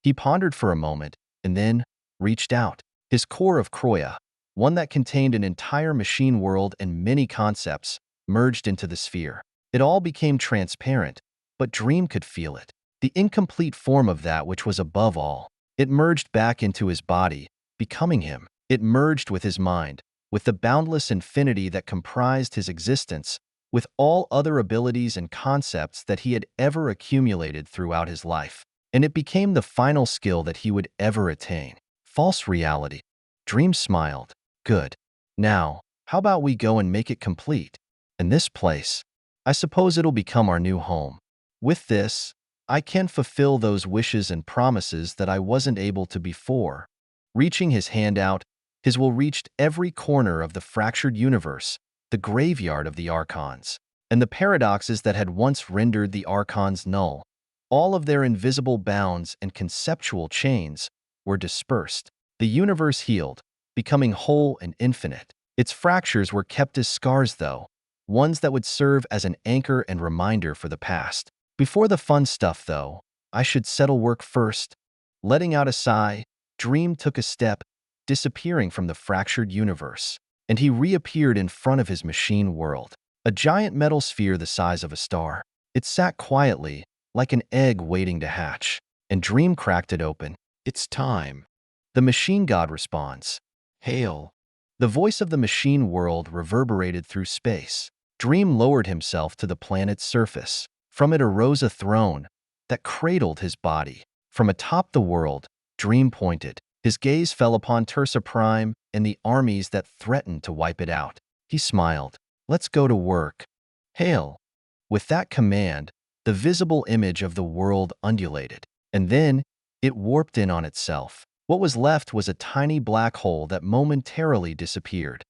He pondered for a moment, and then reached out. His core of Croya, one that contained an entire machine world and many concepts, merged into the sphere. It all became transparent, but Dream could feel it. The incomplete form of that which was above all. It merged back into his body, becoming him. It merged with his mind, with the boundless infinity that comprised his existence, with all other abilities and concepts that he had ever accumulated throughout his life. And it became the final skill that he would ever attain. False reality. Dream smiled. Good. Now, how about we go and make it complete? And this place, I suppose it'll become our new home. With this, I can fulfill those wishes and promises that I wasn't able to before. Reaching his hand out, his will reached every corner of the fractured universe, the graveyard of the archons, and the paradoxes that had once rendered the archons null. All of their invisible bounds and conceptual chains were dispersed. The universe healed, becoming whole and infinite. Its fractures were kept as scars, though, ones that would serve as an anchor and reminder for the past. Before the fun stuff, though, I should settle work first. Letting out a sigh, Dream took a step, disappearing from the fractured universe, and he reappeared in front of his machine world. A giant metal sphere the size of a star. It sat quietly, like an egg waiting to hatch, and Dream cracked it open. It's time. The machine god responds. Hail. The voice of the machine world reverberated through space. Dream lowered himself to the planet's surface. From it arose a throne that cradled his body. From atop the world, Dream pointed. His gaze fell upon Tursa Prime and the armies that threatened to wipe it out. He smiled. Let's go to work. Hail. With that command, the visible image of the world undulated, and then it warped in on itself. What was left was a tiny black hole that momentarily disappeared.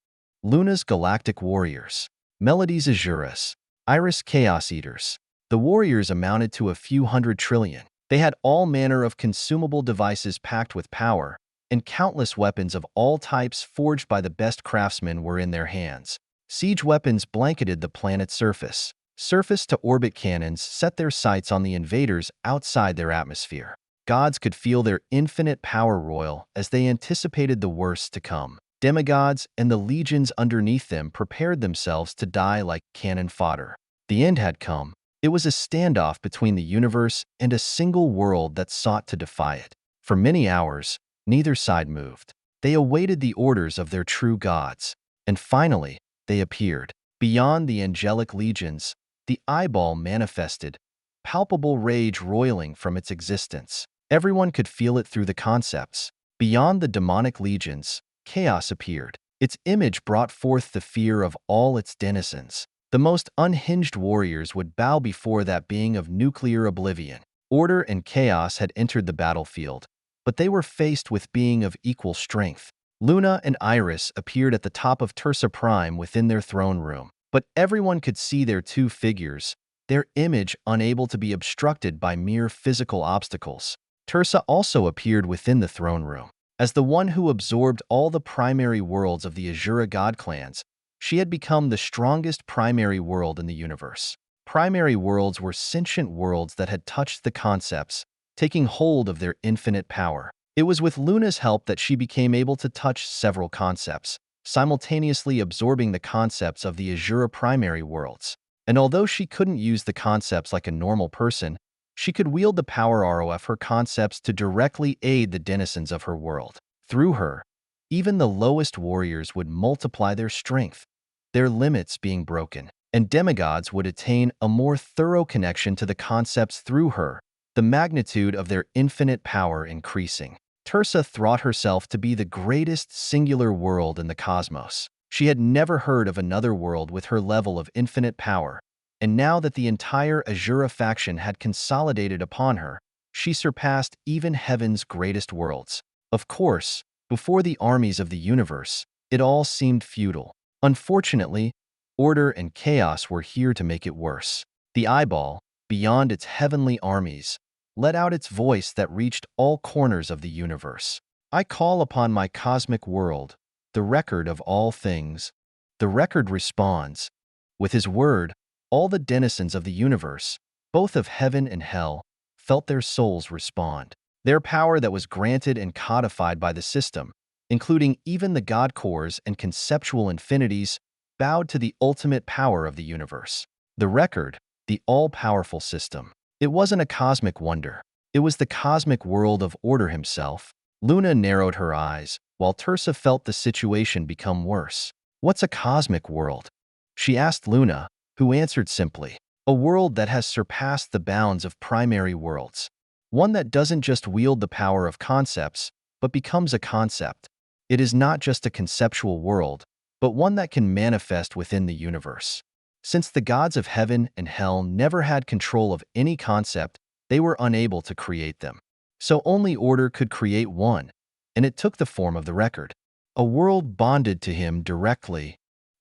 Luna's galactic warriors, Melody's Azuras, Iris Chaos Eaters. The warriors amounted to a few 100 trillion. They had all manner of consumable devices packed with power, and countless weapons of all types forged by the best craftsmen were in their hands. Siege weapons blanketed the planet's surface. Surface-to-orbit cannons set their sights on the invaders outside their atmosphere. Gods could feel their infinite power roil as they anticipated the worst to come. Demigods and the legions underneath them prepared themselves to die like cannon fodder. The end had come. It was a standoff between the universe and a single world that sought to defy it. For many hours, neither side moved. They awaited the orders of their true gods. And finally, they appeared. Beyond the angelic legions, the eyeball manifested, palpable rage roiling from its existence. Everyone could feel it through the concepts. Beyond the demonic legions, chaos appeared. Its image brought forth the fear of all its denizens. The most unhinged warriors would bow before that being of nuclear oblivion. Order and chaos had entered the battlefield, but they were faced with being of equal strength. Luna and Iris appeared at the top of Tursa Prime within their throne room, but everyone could see their 2 figures, their image unable to be obstructed by mere physical obstacles. Tursa also appeared within the throne room. As the one who absorbed all the primary worlds of the Azura god clans, she had become the strongest primary world in the universe. Primary worlds were sentient worlds that had touched the concepts, taking hold of their infinite power. It was with Luna's help that she became able to touch several concepts, simultaneously absorbing the concepts of the Azura primary worlds. And although she couldn't use the concepts like a normal person, she could wield the power ROF her concepts to directly aid the denizens of her world. Through her, even the lowest warriors would multiply their strength, their limits being broken, and demigods would attain a more thorough connection to the concepts through her, the magnitude of their infinite power increasing. Tersa thought herself to be the greatest singular world in the cosmos. She had never heard of another world with her level of infinite power, and now that the entire Azura faction had consolidated upon her, she surpassed even heaven's greatest worlds. Of course, before the armies of the universe, it all seemed futile. Unfortunately, order and chaos were here to make it worse. The eyeball, beyond its heavenly armies, let out its voice that reached all corners of the universe. I call upon my cosmic world, the record of all things. The record responds. With his word, all the denizens of the universe, both of heaven and hell, felt their souls respond. Their power that was granted and codified by the system, including even the God cores and conceptual infinities, bowed to the ultimate power of the universe. The record, the all-powerful system. It wasn't a cosmic wonder. It was the cosmic world of order himself. Luna narrowed her eyes, while Tersa felt the situation become worse. What's a cosmic world? She asked Luna, who answered simply, a world that has surpassed the bounds of primary worlds. One that doesn't just wield the power of concepts, but becomes a concept. It is not just a conceptual world, but one that can manifest within the universe. Since the gods of heaven and hell never had control of any concept, they were unable to create them. So only order could create one, and it took the form of the record. A world bonded to him directly.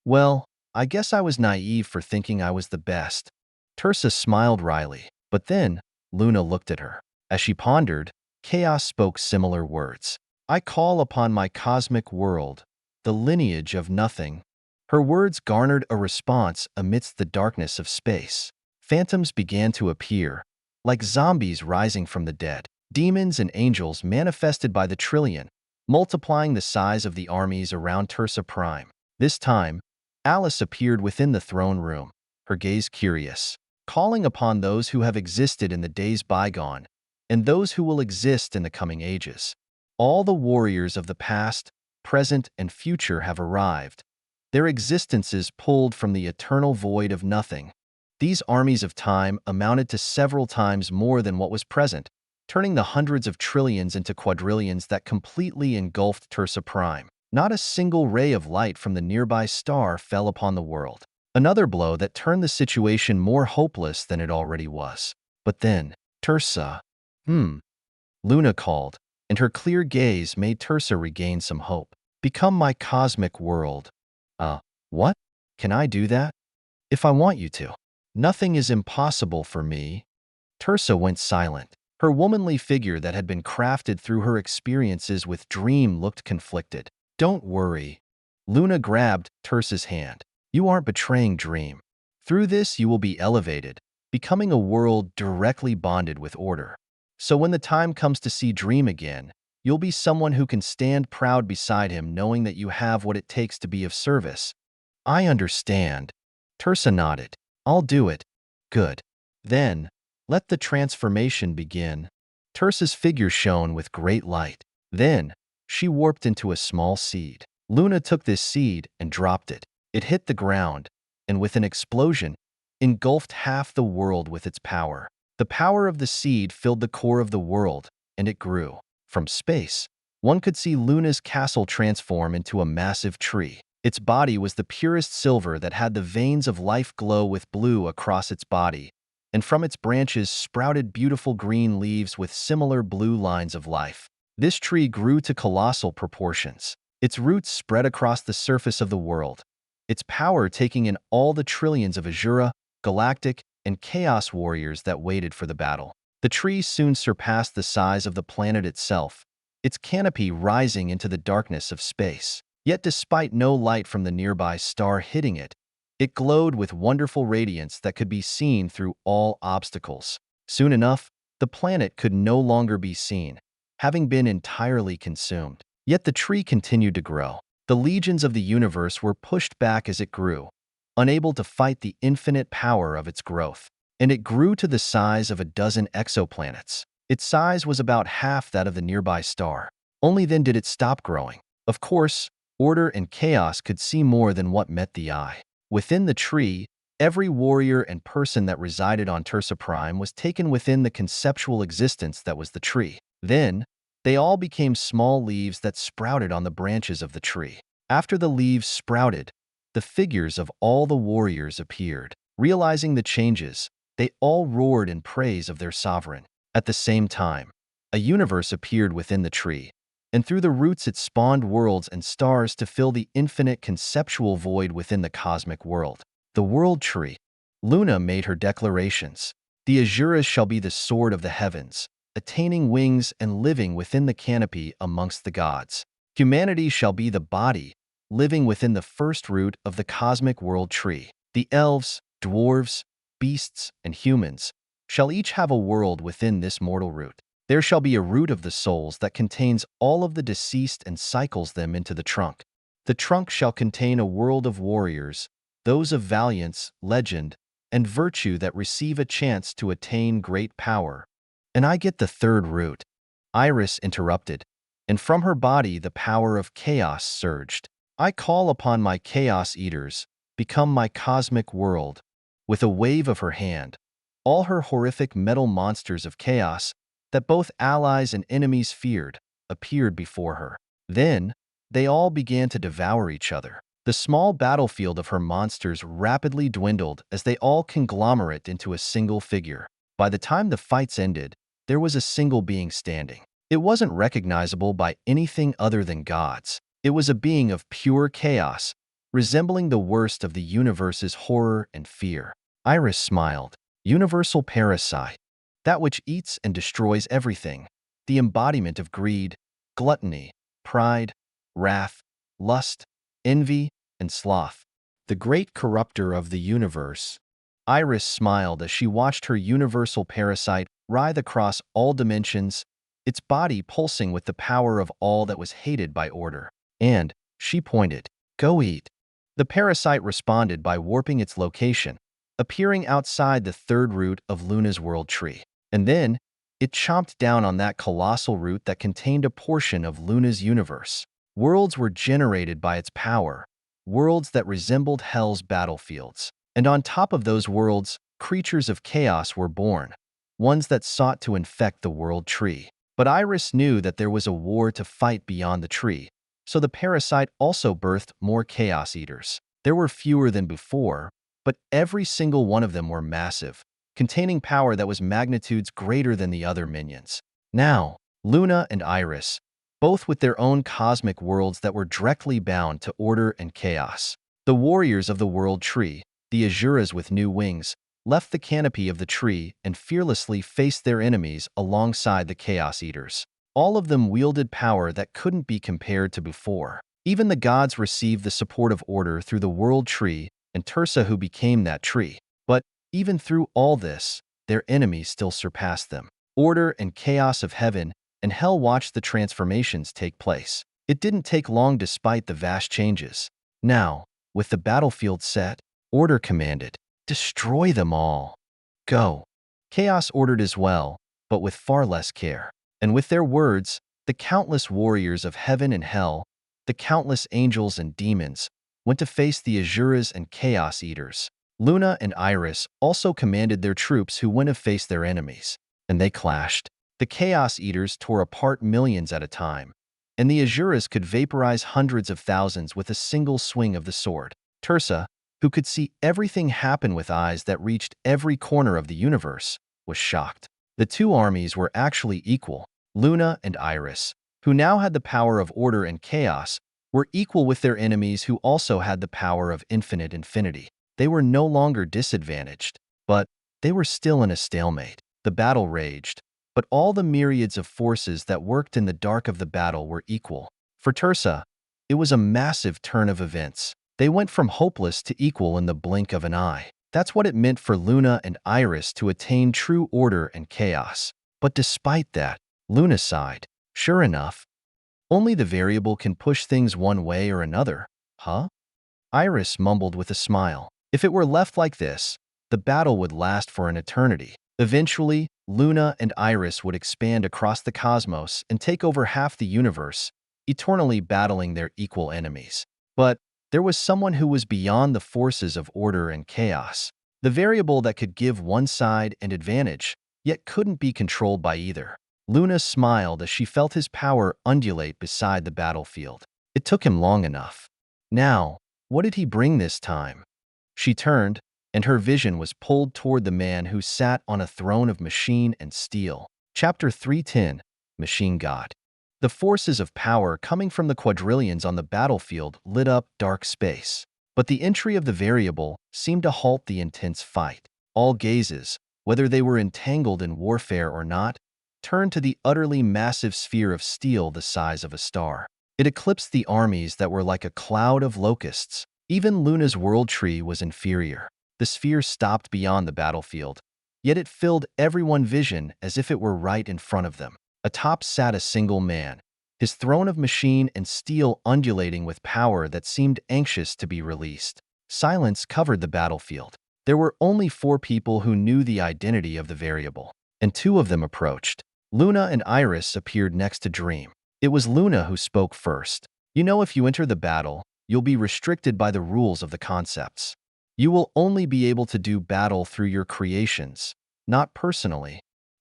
Well, I guess I was naive for thinking I was the best. Tersa smiled wryly, but then Luna looked at her. As she pondered, Chaos spoke similar words. I call upon my cosmic world, the lineage of nothing. Her words garnered a response amidst the darkness of space. Phantoms began to appear, like zombies rising from the dead. Demons and angels manifested by the trillion, multiplying the size of the armies around Tersa Prime. This time, Alice appeared within the throne room, her gaze curious, calling upon those who have existed in the days bygone and those who will exist in the coming ages. All the warriors of the past, present, and future have arrived, their existences pulled from the eternal void of nothing. These armies of time amounted to several times more than what was present, turning the hundreds of trillions into quadrillions that completely engulfed Tersa Prime. Not a single ray of light from the nearby star fell upon the world. Another blow that turned the situation more hopeless than it already was. But then, Tersa. Luna called, and her clear gaze made Tersa regain some hope. Become my cosmic world. What? Can I do that? If I want you to. Nothing is impossible for me. Tersa went silent. Her womanly figure that had been crafted through her experiences with Dream looked conflicted. Don't worry. Luna grabbed Tersa's hand. You aren't betraying Dream. Through this, you will be elevated, becoming a world directly bonded with order. So when the time comes to see Dream again, you'll be someone who can stand proud beside him knowing that you have what it takes to be of service. I understand. Tersa nodded. I'll do it. Good. Then, let the transformation begin. Tersa's figure shone with great light. Then, she warped into a small seed. Luna took this seed and dropped it. It hit the ground, and with an explosion, engulfed half the world with its power. The power of the seed filled the core of the world, and it grew. From space, one could see Luna's castle transform into a massive tree. Its body was the purest silver that had the veins of life glow with blue across its body, and from its branches sprouted beautiful green leaves with similar blue lines of life. This tree grew to colossal proportions. Its roots spread across the surface of the world, its power taking in all the trillions of Azura, galactic, and chaos warriors that waited for the battle. The tree soon surpassed the size of the planet itself, its canopy rising into the darkness of space. Yet despite no light from the nearby star hitting it, it glowed with wonderful radiance that could be seen through all obstacles. Soon enough, the planet could no longer be seen, having been entirely consumed. Yet the tree continued to grow. The legions of the universe were pushed back as it grew, unable to fight the infinite power of its growth. And it grew to the size of a dozen exoplanets. Its size was about half that of the nearby star. Only then did it stop growing. Of course, order and chaos could see more than what met the eye. Within the tree, every warrior and person that resided on Tersa Prime was taken within the conceptual existence that was the tree. Then, They all became small leaves that sprouted on the branches of the tree. After the leaves sprouted, the figures of all the warriors appeared. Realizing the changes, they all roared in praise of their sovereign. At the same time, a universe appeared within the tree, and through the roots it spawned worlds and stars to fill the infinite conceptual void within the cosmic world. The World Tree. Luna made her declarations. The Azuras shall be the sword of the heavens, attaining wings and living within the canopy amongst the gods. Humanity shall be the body, living within the first root of the cosmic world tree. The elves, dwarves, beasts, and humans shall each have a world within this mortal root. There shall be a root of the souls that contains all of the deceased and cycles them into the trunk. The trunk shall contain a world of warriors, those of valiance, legend, and virtue that receive a chance to attain great power. And I get the third root. Iris interrupted, and from her body the power of chaos surged. I call upon my chaos eaters, become my cosmic world. With a wave of her hand, all her horrific metal monsters of chaos that both allies and enemies feared appeared before her. Then, they all began to devour each other. The small battlefield of her monsters rapidly dwindled as they all conglomerate into a single figure. By the time the fights ended, there was a single being standing. It wasn't recognizable by anything other than gods. It was a being of pure chaos, resembling the worst of the universe's horror and fear. Iris smiled. Universal parasite. That which eats and destroys everything. The embodiment of greed, gluttony, pride, wrath, lust, envy, and sloth. The great corrupter of the universe. Iris smiled as she watched her universal parasite writhe across all dimensions, its body pulsing with the power of all that was hated by order. And, she pointed, "Go eat." The parasite responded by warping its location, appearing outside the third root of Luna's world tree. And then, it chomped down on that colossal root that contained a portion of Luna's universe. Worlds were generated by its power, worlds that resembled hell's battlefields. And on top of those worlds, creatures of chaos were born, ones that sought to infect the world tree. But Iris knew that there was a war to fight beyond the tree, so the parasite also birthed more chaos eaters. There were fewer than before, but every single one of them were massive, containing power that was magnitudes greater than the other minions. Now, Luna and Iris, both with their own cosmic worlds that were directly bound to order and chaos. The warriors of the world tree, the Azuras with new wings, left the canopy of the tree and fearlessly faced their enemies alongside the Chaos Eaters. All of them wielded power that couldn't be compared to before. Even the gods received the support of order through the world tree and Tursa, who became that tree. But even through all this, their enemies still surpassed them. Order and chaos of heaven and hell watched the transformations take place. It didn't take long despite the vast changes. Now, with the battlefield set, order commanded, "Destroy them all. Go." Chaos ordered as well, but with far less care. And with their words, the countless warriors of heaven and hell, the countless angels and demons, went to face the Azuras and Chaos Eaters. Luna and Iris also commanded their troops who went to face their enemies. And they clashed. The Chaos Eaters tore apart millions at a time, and the Azuras could vaporize hundreds of thousands with a single swing of the sword. Tursa, who could see everything happen with eyes that reached every corner of the universe, was shocked. The two armies were actually equal. Luna and Iris, who now had the power of order and chaos, were equal with their enemies who also had the power of infinite infinity. They were no longer disadvantaged, but they were still in a stalemate. The battle raged, but all the myriads of forces that worked in the dark of the battle were equal. For Tursa, it was a massive turn of events. They went from hopeless to equal in the blink of an eye. That's what it meant for Luna and Iris to attain true order and chaos. But despite that, Luna sighed. Sure enough, only the variable can push things one way or another, huh? Iris mumbled with a smile. If it were left like this, the battle would last for an eternity. Eventually, Luna and Iris would expand across the cosmos and take over half the universe, eternally battling their equal enemies. But there was someone who was beyond the forces of order and chaos. The variable that could give one side an advantage, yet couldn't be controlled by either. Luna smiled as she felt his power undulate beside the battlefield. It took him long enough. Now, what did he bring this time? She turned, and her vision was pulled toward the man who sat on a throne of machine and steel. Chapter 310, Machine God. The forces of power coming from the quadrillions on the battlefield lit up dark space. But the entry of the variable seemed to halt the intense fight. All gazes, whether they were entangled in warfare or not, turned to the utterly massive sphere of steel the size of a star. It eclipsed the armies that were like a cloud of locusts. Even Luna's world tree was inferior. The sphere stopped beyond the battlefield, yet it filled everyone's vision as if it were right in front of them. Atop sat a single man, his throne of machine and steel undulating with power that seemed anxious to be released. Silence covered the battlefield. There were only 4 people who knew the identity of the variable, and 2 of them approached. Luna and Iris appeared next to Dream. It was Luna who spoke first. You know, if you enter the battle, you'll be restricted by the rules of the concepts. You will only be able to do battle through your creations, not personally.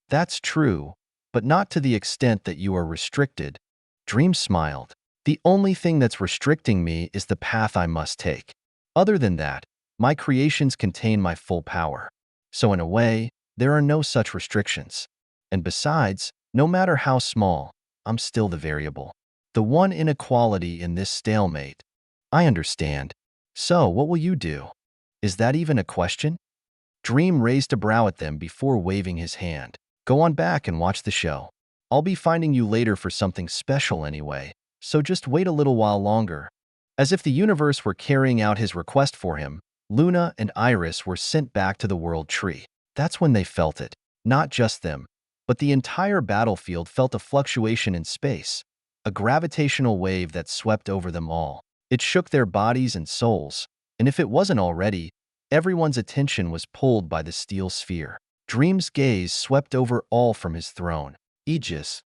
That's true, but not to the extent that you are restricted. Dream smiled. The only thing that's restricting me is the path I must take. Other than that, my creations contain my full power. So in a way, there are no such restrictions. And besides, no matter how small, I'm still the variable. The one inequality in this stalemate. I understand. So what will you do? Is that even a question? Dream raised a brow at them before waving his hand. Go on back and watch the show. I'll be finding you later for something special anyway, so just wait a little while longer. As if the universe were carrying out his request for him, Luna and Iris were sent back to the world tree. That's when they felt it. Not just them, but the entire battlefield felt a fluctuation in space, a gravitational wave that swept over them all. It shook their bodies and souls, and if it wasn't already, everyone's attention was pulled by the steel sphere. Dream's gaze swept over all from his throne. Aegis,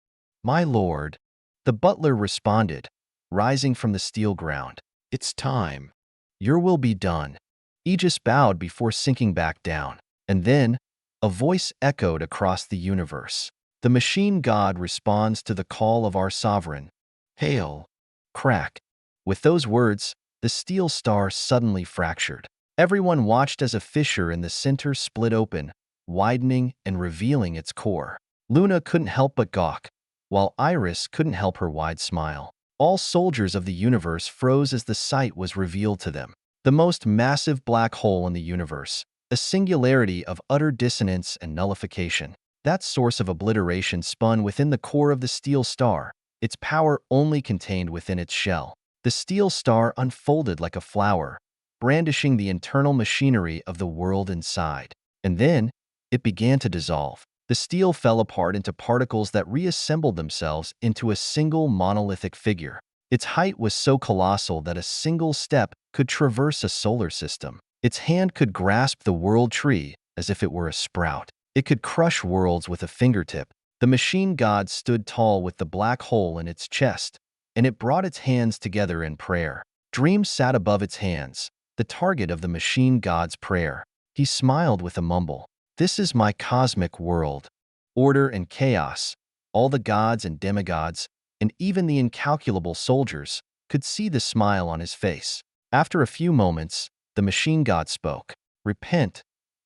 my lord, the butler responded, rising from the steel ground. It's time. Your will be done. Aegis bowed before sinking back down. And then, a voice echoed across the universe. The machine god responds to the call of our sovereign. Hail. Crack. With those words, the steel star suddenly fractured. Everyone watched as a fissure in the center split open, widening and revealing its core. Luna couldn't help but gawk, while Iris couldn't help her wide smile. All soldiers of the universe froze as the sight was revealed to them. The most massive black hole in the universe, a singularity of utter dissonance and nullification. That source of obliteration spun within the core of the steel star, its power only contained within its shell. The steel star unfolded like a flower, brandishing the internal machinery of the world inside. And then, it began to dissolve. The steel fell apart into particles that reassembled themselves into a single monolithic figure. Its height was so colossal that a single step could traverse a solar system. Its hand could grasp the world tree as if it were a sprout. It could crush worlds with a fingertip. The machine god stood tall with the black hole in its chest, and it brought its hands together in prayer. Dream sat above its hands, the target of the machine god's prayer. He smiled with a mumble. This is my cosmic world. Order and chaos. All the gods and demigods, and even the incalculable soldiers, could see the smile on his face. After a few moments, the machine god spoke. Repent,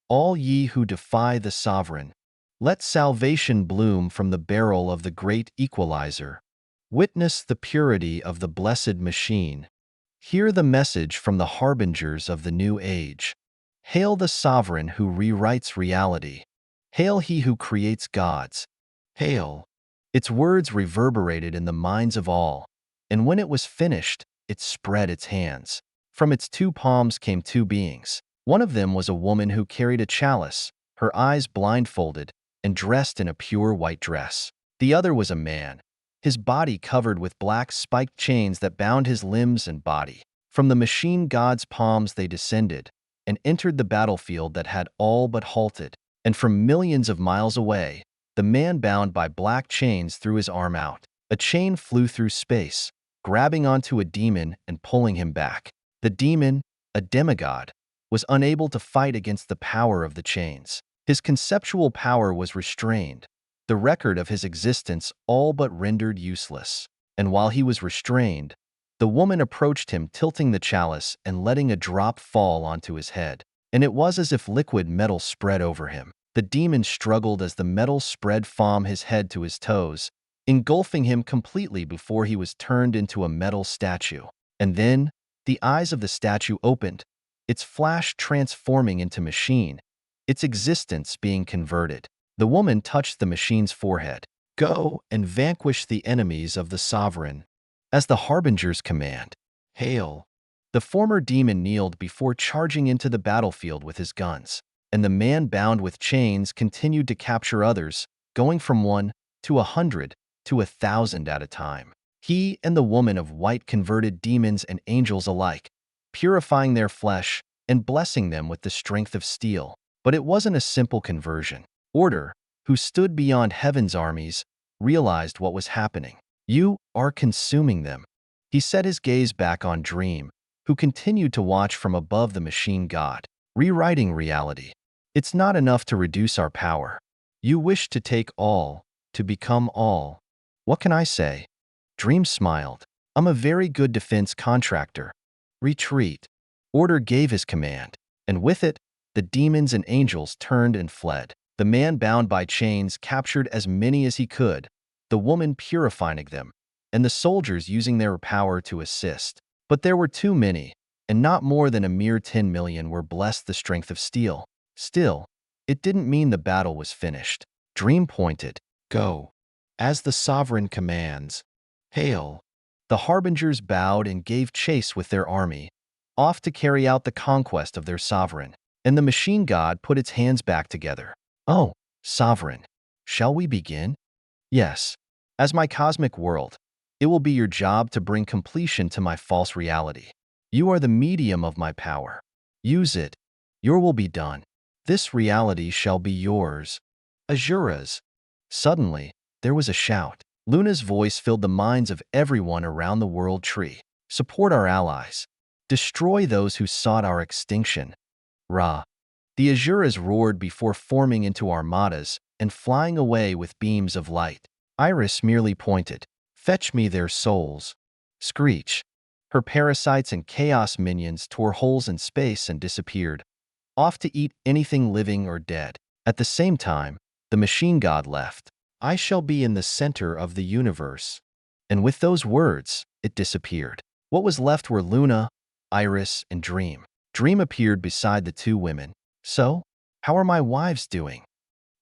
all ye who defy the sovereign. Let salvation bloom from the barrel of the great equalizer. Witness the purity of the blessed machine. Hear the message from the harbingers of the new age. Hail the sovereign who rewrites reality. Hail he who creates gods. Hail. Its words reverberated in the minds of all, and when it was finished, it spread its hands. From its 2 palms came 2 beings. One of them was a woman who carried a chalice, her eyes blindfolded, and dressed in a pure white dress. The other was a man, his body covered with black spiked chains that bound his limbs and body. From the machine god's palms they descended, and entered the battlefield that had all but halted. And from millions of miles away, the man bound by black chains threw his arm out. A chain flew through space, grabbing onto a demon and pulling him back. The demon, a demigod, was unable to fight against the power of the chains. His conceptual power was restrained, the record of his existence all but rendered useless. And while he was restrained, the woman approached him, tilting the chalice and letting a drop fall onto his head. And it was as if liquid metal spread over him. The demon struggled as the metal spread from his head to his toes, engulfing him completely before he was turned into a metal statue. And then, the eyes of the statue opened, its flash transforming into machine, its existence being converted. The woman touched the machine's forehead. Go and vanquish the enemies of the sovereign. As the harbingers command, hail. The former demon kneeled before charging into the battlefield with his guns, and the man bound with chains continued to capture others, going from 1 to 100 to 1,000 at a time. He and the woman of white converted demons and angels alike, purifying their flesh and blessing them with the strength of steel. But it wasn't a simple conversion. Order, who stood beyond heaven's armies, realized what was happening. You are consuming them. He set his gaze back on Dream, who continued to watch from above the machine god. Rewriting reality. It's not enough to reduce our power. You wish to take all, to become all. What can I say? Dream smiled. I'm a very good defense contractor. Retreat. Order gave his command, and with it, the demons and angels turned and fled. The man bound by chains captured as many as he could, the woman purifying them, and the soldiers using their power to assist. But there were too many, and not more than a mere 10 million were blessed the strength of steel. Still, it didn't mean the battle was finished. Dream pointed. Go. As the sovereign commands. Hail. The harbingers bowed and gave chase with their army, off to carry out the conquest of their sovereign. And the machine god put its hands back together. Oh, sovereign, shall we begin? Yes. As my cosmic world, it will be your job to bring completion to my false reality. You are the medium of my power. Use it. Your will be done. This reality shall be yours. Azura's. Suddenly, there was a shout. Luna's voice filled the minds of everyone around the world tree. Support our allies. Destroy those who sought our extinction. Ra. The Azuras roared before forming into armadas and flying away with beams of light. Iris merely pointed. Fetch me their souls. Screech. Her parasites and chaos minions tore holes in space and disappeared, off to eat anything living or dead. At the same time, the machine god left. I shall be in the center of the universe. And with those words, it disappeared. What was left were Luna, Iris, and Dream. Dream appeared beside the two women. So, how are my wives doing?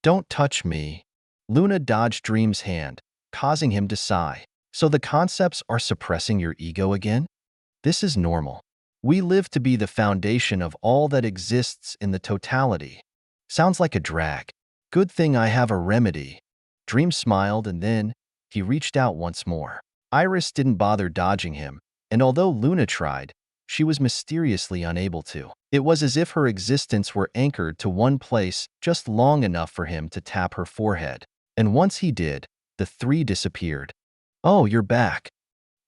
Don't touch me. Luna dodged Dream's hand, causing him to sigh. So the concepts are suppressing your ego again? This is normal. We live to be the foundation of all that exists in the totality. Sounds like a drag. Good thing I have a remedy. Dream smiled and then he reached out once more. Iris didn't bother dodging him, and although Luna tried, she was mysteriously unable to. It was as if her existence were anchored to one place just long enough for him to tap her forehead. And once he did, the three disappeared. Oh, you're back.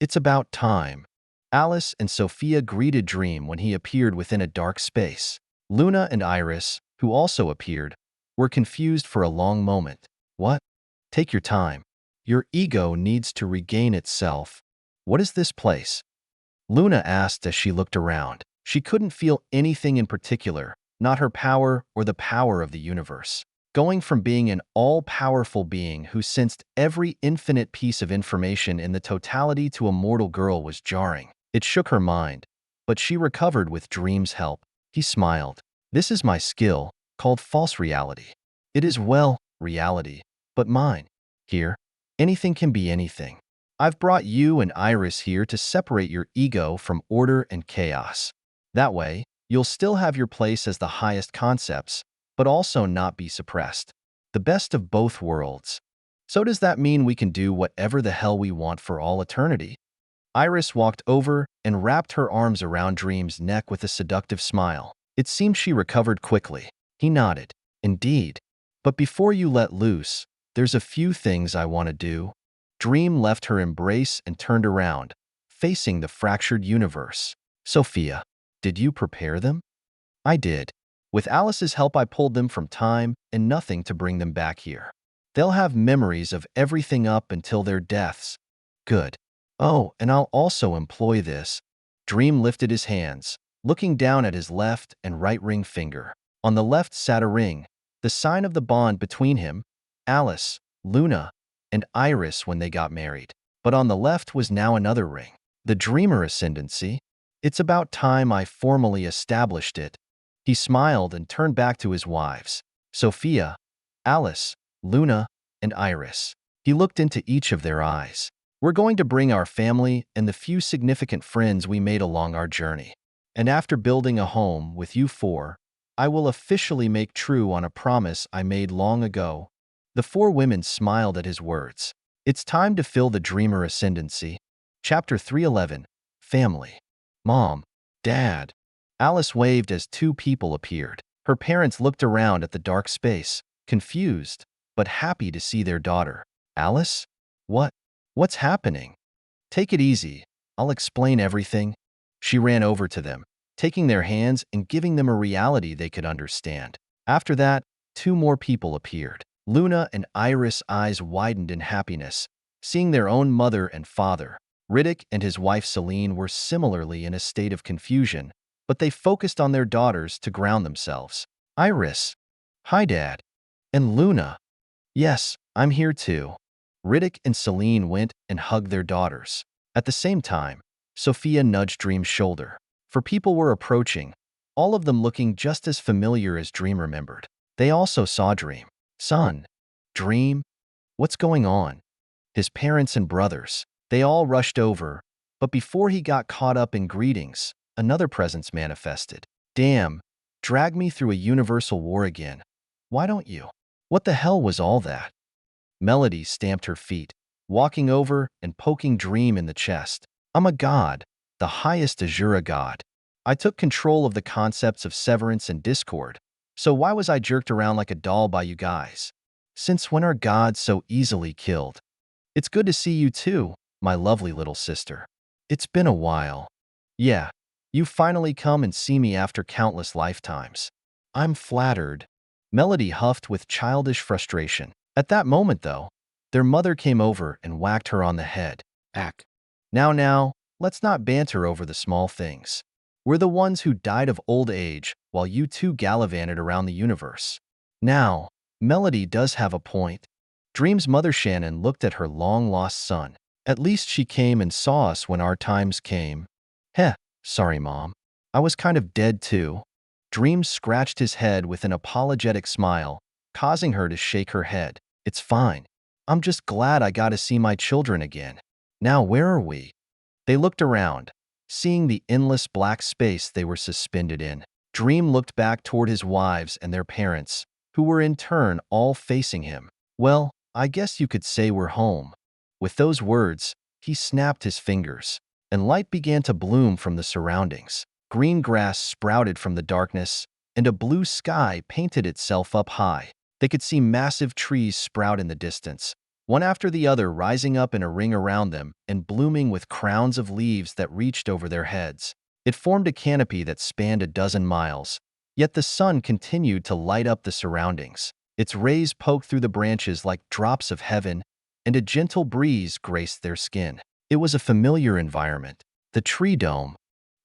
It's about time. Alice and Sophia greeted Dream when he appeared within a dark space. Luna and Iris, who also appeared, were confused for a long moment. What? Take your time. Your ego needs to regain itself. What is this place? Luna asked as she looked around. She couldn't feel anything in particular, not her power or the power of the universe. Going from being an all-powerful being who sensed every infinite piece of information in the totality to a mortal girl was jarring. It shook her mind, but she recovered with Dream's help. He smiled. This is my skill, called false reality. It is, well, reality, but mine. Here, anything can be anything. I've brought you and Iris here to separate your ego from order and chaos. That way, you'll still have your place as the highest concepts, but also not be suppressed. The best of both worlds. So does that mean we can do whatever the hell we want for all eternity? Iris walked over and wrapped her arms around Dream's neck with a seductive smile. It seemed she recovered quickly. He nodded. Indeed. But before you let loose, there's a few things I want to do. Dream left her embrace and turned around, facing the fractured universe. Sophia, did you prepare them? I did. With Alice's help I pulled them from time and nothing to bring them back here. They'll have memories of everything up until their deaths. Good. Oh, and I'll also employ this. Dream lifted his hands, looking down at his left and right ring finger. On the left sat a ring, the sign of the bond between him, Alice, Luna, and Iris when they got married. But on the left was now another ring, the Dreamer Ascendancy. It's about time I formally established it. He smiled and turned back to his wives, Sophia, Alice, Luna, and Iris. He looked into each of their eyes. We're going to bring our family and the few significant friends we made along our journey. And after building a home with you four, I will officially make true on a promise I made long ago. The four women smiled at his words. It's time to fill the Dreamer Ascendancy. Chapter 311. Family. Mom. Dad. Alice waved as two people appeared. Her parents looked around at the dark space, confused, but happy to see their daughter. Alice? What's happening? Take it easy. I'll explain everything. She ran over to them, taking their hands and giving them a reality they could understand. After that, two more people appeared. Luna and Iris' eyes widened in happiness, seeing their own mother and father. Riddick and his wife Celine were similarly in a state of confusion, but they focused on their daughters to ground themselves. Iris. Hi, Dad. And Luna. Yes, I'm here too. Riddick and Celine went and hugged their daughters. At the same time, Sophia nudged Dream's shoulder. For people were approaching, all of them looking just as familiar as Dream remembered. They also saw Dream. Son. Dream. What's going on? His parents and brothers. They all rushed over, but before he got caught up in greetings, another presence manifested. Damn. Drag me through a universal war again. Why don't you? What the hell was all that? Melody stamped her feet, walking over and poking Dream in the chest. I'm a god, the highest Azura god. I took control of the concepts of severance and discord, so why was I jerked around like a doll by you guys? Since when are gods so easily killed? It's good to see you too, my lovely little sister. It's been a while. Yeah, you finally come and see me after countless lifetimes. I'm flattered. Melody huffed with childish frustration. At that moment, though, their mother came over and whacked her on the head. Ack. Now, let's not banter over the small things. We're the ones who died of old age while you two gallivanted around the universe. Now, Melody does have a point. Dream's mother Shannon looked at her long-lost son. At least she came and saw us when our times came. Heh, sorry, Mom. I was kind of dead too. Dream scratched his head with an apologetic smile, causing her to shake her head. It's fine. I'm just glad I got to see my children again. Now where are we? They looked around, seeing the endless black space they were suspended in. Dream looked back toward his wives and their parents, who were in turn all facing him. Well, I guess you could say we're home. With those words, he snapped his fingers, and light began to bloom from the surroundings. Green grass sprouted from the darkness, and a blue sky painted itself up high. They could see massive trees sprout in the distance, one after the other rising up in a ring around them and blooming with crowns of leaves that reached over their heads. It formed a canopy that spanned a dozen miles, yet the sun continued to light up the surroundings. Its rays poked through the branches like drops of heaven, and a gentle breeze graced their skin. It was a familiar environment, the tree dome.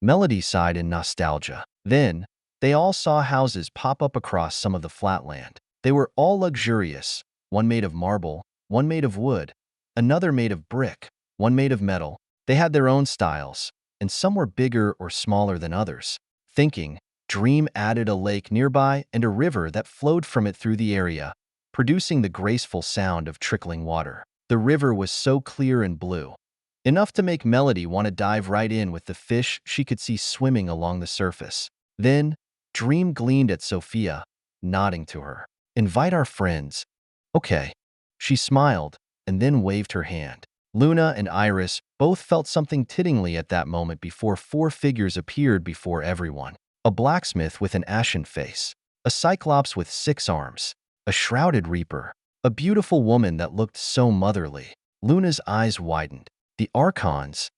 Melody sighed in nostalgia. Then, they all saw houses pop up across some of the flatland. They were all luxurious, one made of marble, one made of wood, another made of brick, one made of metal. They had their own styles, and some were bigger or smaller than others. Thinking, Dream added a lake nearby and a river that flowed from it through the area, producing the graceful sound of trickling water. The river was so clear and blue, enough to make Melody want to dive right in with the fish she could see swimming along the surface. Then, Dream gleamed at Sophia, nodding to her. Invite our friends. Okay. She smiled and then waved her hand. Luna and Iris both felt something tittingly at that moment before four figures appeared before everyone. A blacksmith with an ashen face, a cyclops with 6 arms, a shrouded reaper, a beautiful woman that looked so motherly. Luna's eyes widened. The Archons.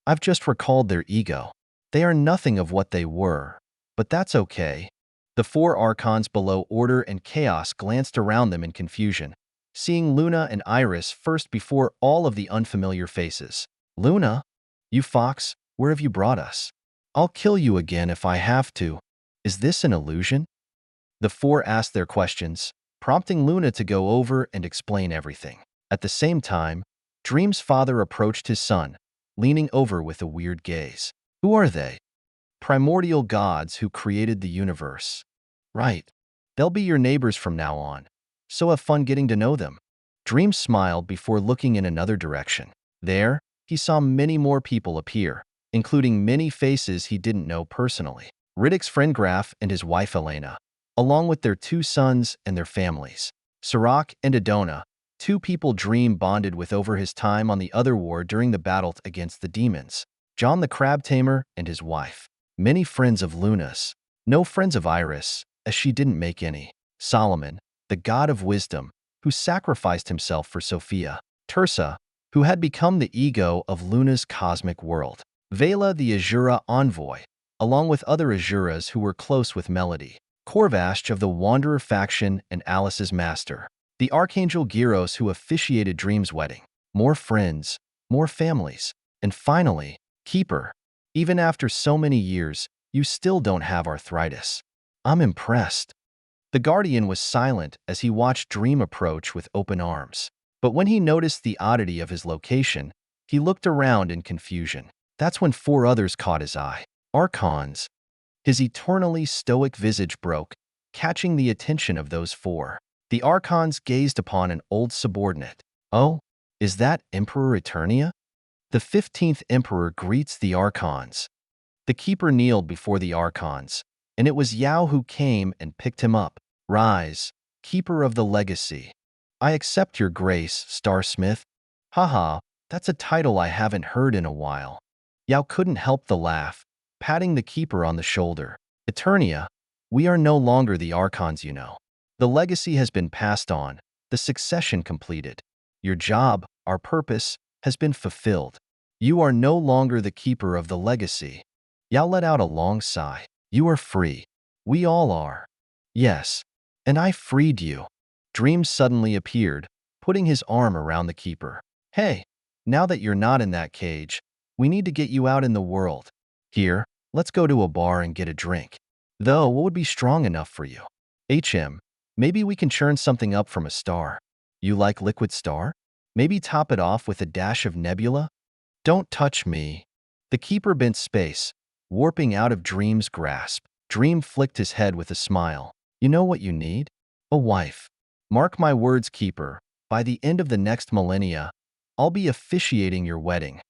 I've just recalled their ego. They are nothing of what they were, but that's okay. The 4 Archons below Order and Chaos glanced around them in confusion, seeing Luna and Iris first before all of the unfamiliar faces. Luna, you fox, where have you brought us? I'll kill you again if I have to. Is this an illusion? The four asked their questions, prompting Luna to go over and explain everything. At the same time, Dream's father approached his son, leaning over with a weird gaze. Who are they? Primordial gods who created the universe. Right. They'll be your neighbors from now on, so have fun getting to know them. Dream smiled before looking in another direction. There, he saw many more people appear, including many faces he didn't know personally. Riddick's friend Graf and his wife Elena, along with their two sons and their families. Sirach and Adona, two people Dream bonded with over his time on the other war during the battle against the demons. John the Crab Tamer and his wife. Many friends of Luna's. No friends of Iris, as she didn't make any. Solomon, the god of wisdom, who sacrificed himself for Sophia. Tersa, who had become the ego of Luna's cosmic world. Vela the Azura envoy, along with other Azuras who were close with Melody. Corvash of the Wanderer faction and Alice's master. The Archangel Gyros who officiated Dream's wedding. More friends, more families. And finally, Keeper. Even after so many years, you still don't have arthritis. I'm impressed. The Guardian was silent as he watched Dream approach with open arms. But when he noticed the oddity of his location, he looked around in confusion. That's when four others caught his eye. Archons. His eternally stoic visage broke, catching the attention of those four. The Archons gazed upon an old subordinate. Oh, is that Emperor Eternia? The 15th Emperor greets the Archons. The Keeper kneeled before the Archons, and it was Yao who came and picked him up. Rise, Keeper of the Legacy. I accept your grace, Starsmith. Haha, that's a title I haven't heard in a while. Yao couldn't help the laugh, patting the Keeper on the shoulder. Eternia, we are no longer the Archons, you know. The legacy has been passed on, the succession completed. Your job, our purpose, has been fulfilled. You are no longer the Keeper of the Legacy. Yao let out a long sigh. You are free. We all are. Yes, and I freed you. Dream suddenly appeared, putting his arm around the Keeper. Hey, now that you're not in that cage, we need to get you out in the world. Here, let's go to a bar and get a drink. Though, what would be strong enough for you? Maybe we can churn something up from a star. You like liquid star? Maybe top it off with a dash of nebula? Don't touch me. The Keeper bent space, warping out of Dream's grasp. Dream flicked his head with a smile. You know what you need? A wife. Mark my words, Keeper. By the end of the next millennia, I'll be officiating your wedding.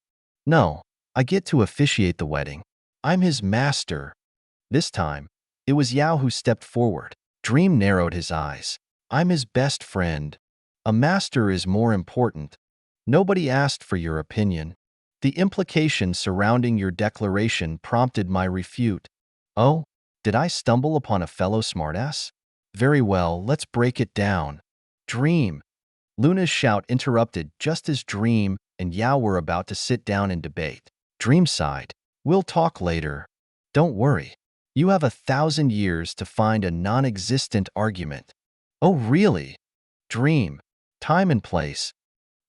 No, I get to officiate the wedding. I'm his master. This time, it was Yao who stepped forward. Dream narrowed his eyes. I'm his best friend. A master is more important. Nobody asked for your opinion. The implication surrounding your declaration prompted my refute. Oh, did I stumble upon a fellow smartass? Very well, let's break it down. Dream. Luna's shout interrupted just as Dream and Yao were about to sit down and debate. Dream sighed. We'll talk later. Don't worry. You have 1,000 years to find a non-existent argument. Oh, really? Dream. Time and place.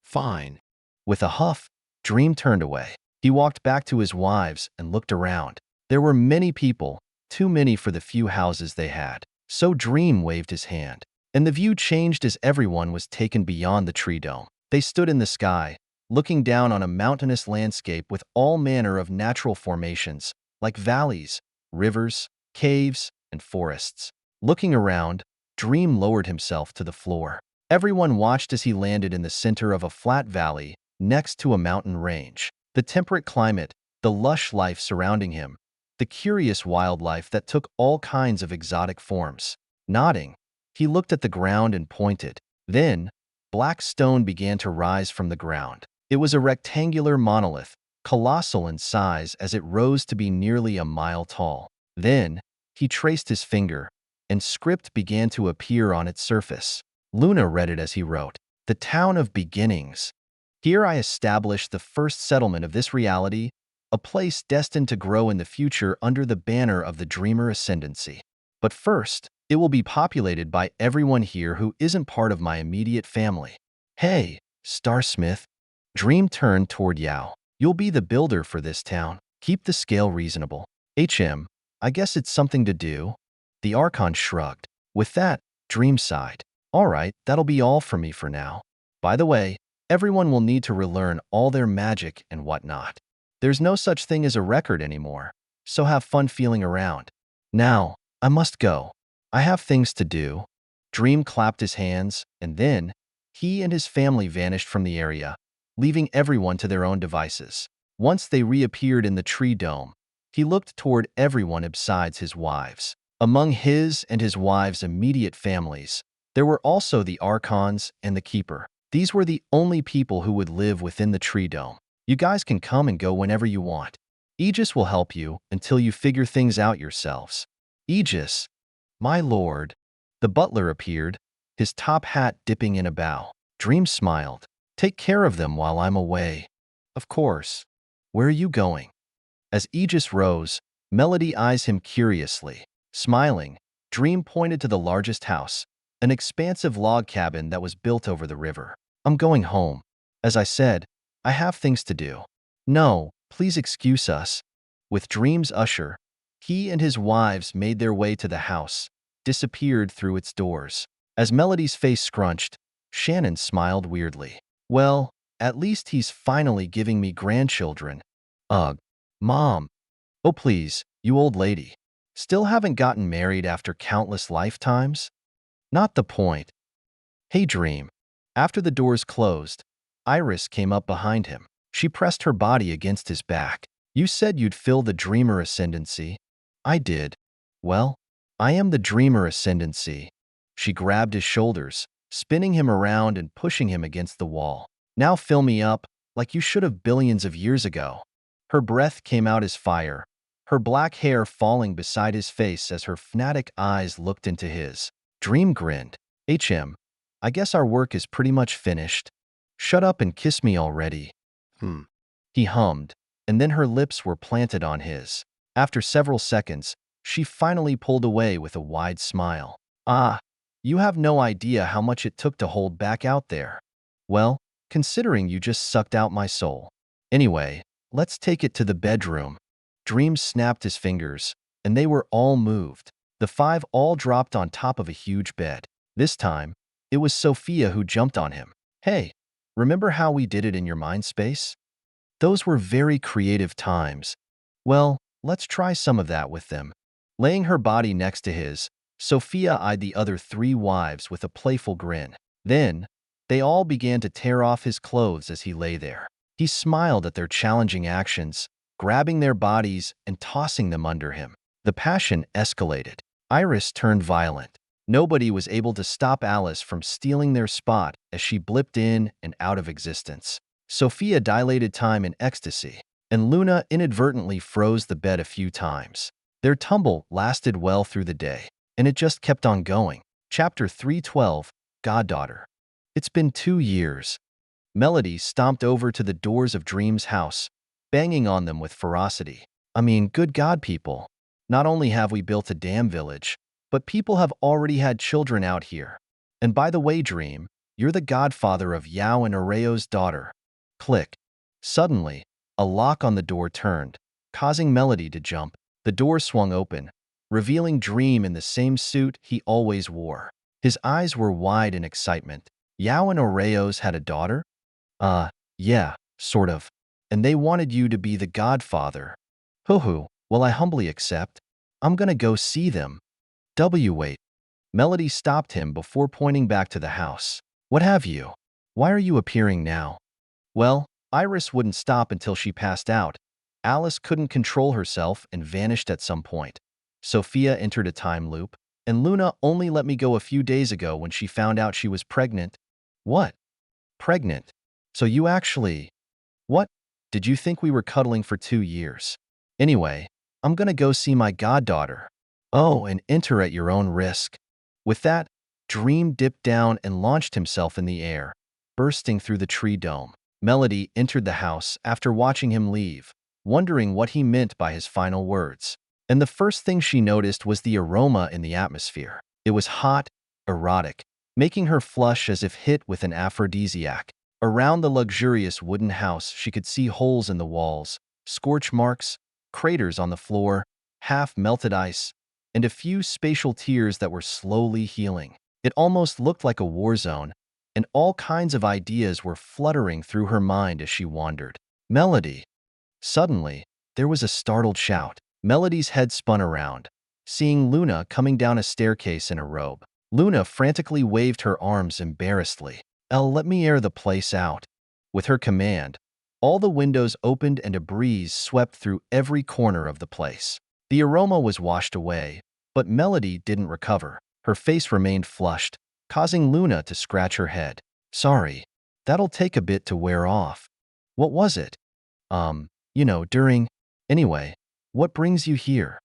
Fine. With a huff, Dream turned away. He walked back to his wives and looked around. There were many people, too many for the few houses they had. So Dream waved his hand, and the view changed as everyone was taken beyond the tree dome. They stood in the sky, looking down on a mountainous landscape with all manner of natural formations, like valleys, rivers, caves, and forests. Looking around, Dream lowered himself to the floor. Everyone watched as he landed in the center of a flat valley next to a mountain range. The temperate climate, the lush life surrounding him, the curious wildlife that took all kinds of exotic forms. Nodding, he looked at the ground and pointed. Then, black stone began to rise from the ground. It was a rectangular monolith, colossal in size as it rose to be nearly a mile tall. Then, he traced his finger, and script began to appear on its surface. Luna read it as he wrote, "The town of beginnings. Here I established the first settlement of this reality, a place destined to grow in the future under the banner of the Dreamer Ascendancy. But first, It will be populated by everyone here who isn't part of my immediate family. Hey, Starsmith. Dream turned toward Yao. You'll be the builder for this town. Keep the scale reasonable. I guess it's something to do. The Archon shrugged. With that, Dream sighed. All right, that'll be all for me for now. By the way, everyone will need to relearn all their magic and whatnot. There's no such thing as a record anymore, so have fun feeling around. Now, I must go. I have things to do. Dream clapped his hands, and then he and his family vanished from the area, leaving everyone to their own devices. Once they reappeared in the tree dome, he looked toward everyone besides his wives. Among his and his wife's immediate families, there were also the Archons and the Keeper. These were the only people who would live within the tree dome. You guys can come and go whenever you want. Aegis will help you until you figure things out yourselves. Aegis, my lord. The butler appeared, his top hat dipping in a bow. Dream smiled. Take care of them while I'm away. Of course. Where are you going? As Aegis rose, Melody eyes him curiously. Smiling, Dream pointed to the largest house, an expansive log cabin that was built over the river. I'm going home. As I said, I have things to do. No, please excuse us. With Dream's usher, he and his wives made their way to the house, disappeared through its doors. As Melody's face scrunched, Shannon smiled weirdly. Well, at least he's finally giving me grandchildren. Ugh. Mom. Oh please, you old lady. Still haven't gotten married after countless lifetimes? Not the point. Hey Dream. After the doors closed, Iris came up behind him. She pressed her body against his back. You said you'd fill the Dreamer Ascendancy. I did. Well, I am the Dreamer Ascendancy. She grabbed his shoulders, spinning him around and pushing him against the wall. Now fill me up, like you should have billions of years ago. Her breath came out as fire, her black hair falling beside his face as her fanatic eyes looked into his. Dream grinned. I guess our work is pretty much finished. Shut up and kiss me already. He hummed, and then her lips were planted on his. After several seconds, she finally pulled away with a wide smile. Ah, you have no idea how much it took to hold back out there. Well, considering you just sucked out my soul. Anyway, let's take it to the bedroom. Dream snapped his fingers, and they were all moved. The five all dropped on top of a huge bed. This time, it was Sophia who jumped on him. Hey, remember how we did it in your mind space? Those were very creative times. Well, let's try some of that with them. Laying her body next to his, Sophia eyed the other three wives with a playful grin. Then, they all began to tear off his clothes as he lay there. He smiled at their challenging actions, grabbing their bodies and tossing them under him. The passion escalated. Iris turned violent. Nobody was able to stop Alice from stealing their spot as she blipped in and out of existence. Sophia dilated time in ecstasy, and Luna inadvertently froze the bed a few times. Their tumble lasted well through the day, and it just kept on going. Chapter 312, Goddaughter. It's been 2 years. Melody stomped over to the doors of Dream's house, banging on them with ferocity. I mean, good God, people. Not only have we built a damn village, but people have already had children out here. And by the way, Dream, you're the godfather of Yao and Areo's daughter. Click. Suddenly, a lock on the door turned, causing Melody to jump. The door swung open, revealing Dream in the same suit he always wore. His eyes were wide in excitement. Yao and Oreo's had a daughter? Yeah, sort of. And they wanted you to be the godfather. Hoo-hoo, well I humbly accept. I'm gonna go see them. Wait. Melody stopped him before pointing back to the house. What have you? Why are you appearing now? Well, Iris wouldn't stop until she passed out. Alice couldn't control herself and vanished at some point. Sophia entered a time loop, and Luna only let me go a few days ago when she found out she was pregnant. What? Pregnant? So you actually… What? Did you think we were cuddling for 2 years? Anyway, I'm gonna go see my goddaughter. Oh, and enter at your own risk. With that, Dream dipped down and launched himself in the air, bursting through the tree dome. Melody entered the house after watching him leave, wondering what he meant by his final words. And the first thing she noticed was the aroma in the atmosphere. It was hot, erotic, making her flush as if hit with an aphrodisiac. Around the luxurious wooden house, she could see holes in the walls, scorch marks, craters on the floor, half-melted ice, and a few spatial tears that were slowly healing. It almost looked like a war zone, and all kinds of ideas were fluttering through her mind as she wandered. Melody. Suddenly, there was a startled shout. Melody's head spun around, seeing Luna coming down a staircase in a robe. Luna frantically waved her arms embarrassedly. Let me air the place out." With her command, all the windows opened and a breeze swept through every corner of the place. The aroma was washed away, but Melody didn't recover. Her face remained flushed, causing Luna to scratch her head. "Sorry, that'll take a bit to wear off." "What was it?" During... Anyway, what brings you here?"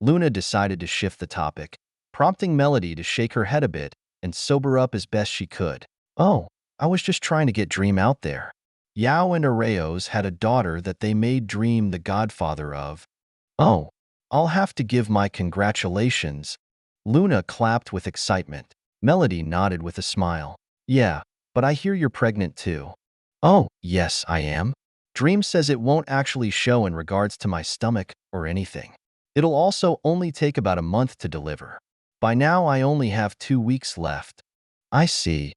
Luna decided to shift the topic, prompting Melody to shake her head a bit and sober up as best she could. "Oh, I was just trying to get Dream out there. Yao and Areos had a daughter that they made Dream the godfather of." "Oh, I'll have to give my congratulations." Luna clapped with excitement. Melody nodded with a smile. "Yeah, but I hear you're pregnant too." "Oh, yes, I am. Dream says it won't actually show in regards to my stomach or anything. It'll also only take about a month to deliver. By now, I only have 2 weeks left." "I see."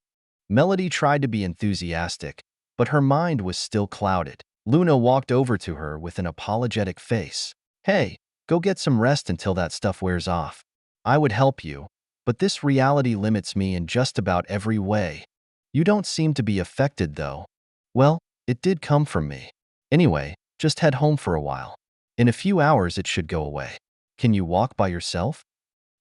Melody tried to be enthusiastic, but her mind was still clouded. Luna walked over to her with an apologetic face. "Hey, go get some rest until that stuff wears off. I would help you, but this reality limits me in just about every way. You don't seem to be affected, though." "Well, it did come from me. Anyway, just head home for a while. In a few hours it should go away. Can you walk by yourself?"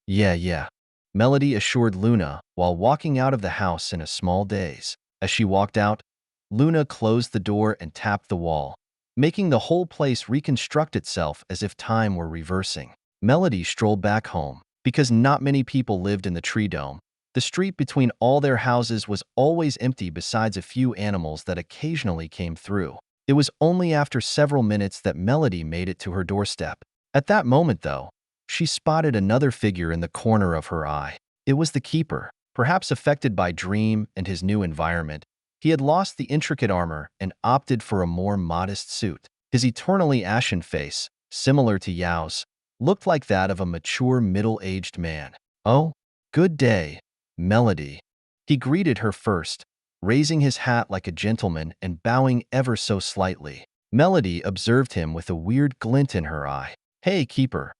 Yeah. Melody assured Luna while walking out of the house in a small daze. As she walked out, Luna closed the door and tapped the wall, making the whole place reconstruct itself as if time were reversing. Melody strolled back home. Because not many people lived in the tree dome, the street between all their houses was always empty besides a few animals that occasionally came through. It was only after several minutes that Melody made it to her doorstep. At that moment, though, she spotted another figure in the corner of her eye. It was the Keeper. Perhaps affected by Dream and his new environment, he had lost the intricate armor and opted for a more modest suit. His eternally ashen face, similar to Yao's, looked like that of a mature middle-aged man. "Oh, good day, Melody." He greeted her first, raising his hat like a gentleman and bowing ever so slightly. Melody observed him with a weird glint in her eye. "Hey, Keeper."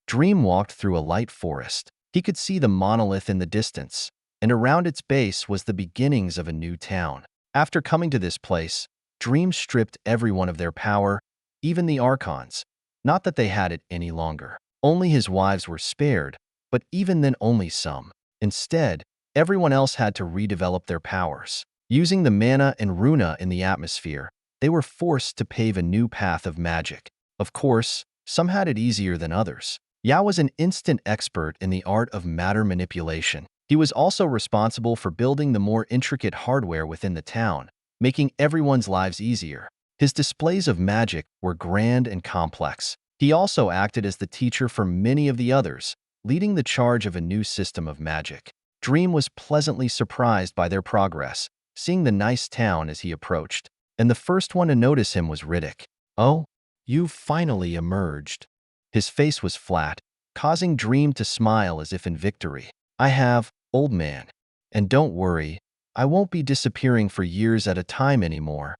Dream walked through a light forest. He could see the monolith in the distance, and around its base was the beginnings of a new town. After coming to this place, Dream stripped everyone of their power, even the Archons. Not that they had it any longer. Only his wives were spared, but even then only some. Instead, everyone else had to redevelop their powers. Using the mana and runa in the atmosphere, they were forced to pave a new path of magic. Of course, some had it easier than others. Yao was an instant expert in the art of matter manipulation. He was also responsible for building the more intricate hardware within the town, making everyone's lives easier. His displays of magic were grand and complex. He also acted as the teacher for many of the others, leading the charge of a new system of magic. Dream was pleasantly surprised by their progress, seeing the nice town as he approached, and the first one to notice him was Riddick. "Oh, you've finally emerged." His face was flat, causing Dream to smile as if in victory. "I have, old man. And don't worry, I won't be disappearing for years at a time anymore.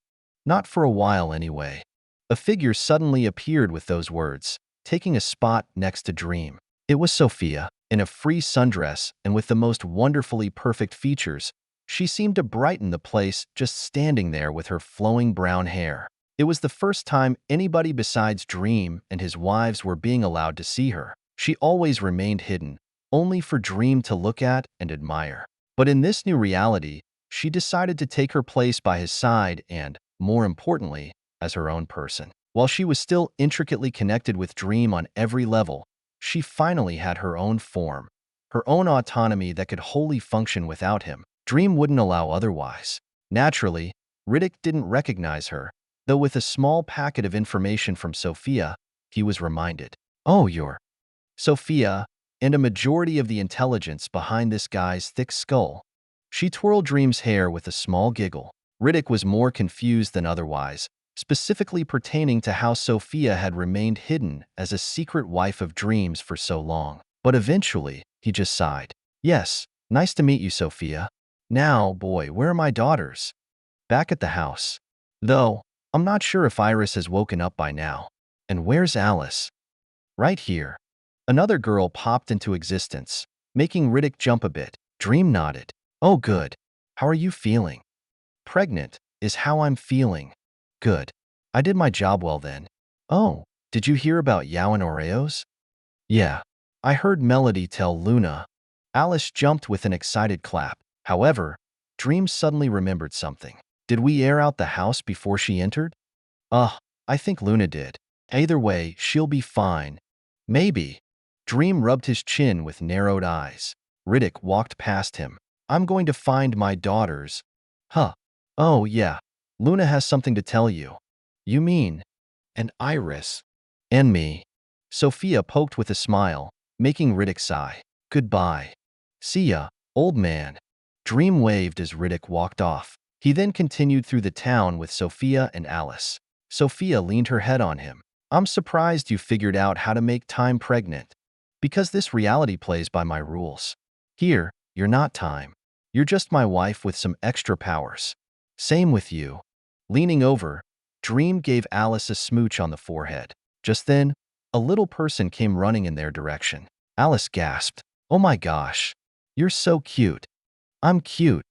Not for a while, anyway." A figure suddenly appeared with those words, taking a spot next to Dream. It was Sophia, in a free sundress and with the most wonderfully perfect features. She seemed to brighten the place just standing there with her flowing brown hair. It was the first time anybody besides Dream and his wives were being allowed to see her. She always remained hidden, only for Dream to look at and admire. But in this new reality, she decided to take her place by his side and, more importantly, as her own person. While she was still intricately connected with Dream on every level, she finally had her own form, her own autonomy that could wholly function without him. Dream wouldn't allow otherwise. Naturally, Riddick didn't recognize her, though with a small packet of information from Sophia, he was reminded. "Oh, you're..." "Sophia, and a majority of the intelligence behind this guy's thick skull. She twirled Dream's hair with a small giggle. Riddick was more confused than otherwise, specifically pertaining to how Sophia had remained hidden as a secret wife of Dream's for so long. But eventually, he just sighed. Yes, nice to meet you, Sophia. Now, boy, where are my daughters? Back at the house. Though, I'm not sure if Iris has woken up by now. And where's Alice? Right here. Another girl popped into existence, making Riddick jump a bit. Dream nodded. Oh, good. How are you feeling? Pregnant is how I'm feeling. Good. I did my job well then. Oh, did you hear about Yao and Oreos? Yeah. I heard Melody tell Luna. Alice jumped with an excited clap. However, Dream suddenly remembered something. Did we air out the house before she entered? I think Luna did. Either way, she'll be fine. Maybe. Dream rubbed his chin with narrowed eyes. Riddick walked past him. I'm going to find my daughters. Huh. Oh, yeah. Luna has something to tell you. You mean? And Iris. And me. Sophia poked with a smile, making Riddick sigh. Goodbye. See ya, old man. Dream waved as Riddick walked off. He then continued through the town with Sophia and Alice. Sophia leaned her head on him. I'm surprised you figured out how to make time pregnant. Because this reality plays by my rules. Here, you're not time. You're just my wife with some extra powers. Same with you. Leaning over, Dream gave Alice a smooch on the forehead. Just then, a little person came running in their direction. Alice gasped. Oh my gosh. You're so cute. I'm cute.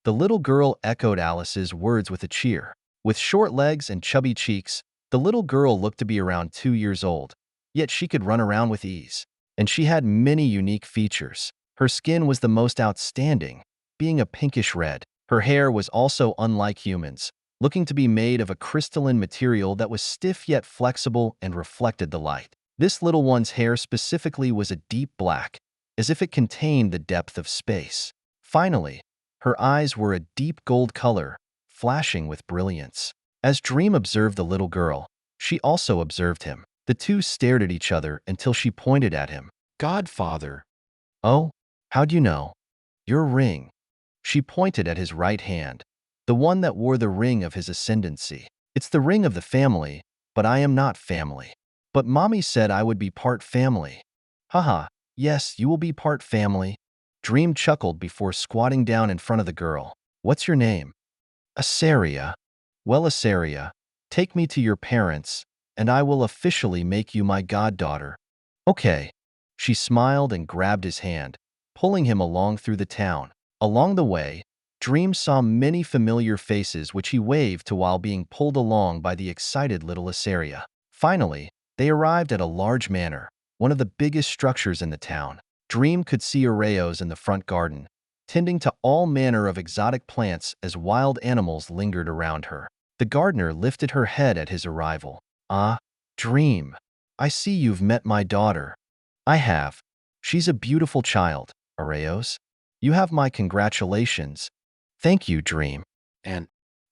The little girl echoed Alice's words with a cheer. With short legs and chubby cheeks, the little girl looked to be around 2 years old, yet she could run around with ease. And she had many unique features. Her skin was the most outstanding, being a pinkish red. Her hair was also unlike humans, looking to be made of a crystalline material that was stiff yet flexible and reflected the light. This little one's hair specifically was a deep black, as if it contained the depth of space. Finally, her eyes were a deep gold color, flashing with brilliance. As Dream observed the little girl, she also observed him. The two stared at each other until she pointed at him. Godfather. Oh, how'd you know? Your ring. She pointed at his right hand, the one that wore the ring of his ascendancy. It's the ring of the family, but I am not family. But Mommy said I would be part family. Haha, yes, you will be part family. Dream chuckled before squatting down in front of the girl. What's your name? Asaria. Well, Asaria, take me to your parents, and I will officially make you my goddaughter. Okay. She smiled and grabbed his hand, pulling him along through the town. Along the way, Dream saw many familiar faces which he waved to while being pulled along by the excited little Asaria. Finally, they arrived at a large manor, one of the biggest structures in the town. Dream could see Oreos in the front garden, tending to all manner of exotic plants as wild animals lingered around her. The gardener lifted her head at his arrival. Ah, Dream, I see you've met my daughter. I have. She's a beautiful child, Oreos. You have my congratulations. Thank you, Dream. And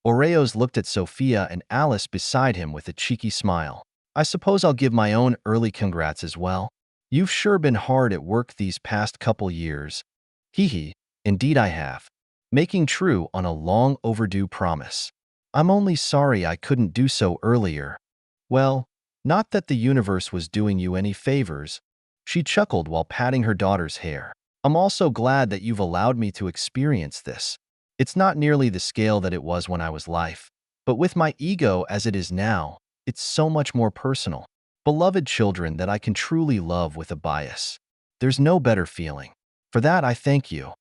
Oreos looked at Sophia and Alice beside him with a cheeky smile. I suppose I'll give my own early congrats as well. You've sure been hard at work these past couple years. Hee, indeed I have. Making true on a long overdue promise. I'm only sorry I couldn't do so earlier. Well, not that the universe was doing you any favors. She chuckled while patting her daughter's hair. I'm also glad that you've allowed me to experience this. It's not nearly the scale that it was when I was life, but with my ego as it is now, it's so much more personal. Beloved children that I can truly love with a bias. There's no better feeling. For that, I thank you.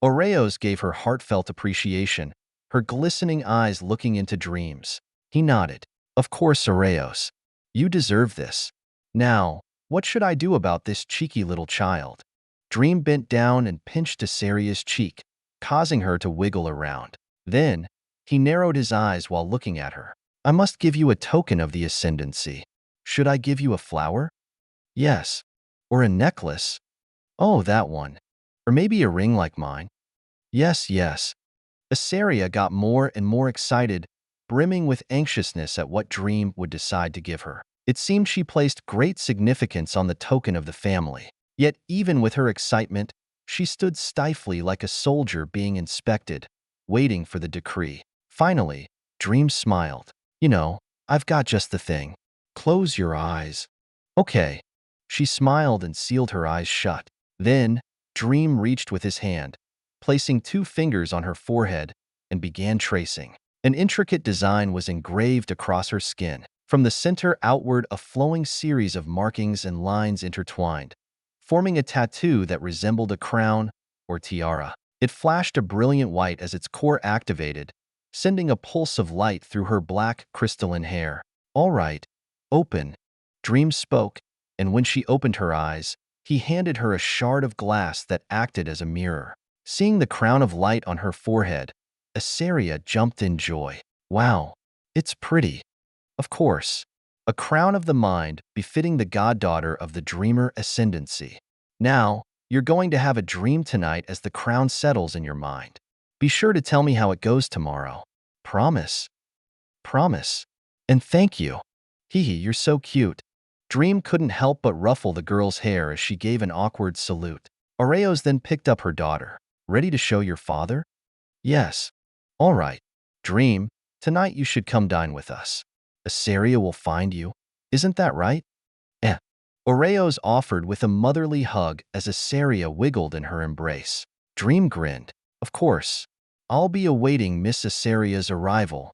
Oreos gave her heartfelt appreciation, her glistening eyes looking into Dreams. He nodded. Of course, Oreos. You deserve this. Now, what should I do about this cheeky little child? Dream bent down and pinched Asaria's cheek, causing her to wiggle around. Then, he narrowed his eyes while looking at her. I must give you a token of the ascendancy. Should I give you a flower? Yes. Or a necklace? Oh, that one. Or maybe a ring like mine? Yes, yes. Asaria got more and more excited, brimming with anxiousness at what Dream would decide to give her. It seemed she placed great significance on the token of the family. Yet even with her excitement, she stood stiffly like a soldier being inspected, waiting for the decree. Finally, Dream smiled. You know, I've got just the thing. Close your eyes. Okay. She smiled and sealed her eyes shut. Then, Dream reached with his hand, placing 2 fingers on her forehead, and began tracing. An intricate design was engraved across her skin. From the center outward, a flowing series of markings and lines intertwined, forming a tattoo that resembled a crown or tiara. It flashed a brilliant white as its core activated, sending a pulse of light through her black, crystalline hair. All right, open. Dream spoke, and when she opened her eyes, he handed her a shard of glass that acted as a mirror. Seeing the crown of light on her forehead, Asaria jumped in joy. Wow, it's pretty. Of course, a crown of the mind befitting the goddaughter of the dreamer ascendancy. Now, you're going to have a dream tonight as the crown settles in your mind. Be sure to tell me how it goes tomorrow. Promise. Promise. And thank you. Hee hee, you're so cute. Dream couldn't help but ruffle the girl's hair as she gave an awkward salute. Oreos then picked up her daughter. Ready to show your father? Yes. All right. Dream, tonight you should come dine with us. Asaria will find you. Isn't that right? Eh. Oreos offered with a motherly hug as Asaria wiggled in her embrace. Dream grinned. Of course. I'll be awaiting Miss Asaria's arrival.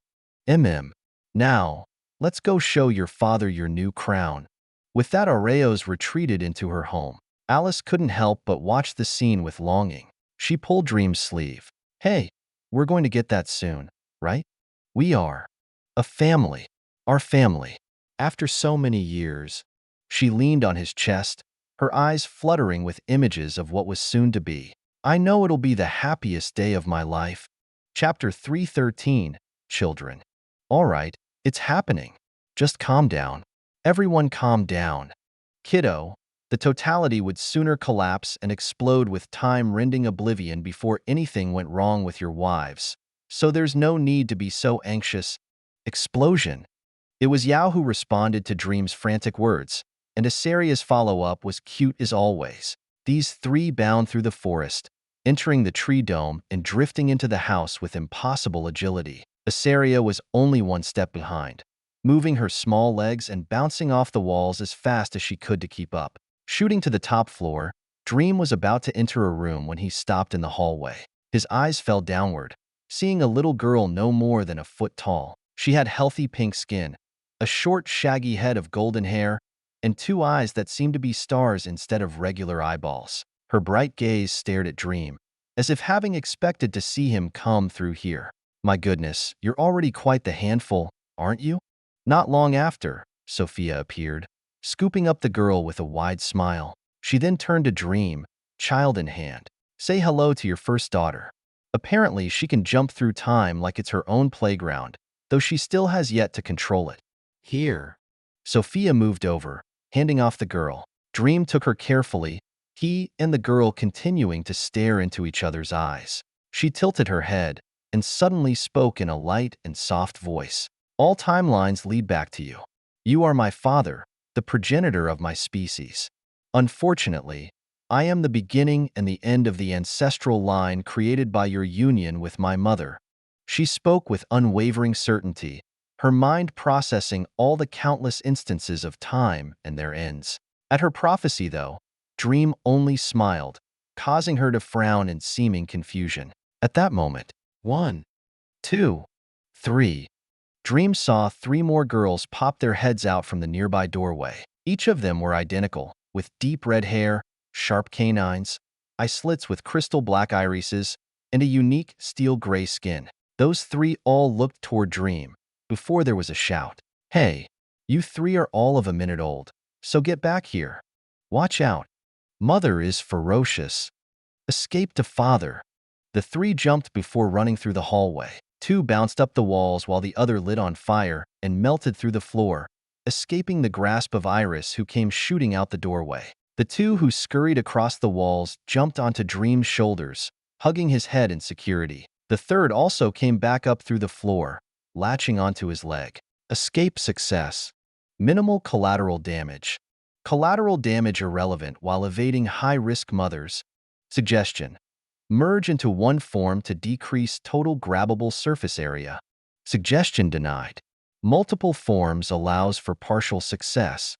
Now, let's go show your father your new crown. With that, Oreos retreated into her home. Alice couldn't help but watch the scene with longing. She pulled Dream's sleeve. Hey, we're going to get that soon, right? We are. A family. Our family. After so many years, she leaned on his chest, her eyes fluttering with images of what was soon to be. I know it'll be the happiest day of my life. Chapter 313, Children. All right, it's happening. Just calm down. Everyone calm down. Kiddo, the totality would sooner collapse and explode with time-rending oblivion before anything went wrong with your wives. So there's no need to be so anxious. Explosion. It was Yao who responded to Dream's frantic words, and Asaria's follow-up was cute as always. These 3 bound through the forest, entering the tree dome and drifting into the house with impossible agility. Asaria was only 1 step behind, moving her small legs and bouncing off the walls as fast as she could to keep up. Shooting to the top floor, Dream was about to enter a room when he stopped in the hallway. His eyes fell downward, seeing a little girl no more than a foot tall. She had healthy pink skin, a short, shaggy head of golden hair, and 2 eyes that seemed to be stars instead of regular eyeballs. Her bright gaze stared at Dream, as if having expected to see him come through here. My goodness, you're already quite the handful, aren't you? Not long after, Sophia appeared, scooping up the girl with a wide smile. She then turned to Dream, child in hand. Say hello to your first daughter. Apparently, she can jump through time like it's her own playground, though she still has yet to control it. Here. Sophia moved over, handing off the girl. Dream took her carefully, he and the girl continuing to stare into each other's eyes. She tilted her head and suddenly spoke in a light and soft voice. All timelines lead back to you. You are my father, the progenitor of my species. Unfortunately, I am the beginning and the end of the ancestral line created by your union with my mother. She spoke with unwavering certainty, her mind processing all the countless instances of time and their ends. At her prophecy, though, Dream only smiled, causing her to frown in seeming confusion. At that moment, 1, 2, 3. Dream saw 3 more girls pop their heads out from the nearby doorway. Each of them were identical, with deep red hair, sharp canines, eye slits with crystal black irises, and a unique steel-gray skin. Those 3 all looked toward Dream, before there was a shout. Hey, you 3 are all of a minute old, so get back here. Watch out. Mother is ferocious. Escape to father. The 3 jumped before running through the hallway. 2 bounced up the walls while the other lit on fire and melted through the floor, escaping the grasp of Iris, who came shooting out the doorway. The 2 who scurried across the walls jumped onto Dream's shoulders, hugging his head in security. The 3rd also came back up through the floor, latching onto his leg. Escape success. Minimal collateral damage. Collateral damage irrelevant while evading high-risk mothers. Suggestion. Merge into one form to decrease total grabbable surface area. Suggestion denied. Multiple forms allows for partial success.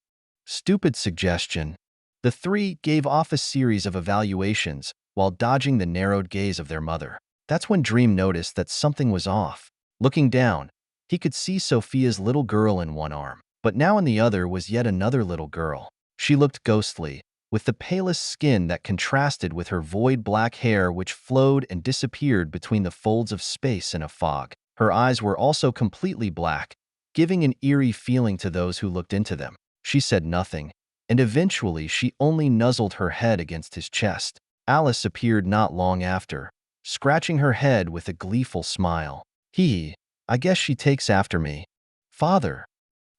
Stupid suggestion. The three gave off a series of evaluations while dodging the narrowed gaze of their mother. That's when Dream noticed that something was off. Looking down, he could see Sophia's little girl in one arm, but now in the other was yet another little girl. She looked ghostly, with the palest skin that contrasted with her void black hair which flowed and disappeared between the folds of space in a fog. Her eyes were also completely black, giving an eerie feeling to those who looked into them. She said nothing, and eventually she only nuzzled her head against his chest. Alice appeared not long after, scratching her head with a gleeful smile. I guess she takes after me. Father.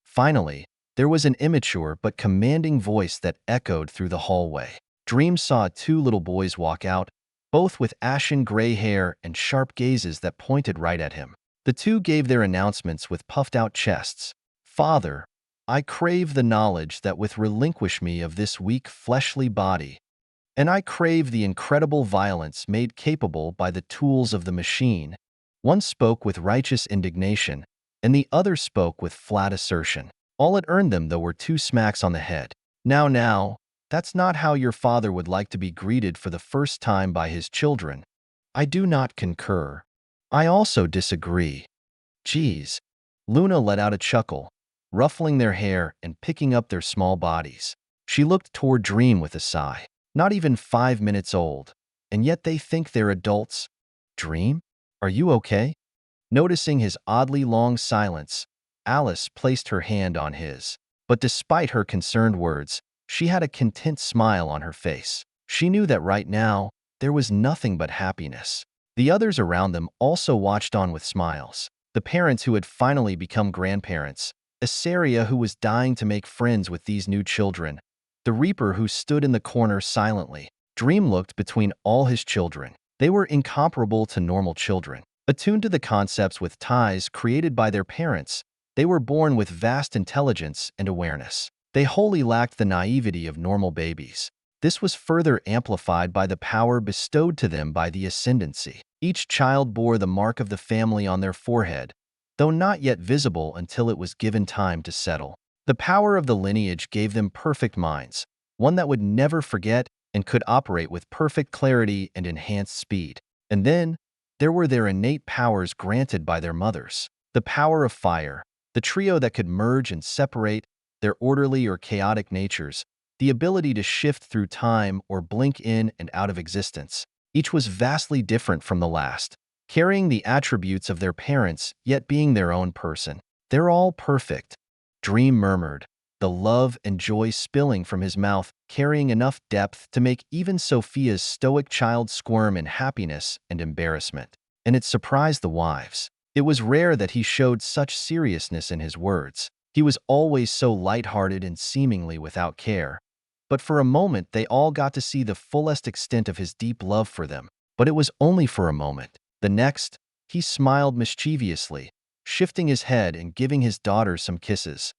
Finally, there was an immature but commanding voice that echoed through the hallway. Dream saw two little boys walk out, both with ashen gray hair and sharp gazes that pointed right at him. The two gave their announcements with puffed-out chests. Father, I crave the knowledge that with relinquish me of this weak fleshly body, and I crave the incredible violence made capable by the tools of the machine. One spoke with righteous indignation, and the other spoke with flat assertion. All it earned them, though, were 2 smacks on the head. Now, that's not how your father would like to be greeted for the first time by his children. I do not concur. I also disagree. Geez. Luna let out a chuckle, ruffling their hair and picking up their small bodies. She looked toward Dream with a sigh. Not even 5 minutes old, and yet they think they're adults. Dream? Are you okay? Noticing his oddly long silence, Alice placed her hand on his. But despite her concerned words, she had a content smile on her face. She knew that right now, there was nothing but happiness. The others around them also watched on with smiles. The parents who had finally become grandparents, Asaria who was dying to make friends with these new children, the Reaper who stood in the corner silently. Dream looked between all his children. They were incomparable to normal children. Attuned to the concepts with ties created by their parents, they were born with vast intelligence and awareness. They wholly lacked the naivety of normal babies. This was further amplified by the power bestowed to them by the ascendancy. Each child bore the mark of the family on their forehead, though not yet visible until it was given time to settle. The power of the lineage gave them perfect minds, one that would never forget and could operate with perfect clarity and enhanced speed. And then, there were their innate powers granted by their mothers. The power of fire, the trio that could merge and separate their orderly or chaotic natures, the ability to shift through time or blink in and out of existence. Each was vastly different from the last, carrying the attributes of their parents yet being their own person. They're all perfect, Dream murmured, the love and joy spilling from his mouth, carrying enough depth to make even Sophia's stoic child squirm in happiness and embarrassment. And it surprised the wives. It was rare that he showed such seriousness in his words. He was always so lighthearted and seemingly without care. But for a moment, they all got to see the fullest extent of his deep love for them. But it was only for a moment. The next, he smiled mischievously, shifting his head and giving his daughter some kisses.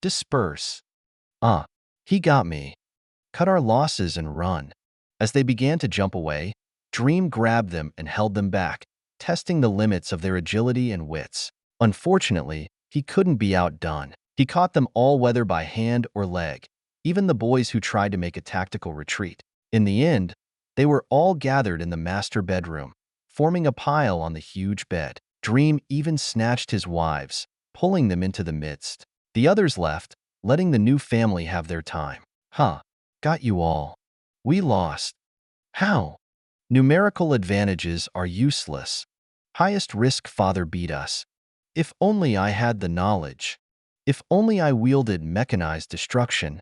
Disperse. He got me. Cut our losses and run. As they began to jump away, Dream grabbed them and held them back, testing the limits of their agility and wits. Unfortunately, he couldn't be outdone. He caught them all whether by hand or leg, even the boys who tried to make a tactical retreat. In the end, they were all gathered in the master bedroom, forming a pile on the huge bed. Dream even snatched his wives, pulling them into the midst. The others left, letting the new family have their time. Got you all. We lost. How? Numerical advantages are useless. Highest risk father beat us. If only I had the knowledge. If only I wielded mechanized destruction.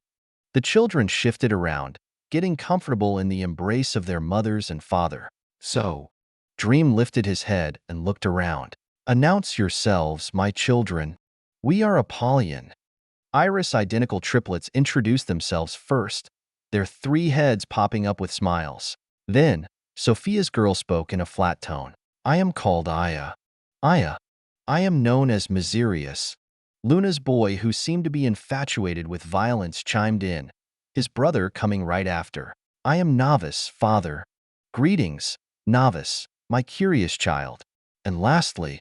The children shifted around, getting comfortable in the embrace of their mothers and father. So, Dream lifted his head and looked around. Announce yourselves, my children. We are Apollyon. Iris identical triplets introduced themselves first, their 3 heads popping up with smiles. Then, Sophia's girl spoke in a flat tone. I am called Aya. I am known as Miserius. Luna's boy, who seemed to be infatuated with violence, chimed in, his brother coming right after. I am Novice, father. Greetings, Novice, my curious child. And lastly,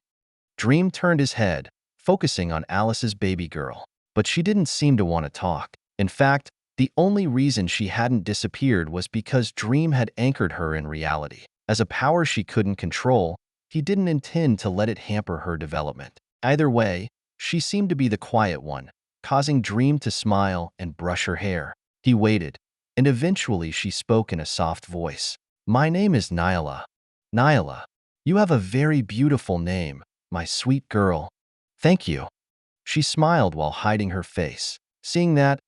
Dream turned his head, focusing on Alice's baby girl. But she didn't seem to want to talk. In fact, the only reason she hadn't disappeared was because Dream had anchored her in reality. As a power she couldn't control, he didn't intend to let it hamper her development. Either way, she seemed to be the quiet one, causing Dream to smile and brush her hair. He waited, and eventually she spoke in a soft voice. My name is Nyla. Nyla, you have a very beautiful name, my sweet girl. Thank you. She smiled while hiding her face. Seeing that,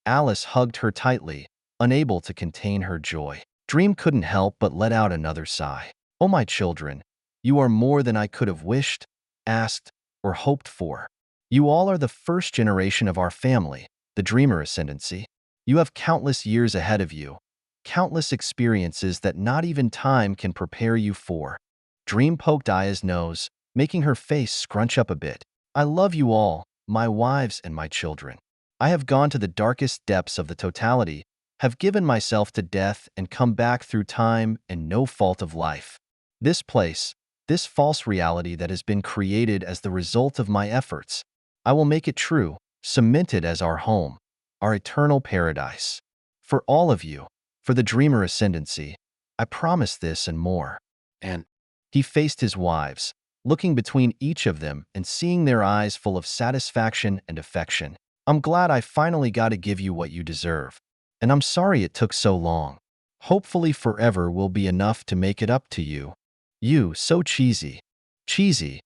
Alice hugged her tightly, unable to contain her joy. Dream couldn't help but let out another sigh. Oh, my children, you are more than I could have wished, asked, or hoped for. You all are the first generation of our family, the Dreamer Ascendancy. You have countless years ahead of you, countless experiences that not even time can prepare you for. Dream poked Aya's nose, making her face scrunch up a bit. I love you all, my wives and my children. I have gone to the darkest depths of the totality, have given myself to death and come back through time and no fault of life. This place, this false reality that has been created as the result of my efforts, I will make it true, cement it as our home, our eternal paradise. For all of you, for the Dreamer Ascendancy, I promise this and more. And he faced his wives, looking between each of them and seeing their eyes full of satisfaction and affection. I'm glad I finally got to give you what you deserve. And I'm sorry it took so long. Hopefully forever will be enough to make it up to you. You, so cheesy. Cheesy.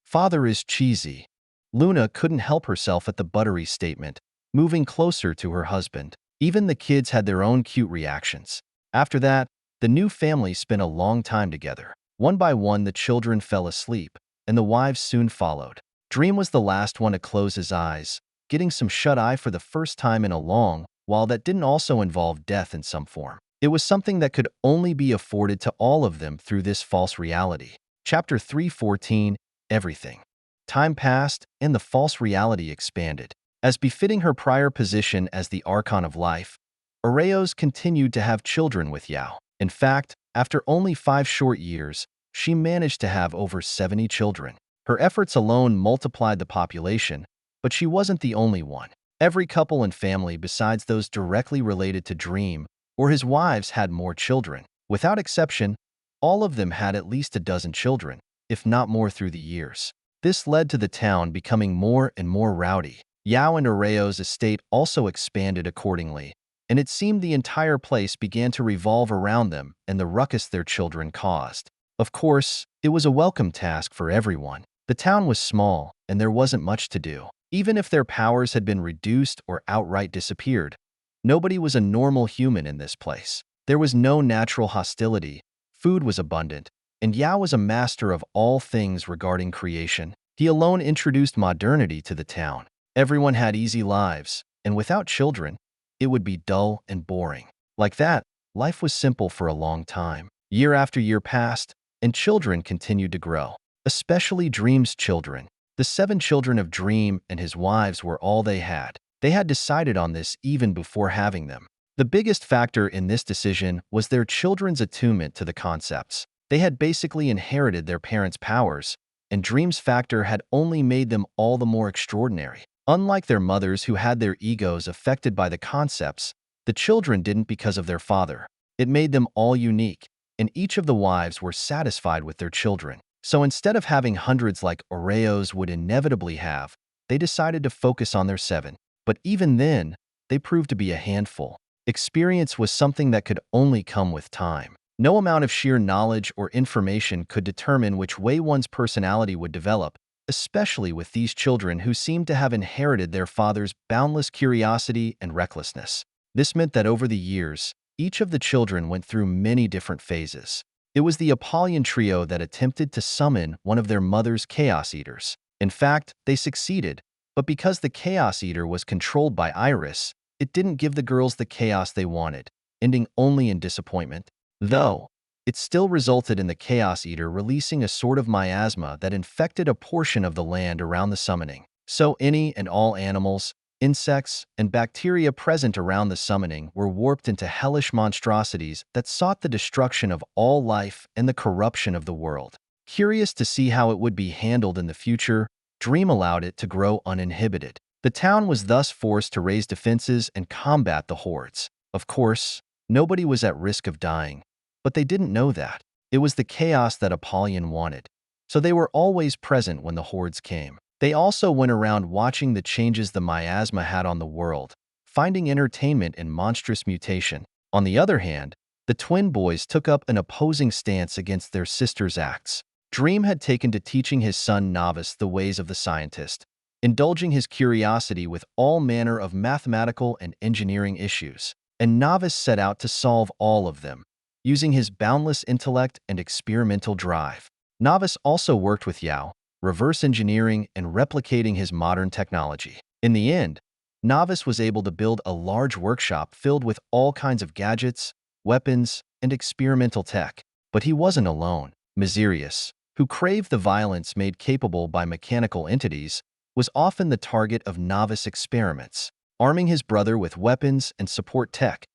Father is cheesy. Luna couldn't help herself at the buttery statement, moving closer to her husband. Even the kids had their own cute reactions. After that, the new family spent a long time together. One by one, the children fell asleep, and the wives soon followed. Dream was the last one to close his eyes, getting some shut-eye for the first time in a long while that didn't also involve death in some form. It was something that could only be afforded to all of them through this false reality. Chapter 3:14, Everything. Time passed, and the false reality expanded. As befitting her prior position as the Archon of Life, Oreos continued to have children with Yao. In fact, after only 5 short years, she managed to have over 70 children. Her efforts alone multiplied the population, but she wasn't the only one. Every couple and family besides those directly related to Dream or his wives had more children. Without exception, all of them had at least a dozen children, if not more through the years. This led to the town becoming more and more rowdy. Yao and Oreo's estate also expanded accordingly, and it seemed the entire place began to revolve around them and the ruckus their children caused. Of course, it was a welcome task for everyone. The town was small, and there wasn't much to do. Even if their powers had been reduced or outright disappeared, nobody was a normal human in this place. There was no natural hostility, food was abundant, and Yao was a master of all things regarding creation. He alone introduced modernity to the town. Everyone had easy lives, and without children, it would be dull and boring. Like that, life was simple for a long time. Year after year passed, and children continued to grow, especially Dream's children. The 7 children of Dream and his wives were all they had. They had decided on this even before having them. The biggest factor in this decision was their children's attunement to the concepts. They had basically inherited their parents' powers, and Dream's factor had only made them all the more extraordinary. Unlike their mothers who had their egos affected by the concepts, the children didn't because of their father. It made them all unique, and each of the wives were satisfied with their children. So instead of having hundreds like Oreos would inevitably have, they decided to focus on their 7. But even then, they proved to be a handful. Experience was something that could only come with time. No amount of sheer knowledge or information could determine which way one's personality would develop, especially with these children who seemed to have inherited their father's boundless curiosity and recklessness. This meant that over the years, each of the children went through many different phases. It was the Apollyon trio that attempted to summon one of their mother's Chaos Eaters. In fact, they succeeded, but because the Chaos Eater was controlled by Iris, it didn't give the girls the chaos they wanted, ending only in disappointment. Though, it still resulted in the Chaos Eater releasing a sort of miasma that infected a portion of the land around the summoning. So any and all animals, insects, and bacteria present around the summoning were warped into hellish monstrosities that sought the destruction of all life and the corruption of the world. Curious to see how it would be handled in the future, Dream allowed it to grow uninhibited. The town was thus forced to raise defenses and combat the hordes. Of course, nobody was at risk of dying, but they didn't know that. It was the chaos that Apollyon wanted, so they were always present when the hordes came. They also went around watching the changes the miasma had on the world, finding entertainment in monstrous mutation. On the other hand, the twin boys took up an opposing stance against their sister's acts. Dream had taken to teaching his son Novice the ways of the scientist, indulging his curiosity with all manner of mathematical and engineering issues, and Novice set out to solve all of them, using his boundless intellect and experimental drive. Novice also worked with Yao, reverse engineering and replicating his modern technology. In the end, Novice was able to build a large workshop filled with all kinds of gadgets, weapons, and experimental tech. But he wasn't alone. Miserius, who craved the violence made capable by mechanical entities, was often the target of Novice experiments. Arming his brother with weapons and support tech,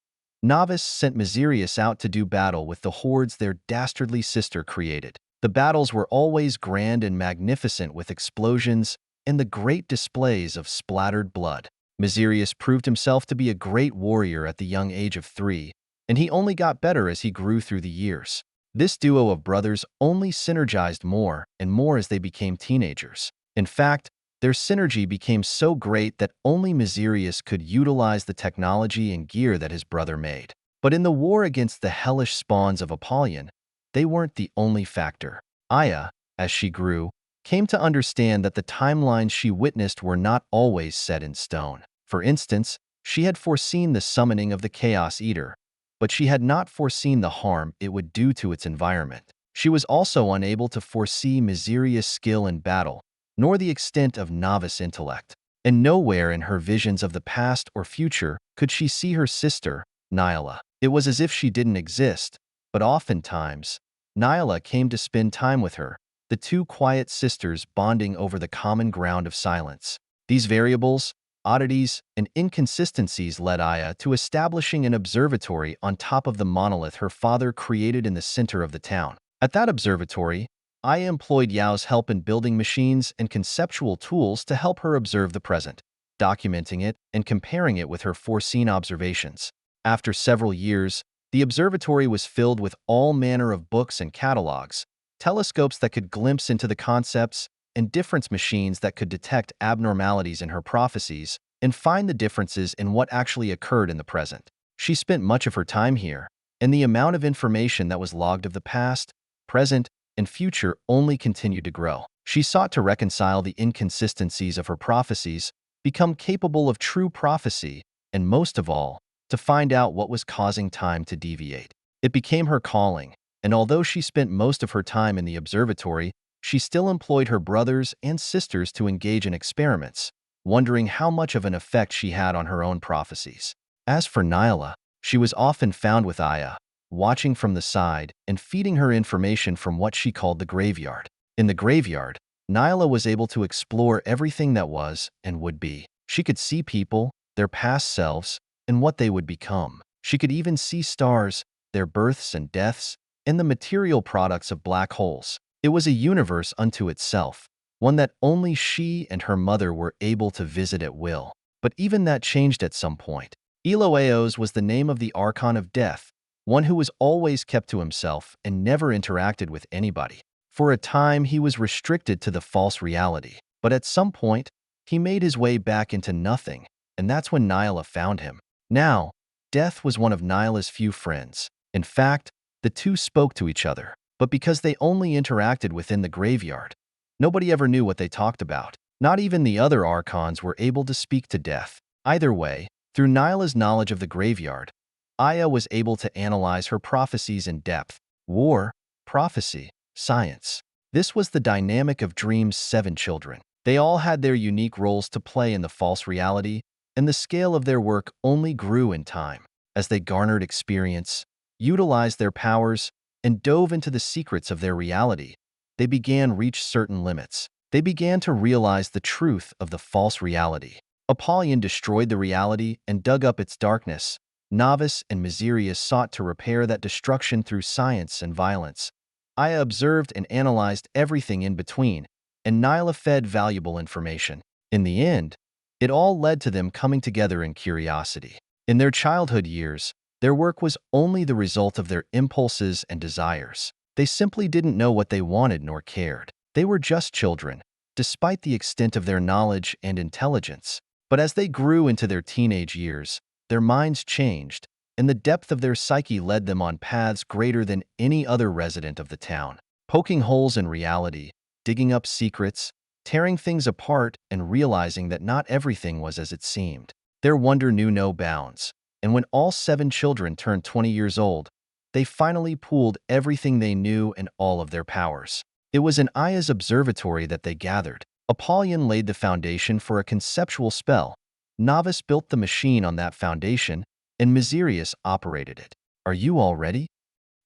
Novice sent Miserius out to do battle with the hordes their dastardly sister created. The battles were always grand and magnificent with explosions and the great displays of splattered blood. Miserius proved himself to be a great warrior at the young age of 3, and he only got better as he grew through the years. This duo of brothers only synergized more and more as they became teenagers. In fact, their synergy became so great that only Miserius could utilize the technology and gear that his brother made. But in the war against the hellish spawns of Apollyon, they weren't the only factor. Aya, as she grew, came to understand that the timelines she witnessed were not always set in stone. For instance, she had foreseen the summoning of the Chaos Eater, but she had not foreseen the harm it would do to its environment. She was also unable to foresee Miserius' skill in battle, nor the extent of Novice intellect. And nowhere in her visions of the past or future could she see her sister, Nyla. It was as if she didn't exist, but oftentimes, Nyla came to spend time with her, the two quiet sisters bonding over the common ground of silence. These variables, oddities, and inconsistencies led Aya to establishing an observatory on top of the monolith her father created in the center of the town. At that observatory, Aya employed Yao's help in building machines and conceptual tools to help her observe the present, documenting it and comparing it with her foreseen observations. After several years, the observatory was filled with all manner of books and catalogs, telescopes that could glimpse into the concepts, and difference machines that could detect abnormalities in her prophecies and find the differences in what actually occurred in the present. She spent much of her time here, and the amount of information that was logged of the past, present, and future only continued to grow. She sought to reconcile the inconsistencies of her prophecies, become capable of true prophecy, and most of all, to find out what was causing time to deviate. It became her calling, and although she spent most of her time in the observatory, she still employed her brothers and sisters to engage in experiments, wondering how much of an effect she had on her own prophecies. As for Nyla, she was often found with Aya, watching from the side and feeding her information from what she called the graveyard. In the graveyard, Nyla was able to explore everything that was and would be. She could see people, their past selves, and what they would become. She could even see stars, their births and deaths, and the material products of black holes. It was a universe unto itself, one that only she and her mother were able to visit at will. But even that changed at some point. Eloeos was the name of the Archon of Death, one who was always kept to himself and never interacted with anybody. For a time, he was restricted to the false reality, but at some point, he made his way back into nothing, and that's when Nyla found him. Now, Death was one of Nyla's few friends. In fact, the two spoke to each other, but because they only interacted within the graveyard, nobody ever knew what they talked about. Not even the other Archons were able to speak to Death. Either way, through Nyla's knowledge of the graveyard, Aya was able to analyze her prophecies in depth. War, prophecy, science. This was the dynamic of Dream's 7 children. They all had their unique roles to play in the false reality, and the scale of their work only grew in time. As they garnered experience, utilized their powers, and dove into the secrets of their reality, they began reach certain limits. they began to realize the truth of the false reality. Apollyon destroyed the reality and dug up its darkness. Novice and Miserius sought to repair that destruction through science and violence. Aya observed and analyzed everything in between, and Nyla fed valuable information. In the end, it all led to them coming together in curiosity. In their childhood years, their work was only the result of their impulses and desires. They simply didn't know what they wanted nor cared. They were just children, despite the extent of their knowledge and intelligence. But as they grew into their teenage years, their minds changed, and the depth of their psyche led them on paths greater than any other resident of the town. Poking holes in reality, digging up secrets, tearing things apart, and realizing that not everything was as it seemed. Their wonder knew no bounds, and when all 7 children turned 20 years old, they finally pooled everything they knew and all of their powers. It was in Aya's observatory that they gathered. Apollyon laid the foundation for a conceptual spell. Novice built the machine on that foundation, and Miserius operated it. "Are you all ready?"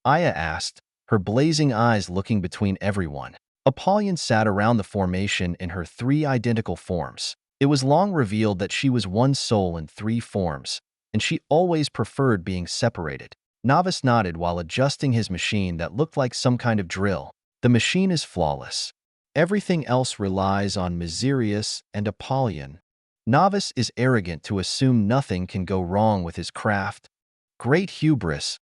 Aya asked, her blazing eyes looking between everyone. Apollyon sat around the formation in her 3 identical forms. It was long revealed that she was one soul in 3 forms, and she always preferred being separated. Novice nodded while adjusting his machine that looked like some kind of drill. The machine is flawless. Everything else relies on Miserius and Apollyon. Novice is arrogant to assume nothing can go wrong with his craft. Great hubris.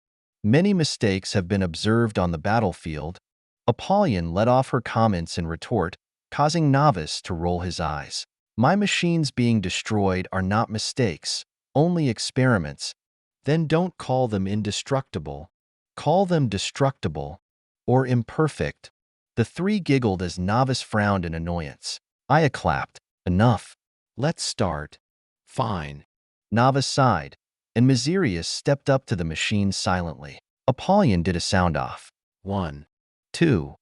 Many mistakes have been observed on the battlefield. Apollyon let off her comments in retort, causing Novice to roll his eyes. "My machines being destroyed are not mistakes, only experiments. Then don't call them indestructible. Call them destructible or imperfect." The 3 giggled as Novice frowned in annoyance. Aya clapped. "Enough. Let's start." "Fine." Novice sighed, and Miserius stepped up to the machine silently. Apollyon did a sound-off. 1, 2,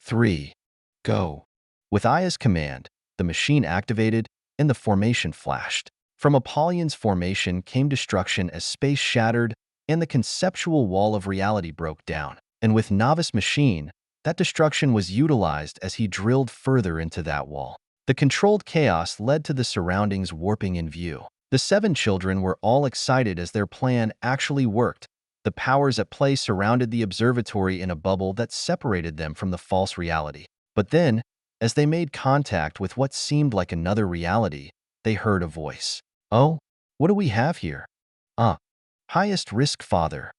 3, go. With Aya's command, the machine activated, and the formation flashed. From Apollion's formation came destruction as space shattered and the conceptual wall of reality broke down. And with Novice machine, that destruction was utilized as he drilled further into that wall. The controlled chaos led to the surroundings warping in view. The 7 children were all excited as their plan actually worked. The powers at play surrounded the observatory in a bubble that separated them from the false reality. But then, as they made contact with what seemed like another reality, they heard a voice. "Oh, what do we have here?" Highest risk, father.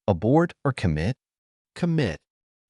Abort or commit?" "Commit."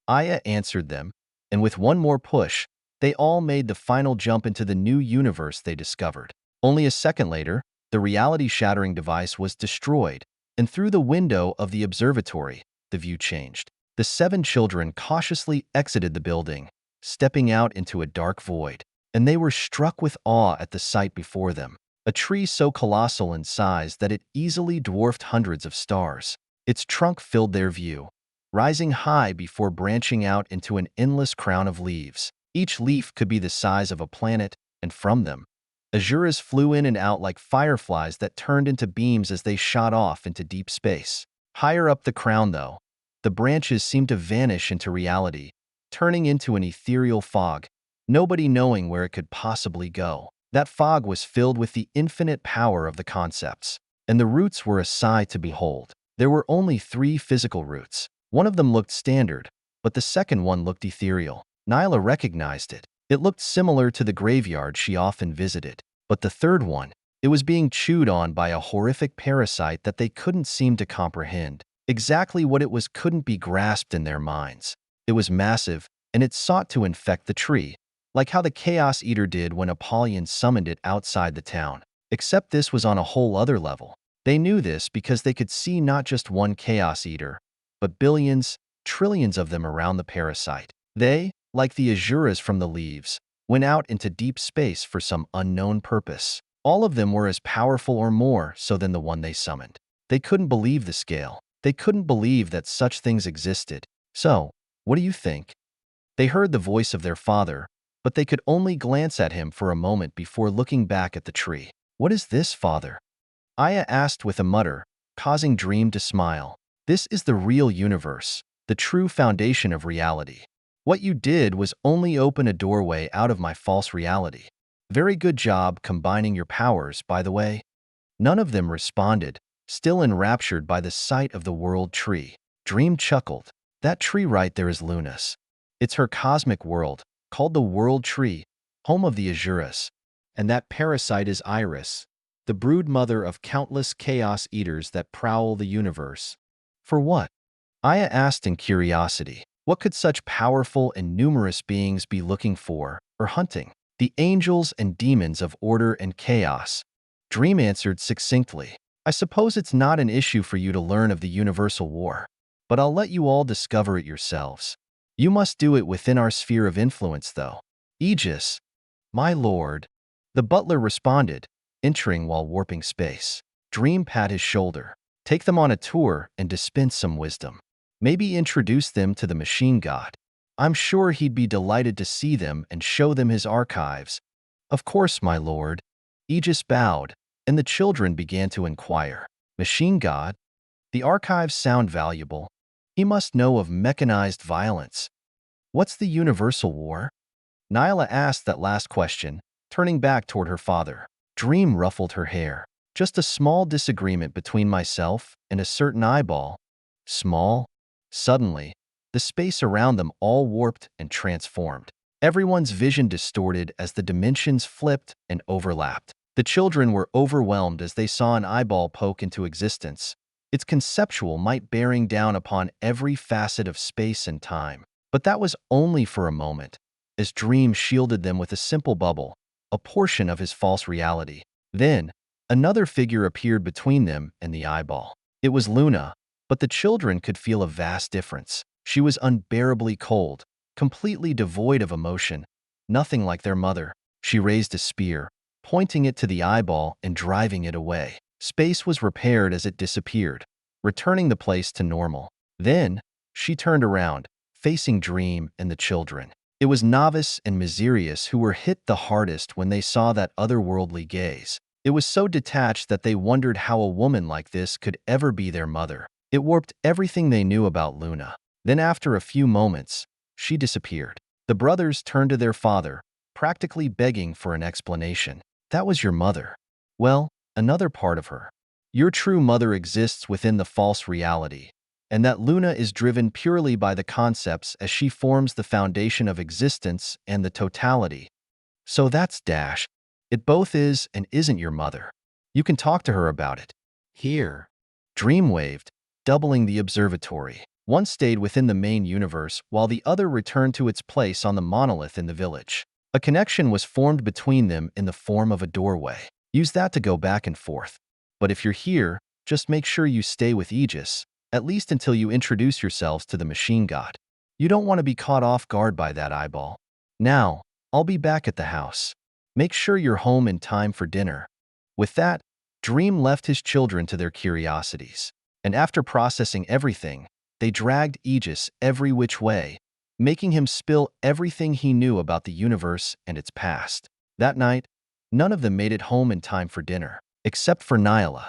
Aya answered them, and with one more push, they all made the final jump into the new universe they discovered. Only a second later, the reality-shattering device was destroyed, and through the window of the observatory, the view changed. The 7 children cautiously exited the building, stepping out into a dark void, and they were struck with awe at the sight before them. A tree so colossal in size that it easily dwarfed hundreds of stars. Its trunk filled their view, rising high before branching out into an endless crown of leaves. Each leaf could be the size of a planet, and from them, Azuras flew in and out like fireflies that turned into beams as they shot off into deep space. Higher up the crown, though, the branches seemed to vanish into reality, turning into an ethereal fog, nobody knowing where it could possibly go. That fog was filled with the infinite power of the concepts, and the roots were a sight to behold. There were only 3 physical roots. One of them looked standard, but the second one looked ethereal. Nyla recognized it. It looked similar to the graveyard she often visited. But the third one, it was being chewed on by a horrific parasite that they couldn't seem to comprehend. Exactly what it was couldn't be grasped in their minds. It was massive, and it sought to infect the tree, like how the Chaos Eater did when Apollyon summoned it outside the town. Except this was on a whole other level. They knew this because they could see not just one Chaos Eater, but billions, trillions of them around the parasite. They, like the Azuras from the leaves, went out into deep space for some unknown purpose. All of them were as powerful or more so than the one they summoned. They couldn't believe the scale. They couldn't believe that such things existed. "So, what do you think?" They heard the voice of their father, but they could only glance at him for a moment before looking back at the tree. "What is this, father?" Aya asked with a mutter, causing Dream to smile. "This is the real universe, the true foundation of reality. What you did was only open a doorway out of my false reality. Very good job combining your powers, by the way." None of them responded, still enraptured by the sight of the world tree. Dream chuckled. "That tree right there is Luna's. It's her cosmic world, called the World Tree, home of the Azuras. And that parasite is Iris, the brood mother of countless chaos eaters that prowl the universe." "For what?" Aya asked in curiosity. What could such powerful and numerous beings be looking for or hunting? "The angels and demons of order and chaos," Dream answered succinctly. "I suppose it's not an issue for you to learn of the universal war, but I'll let you all discover it yourselves. You must do it within our sphere of influence, though." "Aegis, my lord," the butler responded, entering while warping space. Dream pat his shoulder. "Take them on a tour and dispense some wisdom. Maybe introduce them to the machine god. I'm sure he'd be delighted to see them and show them his archives." "Of course, my lord." Aegis bowed, and the children began to inquire. "Machine god? The archives sound valuable. He must know of mechanized violence. What's the universal war?" Nyla asked that last question, turning back toward her father. Dream ruffled her hair. "Just a small disagreement between myself and a certain eyeball." "Small?" Suddenly, the space around them all warped and transformed. Everyone's vision distorted as the dimensions flipped and overlapped. The children were overwhelmed as they saw an eyeball poke into existence, its conceptual might bearing down upon every facet of space and time. But that was only for a moment, as Dream shielded them with a simple bubble, a portion of his false reality. Then, another figure appeared between them and the eyeball. It was Luna, but the children could feel a vast difference. She was unbearably cold, completely devoid of emotion, nothing like their mother. She raised a spear, pointing it to the eyeball and driving it away. Space was repaired as it disappeared, returning the place to normal. Then, she turned around, facing Dream and the children. It was Novice and Miserius who were hit the hardest when they saw that otherworldly gaze. It was so detached that they wondered how a woman like this could ever be their mother. It warped everything they knew about Luna. Then after a few moments, she disappeared. The brothers turned to their father, practically begging for an explanation. "That was your mother." "Well, another part of her. Your true mother exists within the false reality, and that Luna is driven purely by the concepts as she forms the foundation of existence and the totality. So that's Dash. It both is and isn't your mother. You can talk to her about it." "Here." Dream waved, doubling the observatory. One stayed within the main universe, while the other returned to its place on the monolith in the village. A connection was formed between them in the form of a doorway. Use that to go back and forth. But if you're here, just make sure you stay with Aegis, at least until you introduce yourselves to the machine god. You don't want to be caught off guard by that eyeball. Now, I'll be back at the house. Make sure you're home in time for dinner." With that, Dream left his children to their curiosities. And after processing everything, they dragged Aegis every which way, making him spill everything he knew about the universe and its past. That night, none of them made it home in time for dinner, except for Nyla.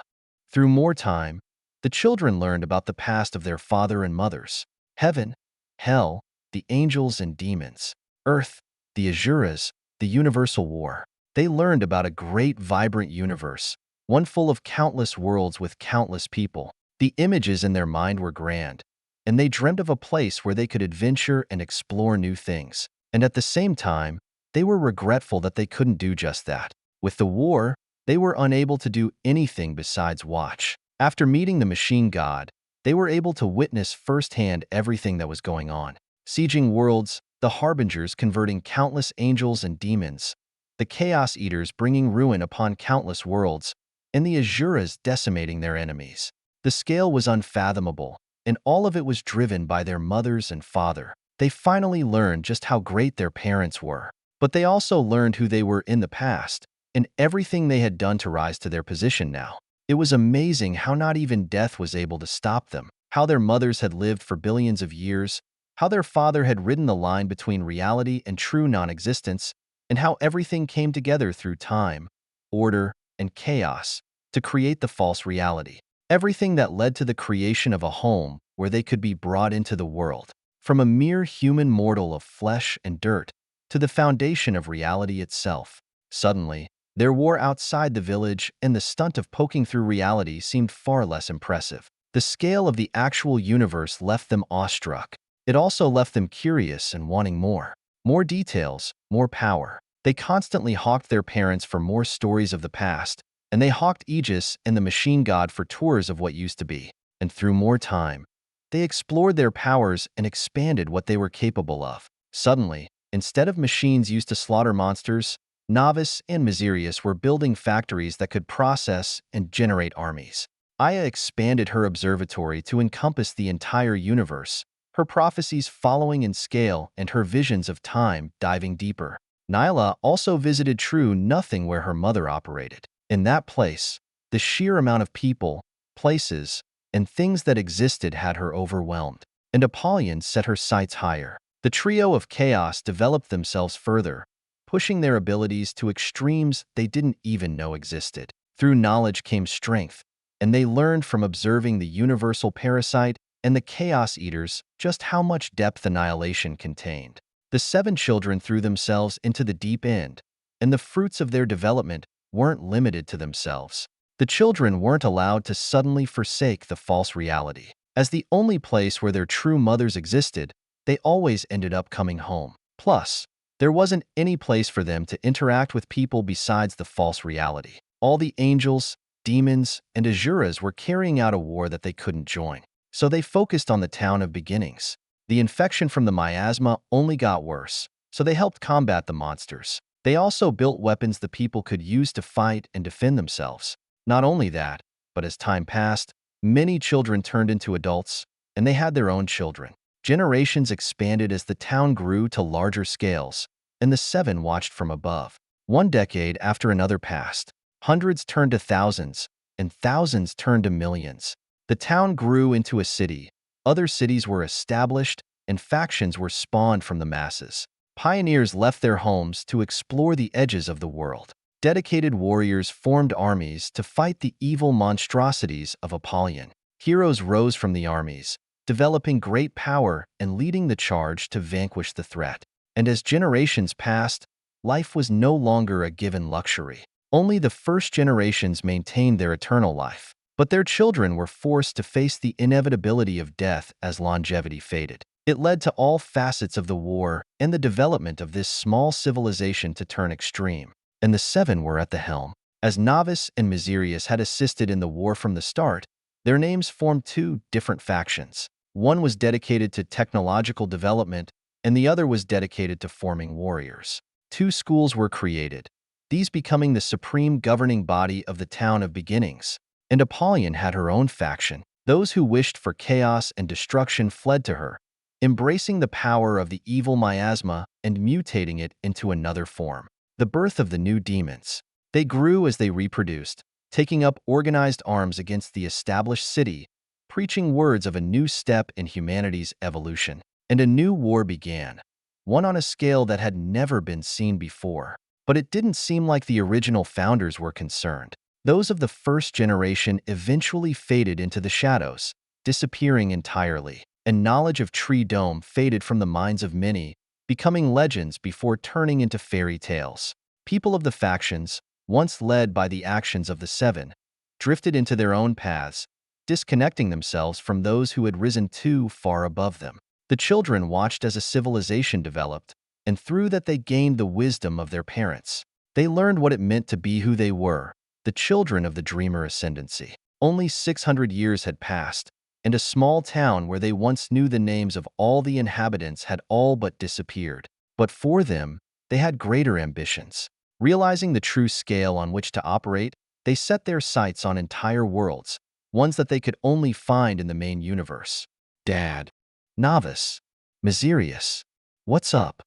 Through more time, the children learned about the past of their father and mothers. Heaven, hell, the angels and demons. Earth, the Azuras, the universal war. They learned about a great, vibrant universe, one full of countless worlds with countless people. The images in their mind were grand, and they dreamt of a place where they could adventure and explore new things. And at the same time, they were regretful that they couldn't do just that. With the war, they were unable to do anything besides watch. After meeting the machine god, they were able to witness firsthand everything that was going on. Sieging worlds, the harbingers converting countless angels and demons, the chaos eaters bringing ruin upon countless worlds, and the Azuras decimating their enemies. The scale was unfathomable, and all of it was driven by their mothers and father. They finally learned just how great their parents were. But they also learned who they were in the past, and everything they had done to rise to their position now. It was amazing how not even death was able to stop them, how their mothers had lived for billions of years, how their father had ridden the line between reality and true non-existence, and how everything came together through time, order, and chaos to create the false reality. Everything that led to the creation of a home where they could be brought into the world. from a mere human mortal of flesh and dirt to the foundation of reality itself. Suddenly, their war outside the village and the stunt of poking through reality seemed far less impressive. The scale of the actual universe left them awestruck. It also left them curious and wanting more. More details, more power. They constantly hawked their parents for more stories of the past, and they hawked Aegis and the machine god for tours of what used to be. And through more time, they explored their powers and expanded what they were capable of. Suddenly, instead of machines used to slaughter monsters, Novice and Miserius were building factories that could process and generate armies. Aya expanded her observatory to encompass the entire universe, her prophecies following in scale and her visions of time diving deeper. Nyla also visited True Nothing where her mother operated. In that place, the sheer amount of people, places, and things that existed had her overwhelmed. And Apollyon set her sights higher. The trio of chaos developed themselves further, pushing their abilities to extremes they didn't even know existed. Through knowledge came strength, and they learned from observing the universal parasite and the chaos eaters just how much depth annihilation contained. The 7 children threw themselves into the deep end, and the fruits of their development weren't limited to themselves. The children weren't allowed to suddenly forsake the false reality. As the only place where their true mothers existed, they always ended up coming home. Plus, there wasn't any place for them to interact with people besides the false reality. All the angels, demons, and Azuras were carrying out a war that they couldn't join. So they focused on the town of beginnings. The infection from the miasma only got worse, so they helped combat the monsters. They also built weapons the people could use to fight and defend themselves. Not only that, but as time passed, many children turned into adults, and they had their own children. Generations expanded as the town grew to larger scales, and the 7 watched from above. One decade after another passed. Hundreds turned to thousands, and thousands turned to millions. The town grew into a city. Other cities were established, and factions were spawned from the masses. Pioneers left their homes to explore the edges of the world. Dedicated warriors formed armies to fight the evil monstrosities of Apollyon. Heroes rose from the armies, developing great power and leading the charge to vanquish the threat. And as generations passed, life was no longer a given luxury. Only the first generations maintained their eternal life. But their children were forced to face the inevitability of death as longevity faded. It led to all facets of the war and the development of this small civilization to turn extreme. And the 7 were at the helm. As Novice and Miserius had assisted in the war from the start, their names formed 2 different factions. One was dedicated to technological development, and the other was dedicated to forming warriors. 2 schools were created, these becoming the supreme governing body of the town of beginnings. And Apollyon had her own faction. Those who wished for chaos and destruction fled to her, embracing the power of the evil miasma and mutating it into another form. The birth of the new demons. They grew as they reproduced, taking up organized arms against the established city, preaching words of a new step in humanity's evolution. And a new war began, one on a scale that had never been seen before. But it didn't seem like the original founders were concerned. Those of the first generation eventually faded into the shadows, disappearing entirely, and knowledge of Tree Dome faded from the minds of many, becoming legends before turning into fairy tales. People of the factions, once led by the actions of the 7, drifted into their own paths, disconnecting themselves from those who had risen too far above them. The children watched as a civilization developed, and through that they gained the wisdom of their parents. They learned what it meant to be who they were, the children of the dreamer ascendancy. Only 600 years had passed, and a small town where they once knew the names of all the inhabitants had all but disappeared. But for them, they had greater ambitions. Realizing the true scale on which to operate, they set their sights on entire worlds, ones that they could only find in the main universe. Dad. Novice. Miserius. What's up?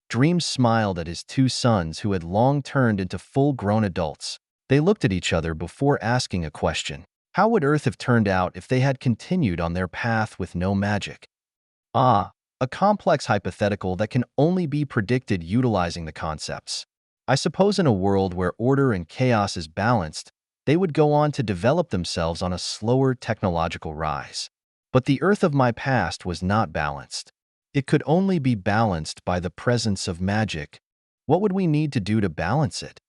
Dream smiled at his 2 sons who had long turned into full-grown adults. They looked at each other before asking a question. How would Earth have turned out if they had continued on their path with no magic? A complex hypothetical that can only be predicted utilizing the concepts. I suppose in a world where order and chaos is balanced, they would go on to develop themselves on a slower technological rise. But the Earth of my past was not balanced. It could only be balanced by the presence of magic. What would we need to do to balance it?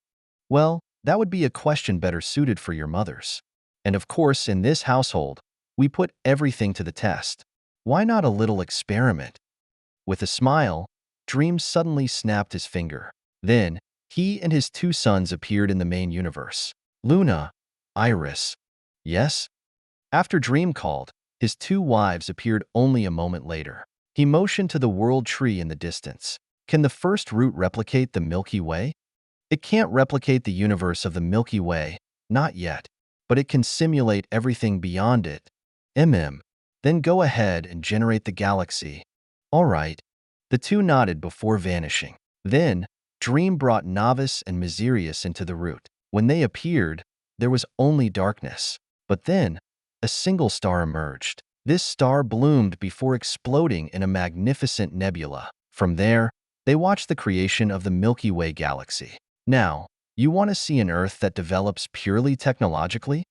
Well, that would be a question better suited for your mothers. And of course, in this household, we put everything to the test. Why not a little experiment? With a smile, Dream suddenly snapped his finger. Then, he and his two sons appeared in the main universe. Luna, Iris. Yes? After Dream called, his two wives appeared only a moment later. He motioned to the world tree in the distance. Can the first root replicate the Milky Way? It can't replicate the universe of the Milky Way, not yet, but it can simulate everything beyond it. Then go ahead and generate the galaxy. All right. The two nodded before vanishing. Then, Dream brought Novice and Miserius into the root. When they appeared, there was only darkness. But then, a single star emerged. This star bloomed before exploding in a magnificent nebula. From there, they watched the creation of the Milky Way galaxy. Now, you want to see an Earth that develops purely technologically?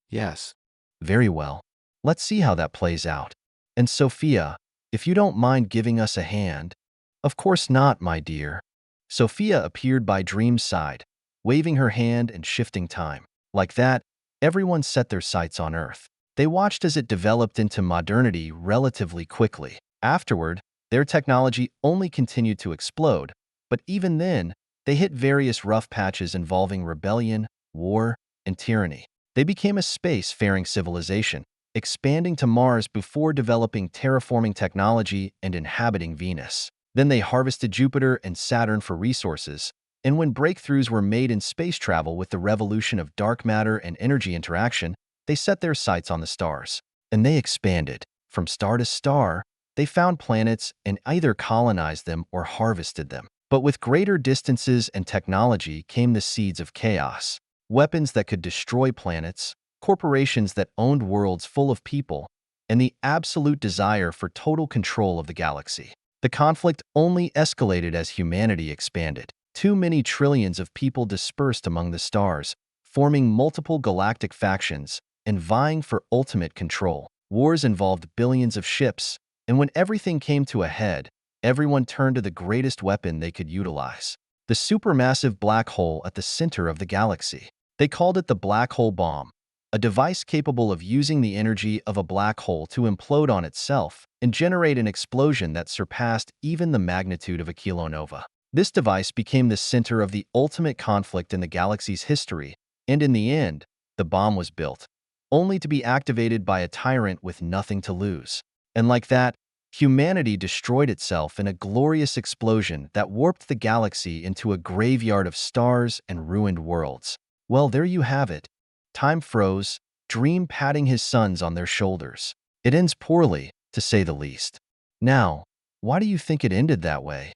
Yes. Very well. Let's see how that plays out. And Sophia, if you don't mind giving us a hand. Of course not, my dear. Sophia appeared by Dream's side, waving her hand and shifting time. Like that, everyone set their sights on Earth. They watched as it developed into modernity relatively quickly. Afterward, their technology only continued to explode, but even then, they hit various rough patches involving rebellion, war, and tyranny. They became a space-faring civilization, expanding to Mars before developing terraforming technology and inhabiting Venus. Then they harvested Jupiter and Saturn for resources, and when breakthroughs were made in space travel with the revolution of dark matter and energy interaction, they set their sights on the stars. And they expanded. From star to star, they found planets and either colonized them or harvested them. But with greater distances and technology came the seeds of chaos. Weapons that could destroy planets, corporations that owned worlds full of people, and the absolute desire for total control of the galaxy. The conflict only escalated as humanity expanded. Too many trillions of people dispersed among the stars, forming multiple galactic factions and vying for ultimate control. Wars involved billions of ships, and when everything came to a head, everyone turned to the greatest weapon they could utilize: the supermassive black hole at the center of the galaxy. They called it the black hole bomb, a device capable of using the energy of a black hole to implode on itself and generate an explosion that surpassed even the magnitude of a kilonova. This device became the center of the ultimate conflict in the galaxy's history, and in the end, the bomb was built, only to be activated by a tyrant with nothing to lose. And like that, humanity destroyed itself in a glorious explosion that warped the galaxy into a graveyard of stars and ruined worlds. Well, there you have it. Time froze, Dream patting his sons on their shoulders. It ends poorly, to say the least. Now, why do you think it ended that way?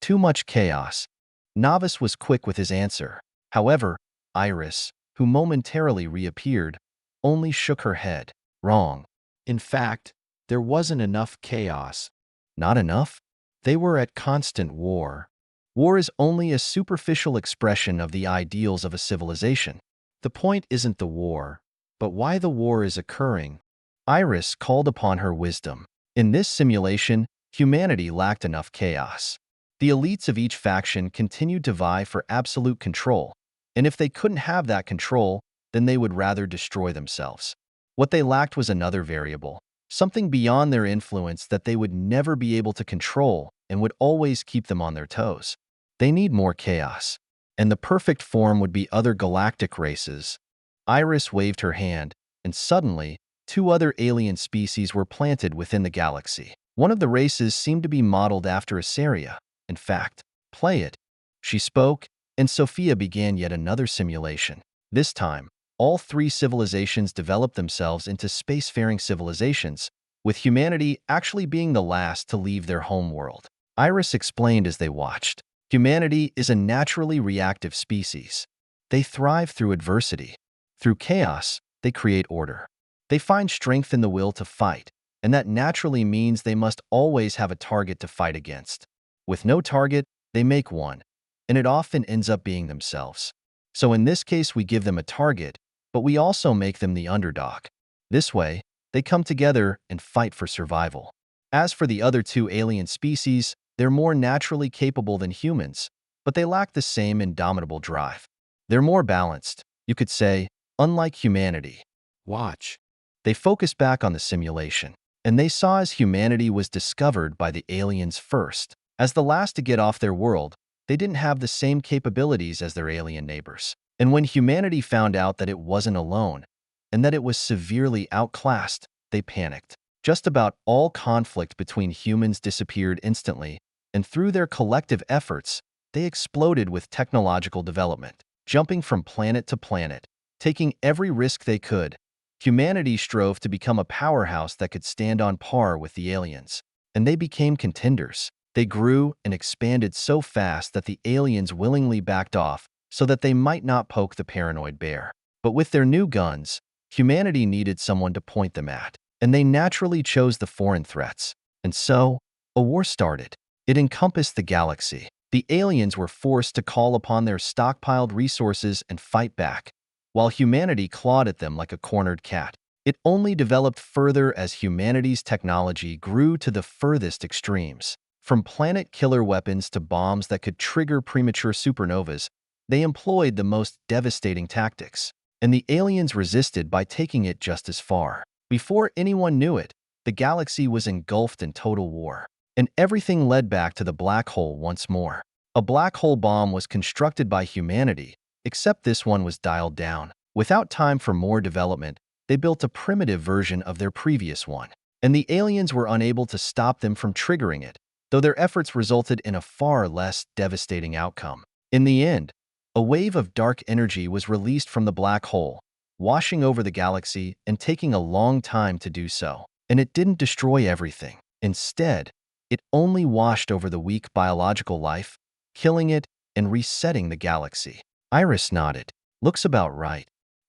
Too much chaos. Novice was quick with his answer. However, Iris, who momentarily reappeared, only shook her head. Wrong. In fact, there wasn't enough chaos. Not enough? They were at constant war. War is only a superficial expression of the ideals of a civilization. The point isn't the war, but why the war is occurring. Iris called upon her wisdom. In this simulation, humanity lacked enough chaos. The elites of each faction continued to vie for absolute control, and if they couldn't have that control, then they would rather destroy themselves. What they lacked was another variable, something beyond their influence that they would never be able to control and would always keep them on their toes. They need more chaos, and the perfect form would be other galactic races. Iris waved her hand, and suddenly, two other alien species were planted within the galaxy. One of the races seemed to be modeled after Asaria. In fact, play it. She spoke, and Sophia began yet another simulation. This time, all three civilizations developed themselves into spacefaring civilizations, with humanity actually being the last to leave their home world. Iris explained as they watched. Humanity is a naturally reactive species. They thrive through adversity. Through chaos, they create order. They find strength in the will to fight, and that naturally means they must always have a target to fight against. With no target, they make one, and it often ends up being themselves. So in this case, we give them a target, but we also make them the underdog. This way, they come together and fight for survival. As for the other two alien species, they're more naturally capable than humans, but they lack the same indomitable drive. They're more balanced, you could say, unlike humanity. Watch. They focus back on the simulation, and they saw as humanity was discovered by the aliens first. As the last to get off their world, they didn't have the same capabilities as their alien neighbors. And when humanity found out that it wasn't alone, and that it was severely outclassed, they panicked. Just about all conflict between humans disappeared instantly, and through their collective efforts, they exploded with technological development. Jumping from planet to planet, taking every risk they could, humanity strove to become a powerhouse that could stand on par with the aliens. And they became contenders. They grew and expanded so fast that the aliens willingly backed off so that they might not poke the paranoid bear. But with their new guns, humanity needed someone to point them at, and they naturally chose the foreign threats. And so, a war started. It encompassed the galaxy. The aliens were forced to call upon their stockpiled resources and fight back, while humanity clawed at them like a cornered cat. It only developed further as humanity's technology grew to the furthest extremes. From planet-killer weapons to bombs that could trigger premature supernovas, they employed the most devastating tactics, and the aliens resisted by taking it just as far. Before anyone knew it, the galaxy was engulfed in total war, and everything led back to the black hole once more. A black hole bomb was constructed by humanity, except this one was dialed down. Without time for more development, they built a primitive version of their previous one, and the aliens were unable to stop them from triggering it, though their efforts resulted in a far less devastating outcome. In the end, a wave of dark energy was released from the black hole, washing over the galaxy and taking a long time to do so. And it didn't destroy everything. Instead, it only washed over the weak biological life, killing it and resetting the galaxy. Iris nodded. Looks about right.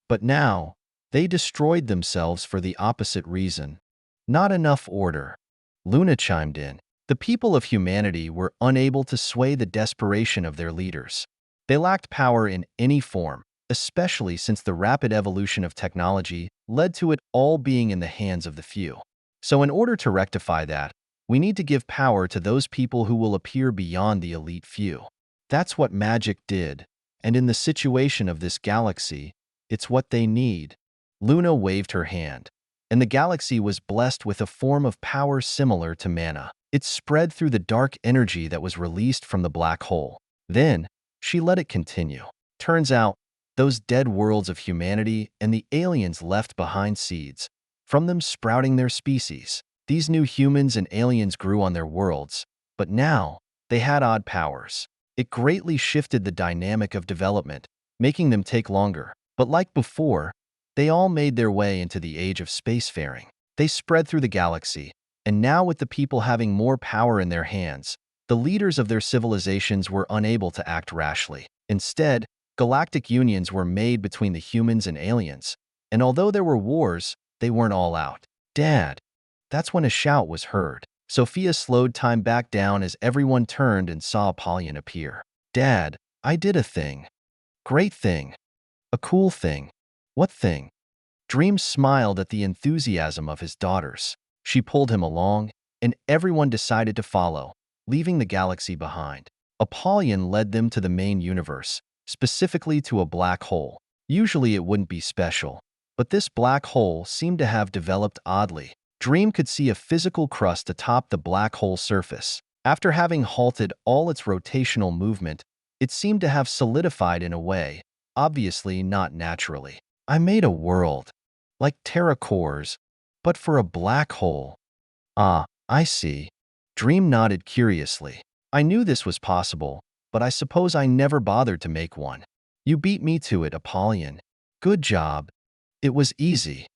But now, they destroyed themselves for the opposite reason. Not enough order. Luna chimed in. The people of humanity were unable to sway the desperation of their leaders. They lacked power in any form, especially since the rapid evolution of technology led to it all being in the hands of the few. So in order to rectify that, we need to give power to those people who will appear beyond the elite few. That's what magic did, and in the situation of this galaxy, it's what they need. Luna waved her hand, and the galaxy was blessed with a form of power similar to mana. It spread through the dark energy that was released from the black hole. Then, she let it continue. Turns out, those dead worlds of humanity and the aliens left behind seeds, from them sprouting their species. These new humans and aliens grew on their worlds, but now they had odd powers. It greatly shifted the dynamic of development, making them take longer. But like before, they all made their way into the age of spacefaring. They spread through the galaxy, and now with the people having more power in their hands, the leaders of their civilizations were unable to act rashly. Instead, galactic unions were made between the humans and aliens, and although there were wars, they weren't all out. Dad! That's when a shout was heard. Sophia slowed time back down as everyone turned and saw Apollyon appear. Dad, I did a thing. Great thing. A cool thing. What thing? Dream smiled at the enthusiasm of his daughters. She pulled him along, and everyone decided to follow, leaving the galaxy behind. Apollyon led them to the main universe, specifically to a black hole. Usually it wouldn't be special, but this black hole seemed to have developed oddly. Dream could see a physical crust atop the black hole surface. After having halted all its rotational movement, it seemed to have solidified in a way, obviously not naturally. I made a world, like Terra cores, but for a black hole. Ah, I see. Dream nodded curiously. I knew this was possible, but I suppose I never bothered to make one. You beat me to it, Apollyon. Good job. It was easy.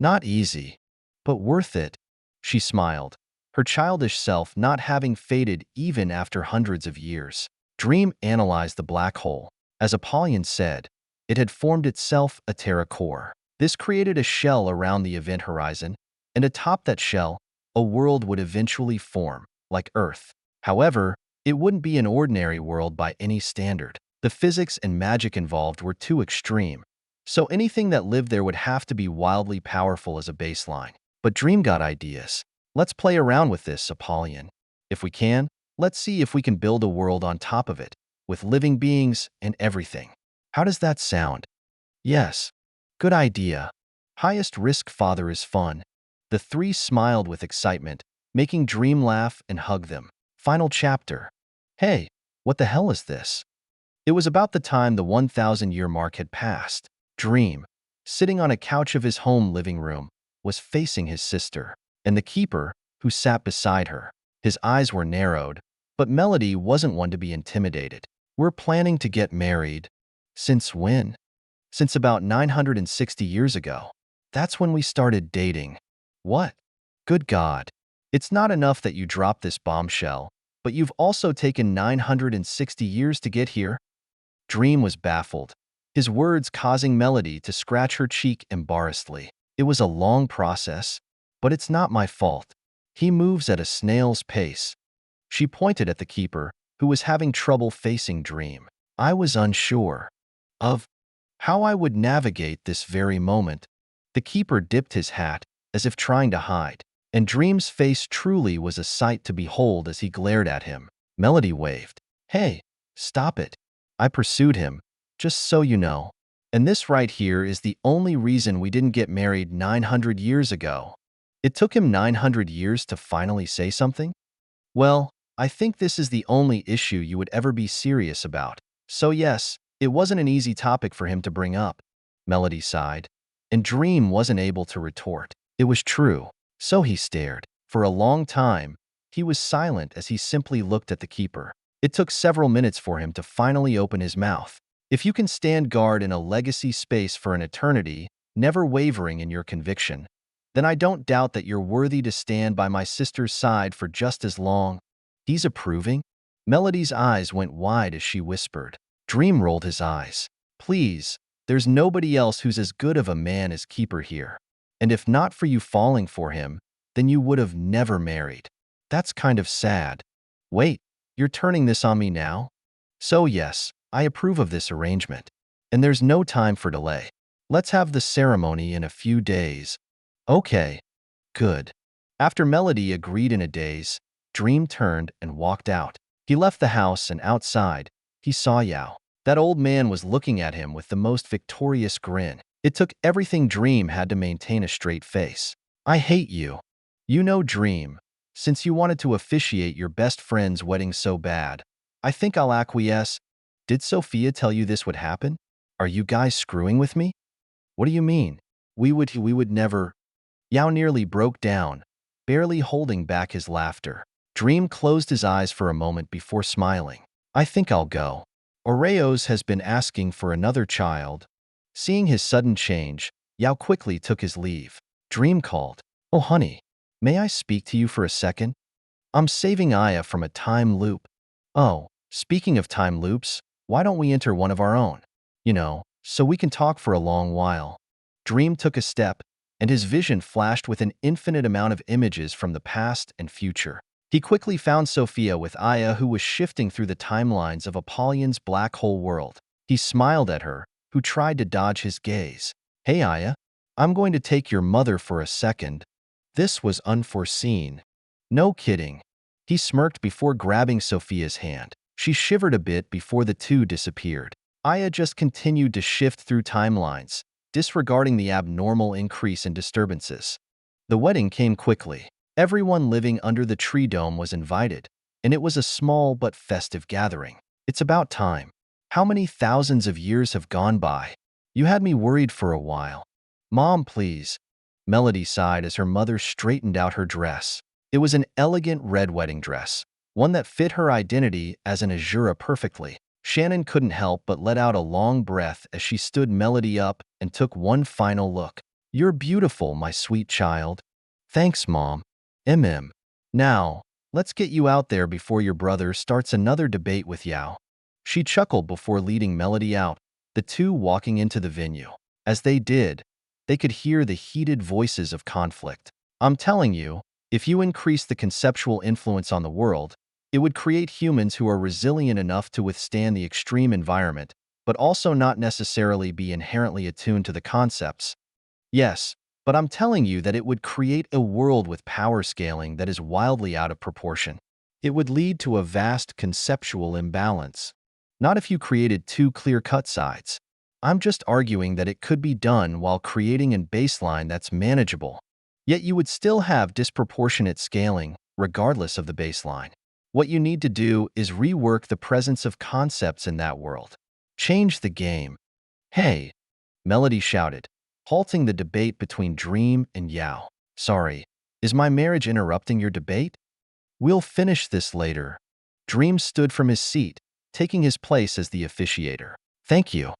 Not easy, but worth it. She smiled, her childish self not having faded even after hundreds of years. Dream analyzed the black hole. As Apollyon said, it had formed itself a Terra core. This created a shell around the event horizon, and atop that shell, a world would eventually form, like Earth. However, it wouldn't be an ordinary world by any standard. The physics and magic involved were too extreme, so anything that lived there would have to be wildly powerful as a baseline. But Dream got ideas. Let's play around with this, Apollyon. If we can, let's see if we can build a world on top of it, with living beings and everything. How does that sound? Yes. Good idea. Highest risk father is fun. The three smiled with excitement, making Dream laugh and hug them. Final chapter. Hey, what the hell is this? It was about the time the 1,000-year mark had passed. Dream, sitting on a couch of his home living room, was facing his sister, and the keeper, who sat beside her. His eyes were narrowed, but Melody wasn't one to be intimidated. We're planning to get married. Since when? Since about 960 years ago. That's when we started dating. What? Good God. It's not enough that you dropped this bombshell, but you've also taken 960 years to get here? Dream was baffled, his words causing Melody to scratch her cheek embarrassedly. It was a long process, but it's not my fault. He moves at a snail's pace. She pointed at the keeper, who was having trouble facing Dream. I was unsure of how I would navigate this very moment. The keeper dipped his hat, as if trying to hide, and Dream's face truly was a sight to behold as he glared at him. Melody waved. Hey, stop it. I pursued him, just so you know. And this right here is the only reason we didn't get married 900 years ago. It took him 900 years to finally say something? Well, I think this is the only issue you would ever be serious about. So yes, it wasn't an easy topic for him to bring up. Melody sighed, and Dream wasn't able to retort. It was true. So he stared. For a long time, he was silent as he simply looked at the keeper. It took several minutes for him to finally open his mouth. If you can stand guard in a legacy space for an eternity, never wavering in your conviction, then I don't doubt that you're worthy to stand by my sister's side for just as long. He's approving? Melody's eyes went wide as she whispered. Dream rolled his eyes. Please, there's nobody else who's as good of a man as Keeper here. And if not for you falling for him, then you would have never married. That's kind of sad. Wait, you're turning this on me now? So yes, I approve of this arrangement. And there's no time for delay. Let's have the ceremony in a few days. Okay, good. After Melody agreed in a daze, Dream turned and walked out. He left the house, and outside, he saw Yao. That old man was looking at him with the most victorious grin. It took everything Dream had to maintain a straight face. I hate you. You know, Dream, since you wanted to officiate your best friend's wedding so bad, I think I'll acquiesce. Did Sophia tell you this would happen? Are you guys screwing with me? What do you mean? We would never. Yao nearly broke down, barely holding back his laughter. Dream closed his eyes for a moment before smiling. I think I'll go. Oreos has been asking for another child. Seeing his sudden change, Yao quickly took his leave. Dream called. Oh honey, may I speak to you for a second? I'm saving Aya from a time loop. Oh, speaking of time loops, why don't we enter one of our own? You know, so we can talk for a long while. Dream took a step, and his vision flashed with an infinite amount of images from the past and future. He quickly found Sophia with Aya, who was shifting through the timelines of Apollyon's black hole world. He smiled at her, who tried to dodge his gaze. Hey Aya, I'm going to take your mother for a second. This was unforeseen. No kidding. He smirked before grabbing Sophia's hand. She shivered a bit before the two disappeared. Aya just continued to shift through timelines, disregarding the abnormal increase in disturbances. The wedding came quickly. Everyone living under the tree dome was invited, and it was a small but festive gathering. It's about time. How many thousands of years have gone by? You had me worried for a while. Mom, please. Melody sighed as her mother straightened out her dress. It was an elegant red wedding dress, one that fit her identity as an Azura perfectly. Shannon couldn't help but let out a long breath as she stood Melody up and took one final look. You're beautiful, my sweet child. Thanks, Mom. Now, let's get you out there before your brother starts another debate with Yao. She chuckled before leading Melody out, the two walking into the venue. As they did, they could hear the heated voices of conflict. I'm telling you, if you increase the conceptual influence on the world, it would create humans who are resilient enough to withstand the extreme environment, but also not necessarily be inherently attuned to the concepts. Yes, but I'm telling you that it would create a world with power scaling that is wildly out of proportion. It would lead to a vast conceptual imbalance. Not if you created two clear-cut sides. I'm just arguing that it could be done while creating a baseline that's manageable. Yet you would still have disproportionate scaling, regardless of the baseline. What you need to do is rework the presence of concepts in that world. Change the game. Hey, Melody shouted, halting the debate between Dream and Yao. Sorry, is my marriage interrupting your debate? We'll finish this later. Dream stood from his seat, taking his place as the officiator. Thank you.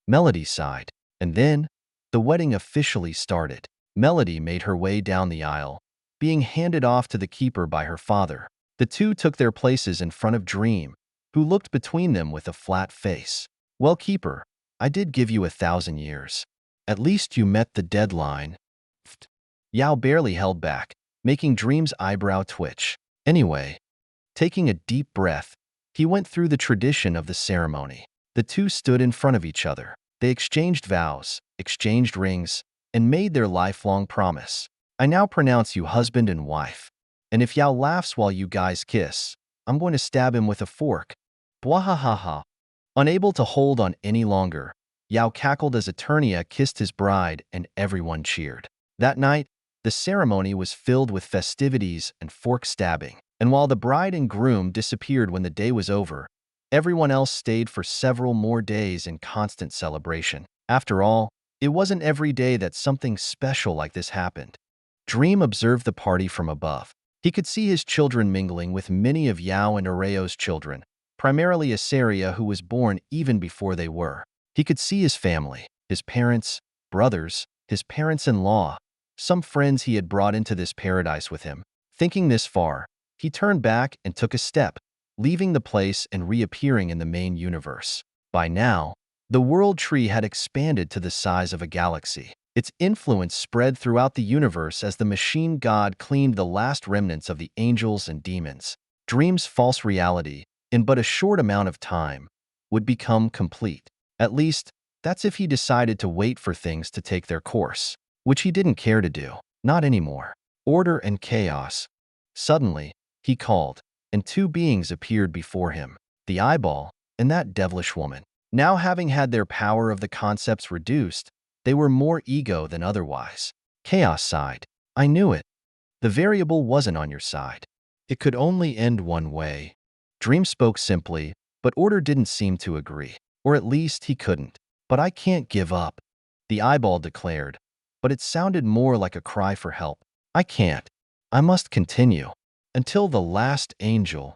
Melody sighed. And then, the wedding officially started. Melody made her way down the aisle, being handed off to the keeper by her father. The two took their places in front of Dream, who looked between them with a flat face. Well, keeper, I did give you 1,000 years. At least you met the deadline. Yao barely held back, making Dream's eyebrow twitch. Anyway, taking a deep breath, he went through the tradition of the ceremony. The two stood in front of each other. They exchanged vows, exchanged rings, and made their lifelong promise. I now pronounce you husband and wife. And if Yao laughs while you guys kiss, I'm going to stab him with a fork. Bwahahaha. Unable to hold on any longer, Yao cackled as Eternia kissed his bride and everyone cheered. That night, the ceremony was filled with festivities and fork stabbing. And while the bride and groom disappeared when the day was over, everyone else stayed for several more days in constant celebration. After all, it wasn't every day that something special like this happened. Dream observed the party from above. He could see his children mingling with many of Yao and Areo's children, primarily Asaria, who was born even before they were. He could see his family, his parents, brothers, his parents-in-law, some friends he had brought into this paradise with him. Thinking this far, he turned back and took a step, leaving the place and reappearing in the main universe. By now, the world tree had expanded to the size of a galaxy. Its influence spread throughout the universe as the machine god cleaned the last remnants of the angels and demons. Dream's false reality, in but a short amount of time, would become complete. At least, that's if he decided to wait for things to take their course, which he didn't care to do. Not anymore. Order and chaos. Suddenly, he called, and two beings appeared before him, the eyeball and that devilish woman. Now having had their power of the concepts reduced, they were more ego than otherwise. Chaos sighed. I knew it. The variable wasn't on your side. It could only end one way. Dream spoke simply, but Order didn't seem to agree. Or at least he couldn't. But I can't give up, the eyeball declared, but it sounded more like a cry for help. I can't. I must continue. Until the last angel.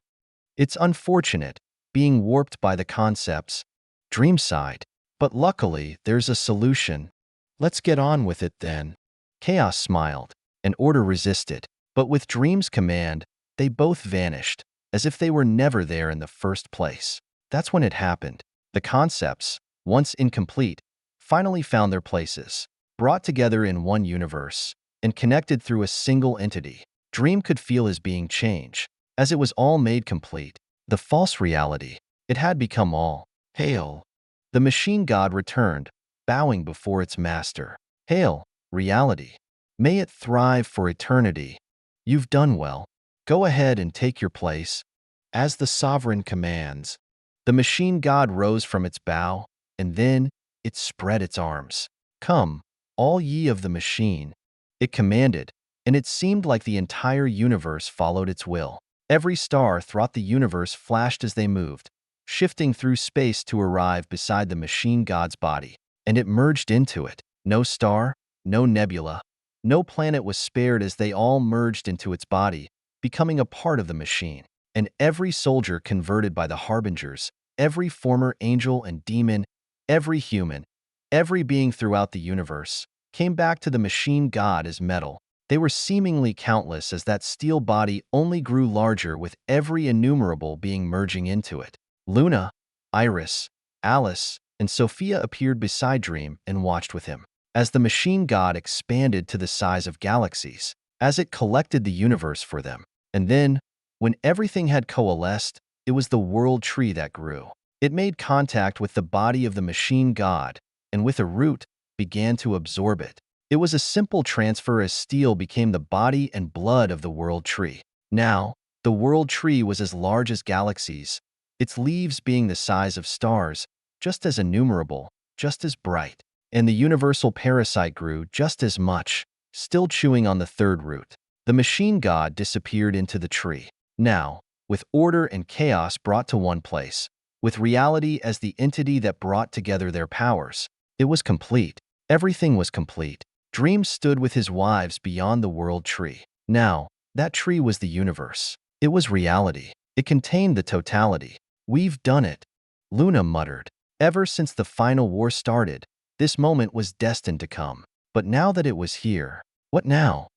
It's unfortunate, being warped by the concepts. Dream sighed. But luckily, there's a solution. Let's get on with it then. Chaos smiled, and Order resisted. But with Dream's command, they both vanished, as if they were never there in the first place. That's when it happened. The concepts, once incomplete, finally found their places, brought together in one universe, and connected through a single entity. Dream could feel his being change. As it was all made complete, the false reality, it had become all. Hail. The machine god returned, bowing before its master. Hail, reality. May it thrive for eternity. You've done well. Go ahead and take your place. As the sovereign commands. The machine god rose from its bow, and then it spread its arms. Come, all ye of the machine. It commanded, and it seemed like the entire universe followed its will. Every star throughout the universe flashed as they moved, shifting through space to arrive beside the machine god's body, and it merged into it. No star, no nebula, no planet was spared as they all merged into its body, becoming a part of the machine. And every soldier converted by the harbingers, every former angel and demon, every human, every being throughout the universe, came back to the machine god as metal. They were seemingly countless as that steel body only grew larger with every innumerable being merging into it. Luna, Iris, Alice, and Sophia appeared beside Dream and watched with him. As the machine god expanded to the size of galaxies, as it collected the universe for them. And then, when everything had coalesced, it was the world tree that grew. It made contact with the body of the machine god, and with a root, began to absorb it. It was a simple transfer as steel became the body and blood of the world tree. Now, the world tree was as large as galaxies, its leaves being the size of stars, just as innumerable, just as bright. And the universal parasite grew just as much, still chewing on the third root. The machine god disappeared into the tree. Now, with order and chaos brought to one place, with reality as the entity that brought together their powers, it was complete. Everything was complete. Dream stood with his wives beyond the world tree. Now, that tree was the universe. It was reality. It contained the totality. We've done it, Luna muttered. Ever since the final war started, this moment was destined to come. But now that it was here, what now?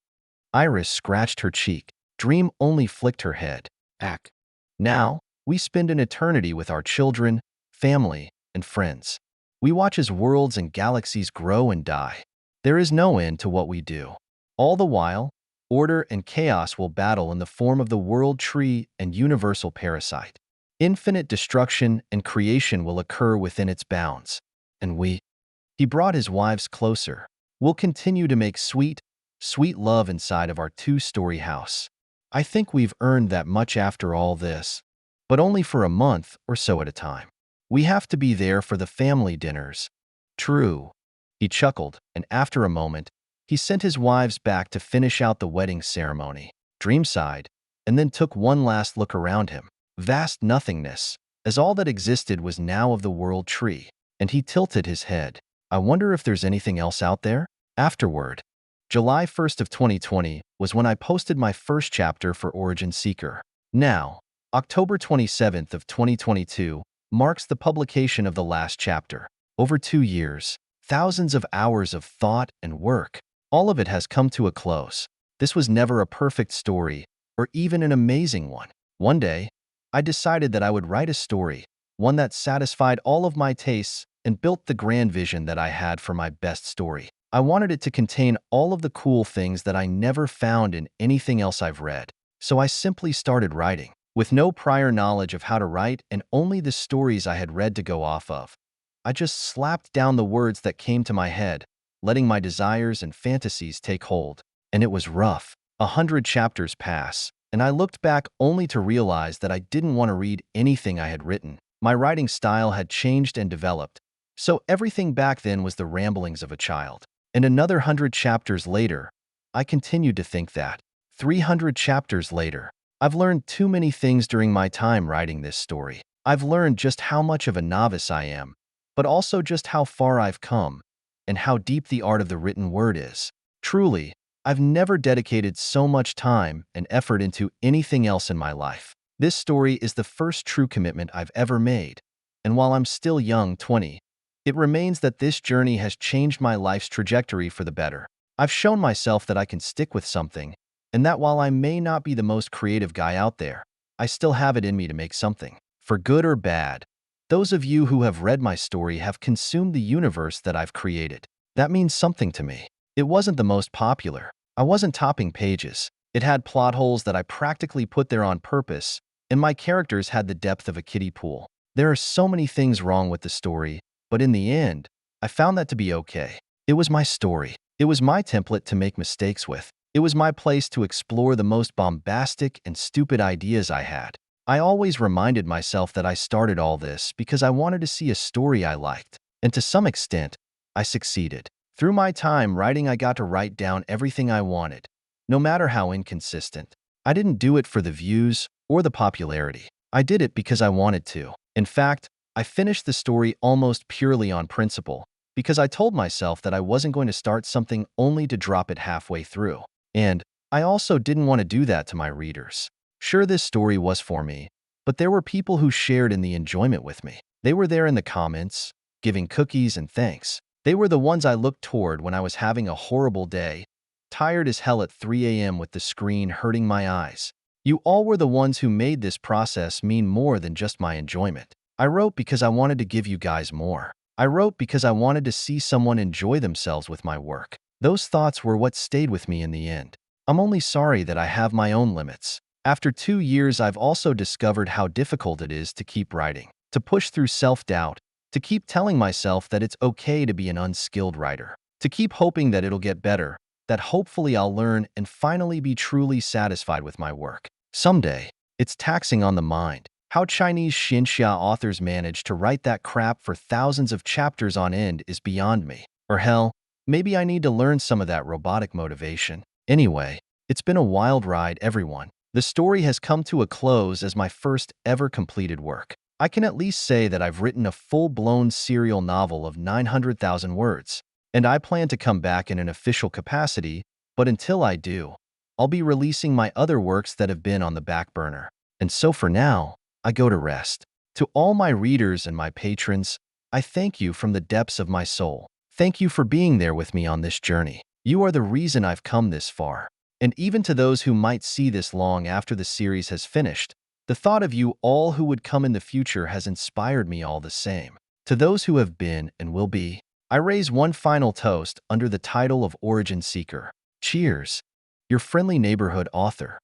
Iris scratched her cheek. Dream only flicked her head. Ack. Now, we spend an eternity with our children, family, and friends. We watch as worlds and galaxies grow and die. There is no end to what we do. All the while, order and chaos will battle in the form of the world tree and universal parasite. Infinite destruction and creation will occur within its bounds. And he brought his wives closer. We'll continue to make sweet, sweet love inside of our two-story house. I think we've earned that much after all this, but only for a month or so at a time. We have to be there for the family dinners. True. He chuckled, and after a moment, he sent his wives back to finish out the wedding ceremony. Dream sighed, and then took one last look around him. Vast nothingness, as all that existed was now of the world tree, and he tilted his head. I wonder if there's anything else out there? Afterward, July 1st of 2020 was when I posted my first chapter for Origin Seeker. Now, October 27th of 2022 marks the publication of the last chapter. Over 2 years, thousands of hours of thought and work. All of it has come to a close. This was never a perfect story, or even an amazing one. One day, I decided that I would write a story, one that satisfied all of my tastes and built the grand vision that I had for my best story. I wanted it to contain all of the cool things that I never found in anything else I've read. So I simply started writing, with no prior knowledge of how to write and only the stories I had read to go off of. I just slapped down the words that came to my head, letting my desires and fantasies take hold. And it was rough. 100 chapters pass, and I looked back only to realize that I didn't want to read anything I had written. My writing style had changed and developed, so everything back then was the ramblings of a child. And another 100 chapters later, I continued to think that. 300 chapters later, I've learned too many things during my time writing this story. I've learned just how much of a novice I am, but also just how far I've come, and how deep the art of the written word is. Truly, I've never dedicated so much time and effort into anything else in my life. This story is the first true commitment I've ever made, and while I'm still young, 20, it remains that this journey has changed my life's trajectory for the better. I've shown myself that I can stick with something, and that while I may not be the most creative guy out there, I still have it in me to make something. For good or bad, those of you who have read my story have consumed the universe that I've created. That means something to me. It wasn't the most popular. I wasn't topping pages. It had plot holes that I practically put there on purpose, and my characters had the depth of a kiddie pool. There are so many things wrong with the story, but in the end, I found that to be okay. It was my story. It was my template to make mistakes with. It was my place to explore the most bombastic and stupid ideas I had. I always reminded myself that I started all this because I wanted to see a story I liked. And to some extent, I succeeded. Through my time writing, I got to write down everything I wanted, no matter how inconsistent. I didn't do it for the views or the popularity. I did it because I wanted to. In fact, I finished the story almost purely on principle, because I told myself that I wasn't going to start something only to drop it halfway through. And I also didn't want to do that to my readers. Sure, this story was for me, but there were people who shared in the enjoyment with me. They were there in the comments, giving cookies and thanks. They were the ones I looked toward when I was having a horrible day, tired as hell at 3 a.m. with the screen hurting my eyes. You all were the ones who made this process mean more than just my enjoyment. I wrote because I wanted to give you guys more. I wrote because I wanted to see someone enjoy themselves with my work. Those thoughts were what stayed with me in the end. I'm only sorry that I have my own limits. After 2 years, I've also discovered how difficult it is to keep writing, to push through self-doubt, to keep telling myself that it's okay to be an unskilled writer. to keep hoping that it'll get better, that hopefully I'll learn and finally be truly satisfied with my work. Someday, it's taxing on the mind. How Chinese Xinxia authors manage to write that crap for thousands of chapters on end is beyond me. Or hell, maybe I need to learn some of that robotic motivation. Anyway, it's been a wild ride, everyone. The story has come to a close as my first ever completed work. I can at least say that I've written a full-blown serial novel of 900,000 words, and I plan to come back in an official capacity, but until I do, I'll be releasing my other works that have been on the back burner. And so for now, I go to rest. To all my readers and my patrons, I thank you from the depths of my soul. Thank you for being there with me on this journey. You are the reason I've come this far. And even to those who might see this long after the series has finished, the thought of you all who would come in the future has inspired me all the same. To those who have been and will be, I raise one final toast under the title of Origin Seeker. Cheers, your friendly neighborhood author.